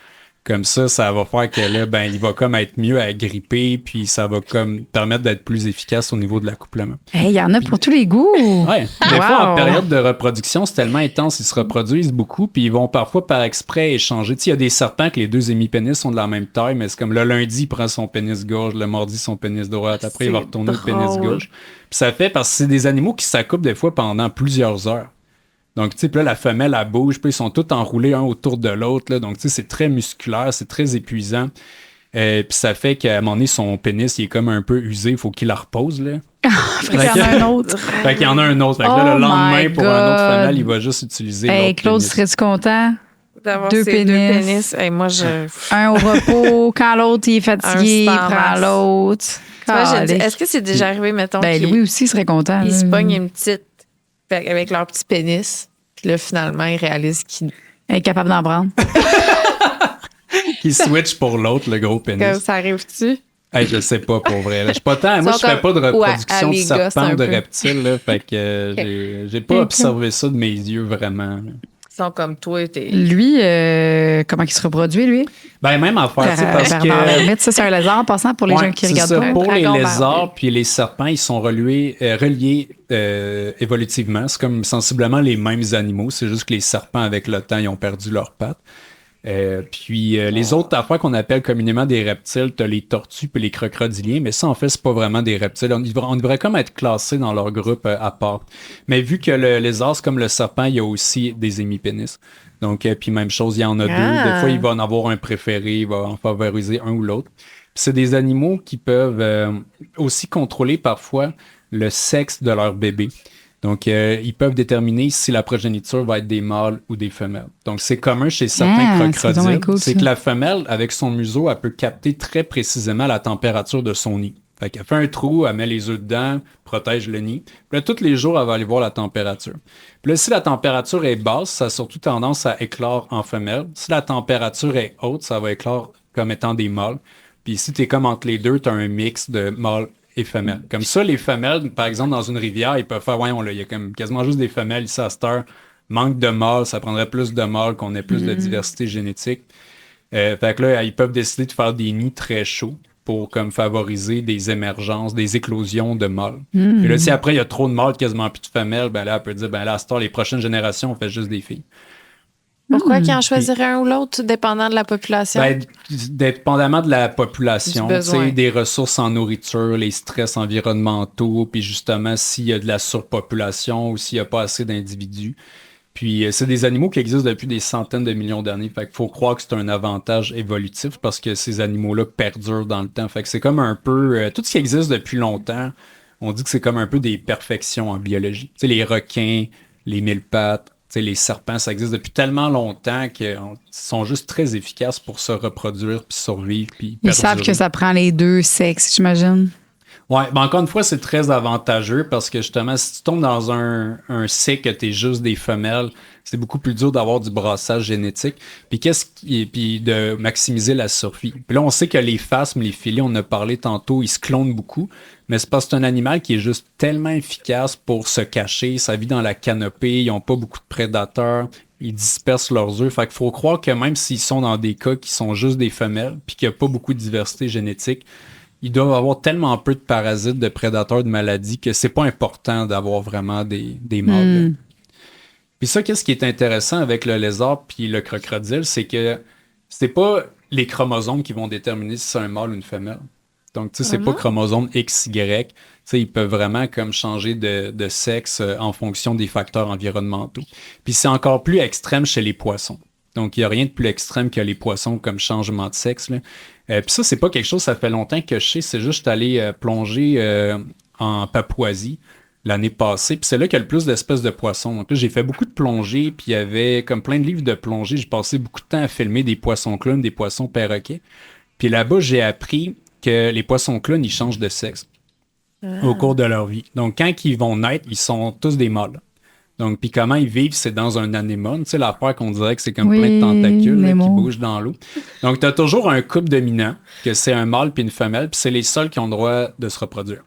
S3: Comme ça va faire que là, ben, il va comme être mieux à gripper, puis ça va comme permettre d'être plus efficace au niveau de l'accouplement.
S4: Hey, il y en a pour tous les goûts.
S3: Ouais. Des fois, en
S4: Wow.
S3: période de reproduction, c'est tellement intense, ils se reproduisent beaucoup, puis ils vont parfois par exprès échanger. Tu sais, il y a des serpents que les 2 hémipénis sont de la même taille, mais c'est comme le lundi, il prend son pénis gauche, le mardi, son pénis droit, après, il va
S2: C'est
S3: retourner le pénis
S2: drôle.
S3: gauche. Puis ça fait parce que c'est des animaux qui s'accouplent des fois pendant plusieurs heures. Donc, tu sais, puis là, la femelle, elle bouge, puis ils sont tous enroulés un autour de l'autre, là. Donc, tu sais, c'est très musculaire, c'est très épuisant. Puis ça fait qu'à un moment donné, son pénis, il est comme un peu usé, il faut qu'il la repose, là.
S4: Fait qu'il y en a un autre.
S3: Fait qu'il y en a un autre. Fait que là,
S4: Oh
S3: le lendemain,
S4: my
S3: pour un autre
S4: God.
S3: femelle, il va juste utiliser
S4: Hey,
S3: l'autre
S4: Claude,
S3: pénis.
S4: serais-tu content?
S2: D'avoir
S4: 2
S2: ces 2
S4: pénis.
S2: pénis. Hey, moi, je.
S4: Un au repos, quand l'autre il est fatigué, il
S2: Un stand
S4: prend
S2: max.
S4: l'autre.
S2: Tu vois, je me dis,
S4: Calique.
S2: est-ce que c'est déjà arrivé, mettons,
S4: Ben,
S2: qu'ils
S4: Louis aussi serait content.
S2: ils
S4: là.
S2: se pognent une petite. Avec leur petit pénis. Puis là, finalement, ils réalisent qu'ils.
S4: Incapable d'en prendre.
S3: Qui switch pour l'autre, le gros
S2: Que
S3: pénis.
S2: ça arrive-tu?
S3: Hey, je sais pas pour vrai. là. Je suis pas tant. Moi,
S2: Ils
S3: je
S2: sont
S3: fais pas de
S2: comme- ouais,
S3: reproduction
S2: à
S3: de
S2: les gosses
S3: serpents
S2: un
S3: ou de
S2: peu.
S3: reptiles. Là, fait que j'ai pas observé ça de mes yeux vraiment. là.
S2: Ils sont comme toi, t'es.
S4: Lui, comment il se reproduit, lui?
S3: Ben, même en faire, tu sais, parce que.
S4: Bernard, ça, c'est un lézard en passant pour les
S3: Ouais,
S4: gens qui
S3: c'est
S4: regardent
S3: ça.
S4: pas.
S3: Pour les
S2: dragon
S3: lézards
S2: barbu.
S3: puis les serpents, ils sont reliés évolutivement. C'est comme sensiblement les mêmes animaux. C'est juste que les serpents, avec le temps, ils ont perdu leurs pattes. Puis les autres affaires qu'on appelle communément des reptiles, t'as les tortues puis les crocodiliens, mais ça, en fait, c'est pas vraiment des reptiles. On devrait comme être classés dans leur groupe à part. Mais vu que le lézard, c'est comme le serpent, il y a aussi des hémipénis. Donc, puis même chose, il y en a 2. Des fois, il va en avoir un préféré, il va en favoriser un ou l'autre. Puis c'est des animaux qui peuvent aussi contrôler parfois le sexe de leur bébé. Donc, ils peuvent déterminer si la progéniture va être des mâles ou des femelles. Donc, c'est commun chez certains
S4: Ah, c'est donc
S3: crocodiles.
S4: cool,
S3: C'est
S4: ça.
S3: que la femelle, avec son museau, elle peut capter très précisément la température de son nid. Fait qu'elle fait un trou, elle met les œufs dedans, protège le nid. Puis là, tous les jours, elle va aller voir la température. Puis là, si la température est basse, ça a surtout tendance à éclore en femelle. Si la température est haute, ça va éclore comme étant des mâles. Puis si tu es comme entre les deux, tu as un mix de mâles et femelles. Comme ça, les femelles, par exemple, dans une rivière, ils peuvent faire, voyons là, il y a comme quasiment juste des femelles ici à cette heure. Manque de mâles, ça prendrait plus de mâles, qu'on ait plus de diversité génétique. Fait que là, ils peuvent décider de faire des nids très chauds pour comme favoriser des émergences, des éclosions de mâles. Et là, si après, il y a trop de mâles, quasiment plus de femelles, ben là, elle peut dire, ben là, à cette heure, les prochaines générations, on fait juste des filles.
S2: Pourquoi qu'ils en choisiraient un ou l'autre, dépendant de la population?
S3: Ben, dépendamment de la population,
S2: Du besoin.
S3: tu sais, des ressources en nourriture, les stress environnementaux, puis justement s'il y a de la surpopulation ou s'il n'y a pas assez d'individus. Puis c'est des animaux qui existent depuis des centaines de millions d'années. Fait qu'il faut croire que c'est un avantage évolutif parce que ces animaux-là perdurent dans le temps. Fait que c'est comme un peu... tout ce qui existe depuis longtemps, on dit que c'est comme un peu des perfections en biologie. Tu sais, les requins, les mille-pattes, tu sais, les serpents, ça existe depuis tellement longtemps qu'ils sont juste très efficaces pour se reproduire, puis survivre, puis
S4: Ils savent
S3: perdurer.
S4: que ça prend les 2 sexes, j'imagine.
S3: Ouais, ben encore une fois, c'est très avantageux parce que justement, si tu tombes dans un cycle que tu es juste des femelles, c'est beaucoup plus dur d'avoir du brassage génétique. Puis de maximiser la survie. Puis là, on sait que les phasmes, les filets, on en a parlé tantôt, ils se clonent beaucoup, mais c'est parce que c'est un animal qui est juste tellement efficace pour se cacher. Ça vit dans la canopée, ils n'ont pas beaucoup de prédateurs, ils dispersent leurs œufs. Fait qu'il faut croire que même s'ils sont dans des cas qui sont juste des femelles, puis qu'il n'y a pas beaucoup de diversité génétique, ils doivent avoir tellement peu de parasites, de prédateurs, de maladies que c'est pas important d'avoir vraiment des mâles. Puis ça, qu'est-ce qui est intéressant avec le lézard puis le crocodile, c'est que c'est pas les chromosomes qui vont déterminer si c'est un mâle ou une femelle. Donc, tu sais, c'est pas chromosome XY. Tu sais, ils peuvent vraiment comme changer de sexe en fonction des facteurs environnementaux. Puis c'est encore plus extrême chez les poissons. Donc, il n'y a rien de plus extrême que les poissons comme changement de sexe, là. Puis ça, c'est pas quelque chose, ça fait longtemps que je sais, c'est juste aller plonger en Papouasie l'année passée, puis c'est là qu'il y a le plus d'espèces de poissons. Donc là, j'ai fait beaucoup de plongées, puis il y avait comme plein de livres de plongée. J'ai passé beaucoup de temps à filmer des poissons clowns, des poissons perroquets. Puis là-bas, j'ai appris que les poissons clowns, ils changent de sexe au cours de leur vie. Donc, quand ils vont naître, ils sont tous des mâles. Donc, puis comment ils vivent, c'est dans un anémone. Tu sais, l'affaire qu'on dirait que c'est comme plein de tentacules là, qui bougent dans l'eau. Donc, tu as toujours un couple dominant, que c'est un mâle puis une femelle, puis c'est les seuls qui ont le droit de se reproduire.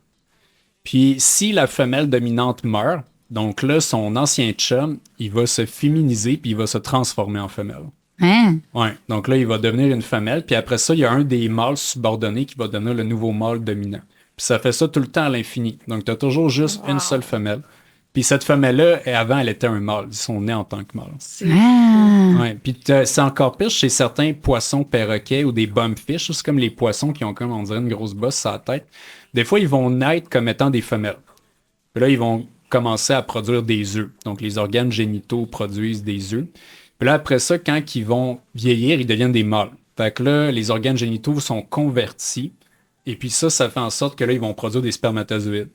S3: Puis, si la femelle dominante meurt, donc là, son ancien chum, il va se féminiser puis il va se transformer en femelle.
S4: Hein?
S3: Ouais. Donc là, il va devenir une femelle, puis après ça, il y a un des mâles subordonnés qui va devenir le nouveau mâle dominant. Puis ça fait ça tout le temps à l'infini. Donc, tu as toujours juste une seule femelle. Puis cette femelle-là, avant, elle était un mâle. Ils sont nés en tant que mâle. Ouais. Puis c'est encore pire chez certains poissons perroquets ou des bumfish. C'est comme les poissons qui ont comme, on dirait, une grosse bosse sur la tête. Des fois, ils vont naître comme étant des femelles. Puis là, ils vont commencer à produire des œufs. Donc, les organes génitaux produisent des œufs. Puis là, après ça, quand ils vont vieillir, ils deviennent des mâles. Fait que là, les organes génitaux sont convertis. Et puis ça fait en sorte que là, ils vont produire des spermatozoïdes.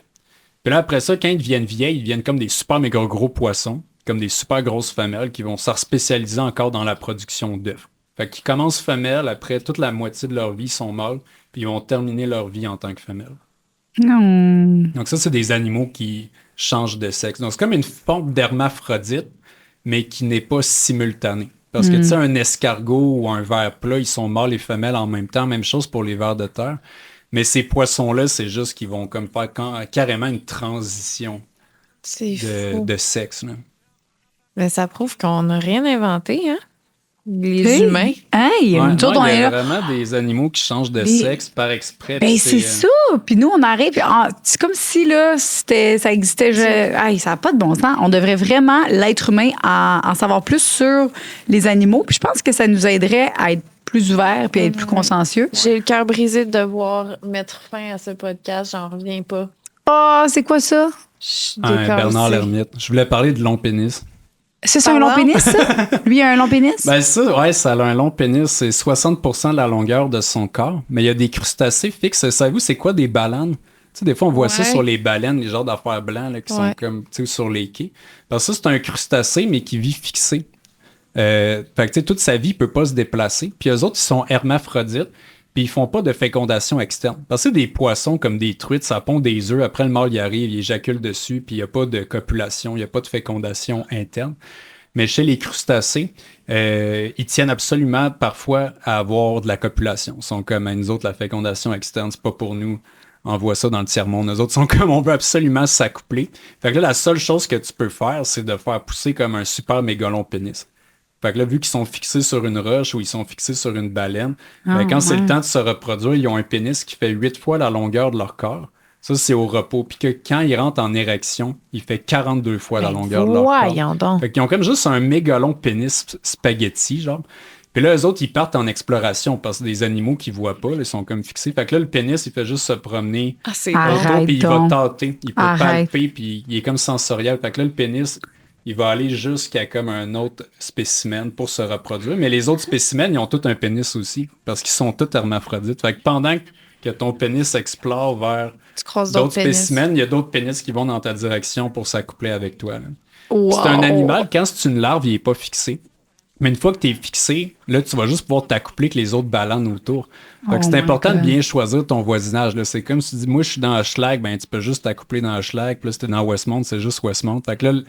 S3: Puis là, après ça, quand ils deviennent vieilles, ils deviennent comme des super méga gros poissons, comme des super grosses femelles qui vont se spécialiser encore dans la production d'œufs. Fait qu'ils commencent femelles, après toute la moitié de leur vie, ils sont mâles, puis ils vont terminer leur vie en tant que femelles.
S4: Non.
S3: Donc ça, c'est des animaux qui changent de sexe. Donc c'est comme une forme d'hermaphrodite, mais qui n'est pas simultanée. Parce que tu sais, un escargot ou un ver plat, ils sont mâles et femelles en même temps. Même chose pour les vers de terre. Mais ces poissons-là, c'est juste qu'ils vont comme faire carrément une transition de sexe. Là.
S2: Mais ça prouve qu'on n'a rien inventé, hein? Les humains.
S4: Hey,
S3: Ouais,
S4: nous autres, on
S3: il y
S4: est
S3: a
S4: là.
S3: vraiment des animaux qui changent de sexe par exprès.
S4: Ben,
S3: puis
S4: c'est ça. Puis nous, on arrive. C'est comme si là, ça existait. Hey, ça n'a pas de bon sens. On devrait vraiment, l'être humain, en savoir plus sur les animaux. Puis je pense que ça nous aiderait à être plus ouverts puis à être plus consciencieux.
S2: J'ai le cœur brisé de devoir mettre fin à ce podcast. J'en reviens pas.
S4: Ah, c'est quoi ça?
S2: Je suis
S3: Bernard
S2: décassée.
S3: l'ermite. Je voulais parler de long pénis.
S4: C'est un long pénis, ça? Lui, il a un long pénis?
S3: Ben ça, ouais, ça a un long pénis. C'est 60% de la longueur de son corps. Mais il y a des crustacés fixes. Savez-vous, c'est quoi des baleines? Tu sais, des fois, on voit ça sur les baleines, les genres d'affaires blancs là, qui sont comme, tu sais, sur les quais. Parce que ça, c'est un crustacé, mais qui vit fixé. Fait que, tu sais, toute sa vie, il peut pas se déplacer. Puis eux autres, ils sont hermaphrodites. Puis ils font pas de fécondation externe. Parce que des poissons comme des truites, ça pond des œufs. Après, le mâle y arrive, il éjacule dessus, puis il n'y a pas de copulation, il n'y a pas de fécondation interne. Mais chez les crustacés, ils tiennent absolument parfois à avoir de la copulation. Ils sont comme à nous autres, la fécondation externe, c'est pas pour nous. On voit ça dans le tiers-monde. Nous autres sont comme on veut absolument s'accoupler. Fait que là, la seule chose que tu peux faire, c'est de faire pousser comme un super méga long pénis. Fait que là, vu qu'ils sont fixés sur une roche ou ils sont fixés sur une baleine, quand c'est le temps de se reproduire, ils ont un pénis qui fait 8 fois la longueur de leur corps. Ça, c'est au repos. Puis que quand ils rentrent en érection, il fait 42 fois la longueur de leur corps.
S2: Voyons donc.
S3: Fait qu'ils ont comme juste un méga long pénis spaghetti, genre. Puis là, eux autres, ils partent en exploration parce que des animaux qu'ils voient pas, là, ils sont comme fixés. Fait que là, le pénis, il fait juste se promener
S2: Ah, c'est
S4: Arrête
S3: puis il va
S4: donc.
S3: tâter, il peut
S4: Arrête.
S3: palper, puis il est comme sensoriel. Fait que là, le pénis, il va aller jusqu'à comme un autre spécimen pour se reproduire. Mais les autres spécimens, ils ont tous un pénis aussi, parce qu'ils sont tous hermaphrodites. Fait que pendant que ton pénis explore vers
S2: Tu croises
S3: d'autres
S2: d'autres pénis.
S3: spécimens, il y a d'autres pénis qui vont dans ta direction pour s'accoupler avec toi. Là.
S4: Wow.
S3: C'est un animal, quand c'est une larve, il n'est pas fixé. Mais une fois que tu es fixé, là, tu vas juste pouvoir t'accoupler avec les autres ballons autour. Fait que c'est
S4: my
S3: important
S4: God.
S3: de bien choisir ton voisinage. Là. C'est comme si tu dis, moi, je suis dans Hochelag, ben, tu peux juste t'accoupler dans Hochelag. Puis là, si t'es dans Westmount, c'est juste Westmount. Fait que là, il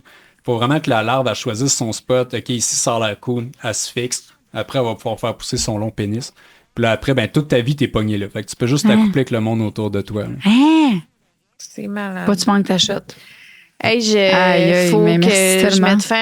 S3: faut vraiment que la larve, elle choisisse son spot. OK, ici, ça a l'air cool. Elle se fixe. Après, elle va pouvoir faire pousser son long pénis. Puis là, après, ben, toute ta vie, t'es pogné là. Fait que tu peux juste t'accoupler avec le monde autour de toi. Là.
S4: Hein?
S2: C'est malade.
S4: Pas tu manques ta shot.
S2: Hey,
S4: Aïe,
S2: faut
S4: mais
S2: que
S4: merci
S2: je
S4: tellement.
S2: mette fin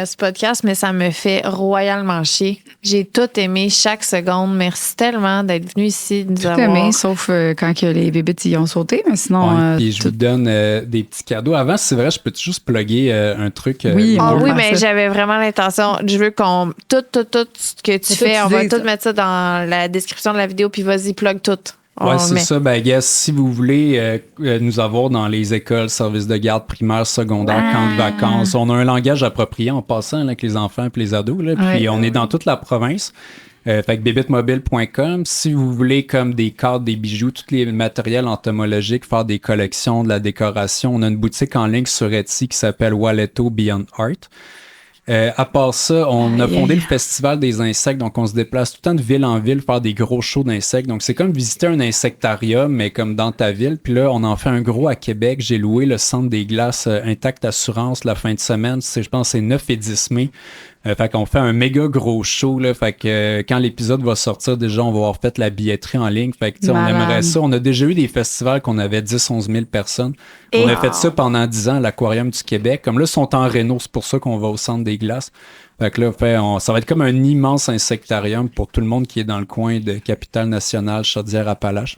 S2: à ce podcast, mais ça me fait royalement chier. J'ai tout aimé, chaque seconde. Merci tellement d'être venu ici, de nous
S4: Tout
S2: avoir.
S4: aimé, sauf quand que les bébites y ont sauté, mais sinon.
S3: Ouais, puis je
S4: tout-
S3: vous donne des petits cadeaux. Avant, si c'est vrai, je peux juste plugger un truc.
S4: Oui,
S2: Ah
S4: on
S2: oui,
S4: veut
S2: mais
S4: faire ça.
S2: j'avais vraiment l'intention. Je veux qu'on. Tout ce que tu
S4: C'est
S2: fais,
S4: ça,
S2: on
S4: tu
S2: va
S4: dis,
S2: tout
S4: ça.
S2: mettre ça dans la description de la vidéo, puis vas-y, plug tout. On
S3: Ouais,
S2: le
S3: c'est
S2: met.
S3: ça. Ben, guess, si vous voulez nous avoir dans les écoles, services de garde primaire, secondaire, camps de vacances, on a un langage approprié en passant là, avec les enfants et les ados. Là, puis
S4: Ouais.
S3: on est dans toute la province. Fait que bébitmobile.com. Si vous voulez comme des cadres, des bijoux, tous les matériels entomologiques, faire des collections, de la décoration, on a une boutique en ligne sur Etsy qui s'appelle Walletto Beyond Art. À part ça, on a fondé le Festival des insectes, donc on se déplace tout le temps de ville en ville faire des gros shows d'insectes. Donc c'est comme visiter un insectarium, mais comme dans ta ville. Puis là, on en fait un gros à Québec. J'ai loué le centre des glaces Intact Assurance la fin de semaine. Je pense que c'est 9 et 10 mai. Fait qu'on fait un méga gros show. Là, fait que quand l'épisode va sortir, déjà, on va avoir fait la billetterie en ligne. Fait que tu sais, on
S4: Malade.
S3: aimerait ça. On a déjà eu des festivals qu'on avait 10-11 000 personnes.
S4: Et-
S3: On a fait ça pendant 10 ans à l'Aquarium du Québec. Comme là, ils sont en réno, c'est pour ça qu'on va au centre des glaces. Fait que là, ça va être comme un immense insectarium pour tout le monde qui est dans le coin de Capitale-Nationale, Chaudière-Appalaches.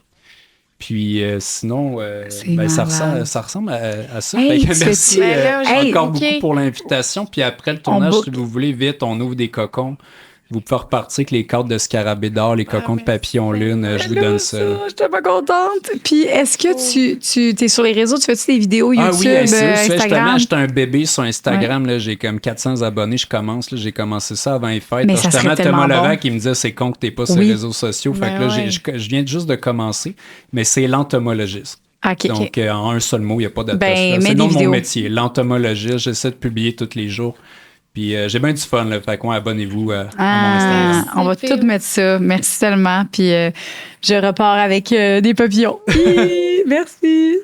S3: Puis sinon,
S4: C'est
S3: ça ressemble à ça.
S4: Hey,
S3: Fait que
S4: tu
S3: merci
S4: fais-tu-
S2: Ben là,
S3: encore
S2: ok.
S3: beaucoup pour l'invitation. Puis après le tournage,
S4: book.
S3: si vous voulez, vite, on ouvre des cocons. Vous pouvez repartir avec les cartes de scarabée d'or, les cocons de papillon lune. Je vous donne ça. là.
S4: Je suis tellement contente. Puis, est-ce que tu es sur les réseaux? Tu fais-tu des vidéos YouTube,
S3: Ah oui, c'est justement,
S4: Instagram?
S3: j'étais un bébé sur Instagram. Là, j'ai comme 400 abonnés. Je commence. Là, j'ai commencé ça avant les fêtes.
S4: Mais
S3: Parce
S4: ça
S3: que
S4: serait
S3: justement, Thomas
S4: tellement bon.
S3: Levac, il me disait c'est con que t'es pas sur
S4: Oui.
S3: les réseaux sociaux. Fait
S2: Ben
S3: que là,
S2: ouais.
S3: je viens juste de commencer. Mais c'est l'entomologiste.
S4: OK.
S3: Donc, en un seul mot, il n'y a pas d'attache.
S4: Ben,
S3: là.
S4: mets
S3: C'est le
S4: des
S3: nom de mon
S4: vidéos.
S3: métier, l'entomologiste. J'essaie de publier tous les jours. Puis j'ai bien du fun. Là, fait que, ouais, abonnez-vous à mon Instagram.
S4: On va
S2: Merci,
S4: tout mettre ça. Merci tellement. Puis, je repars avec des papillons. Merci.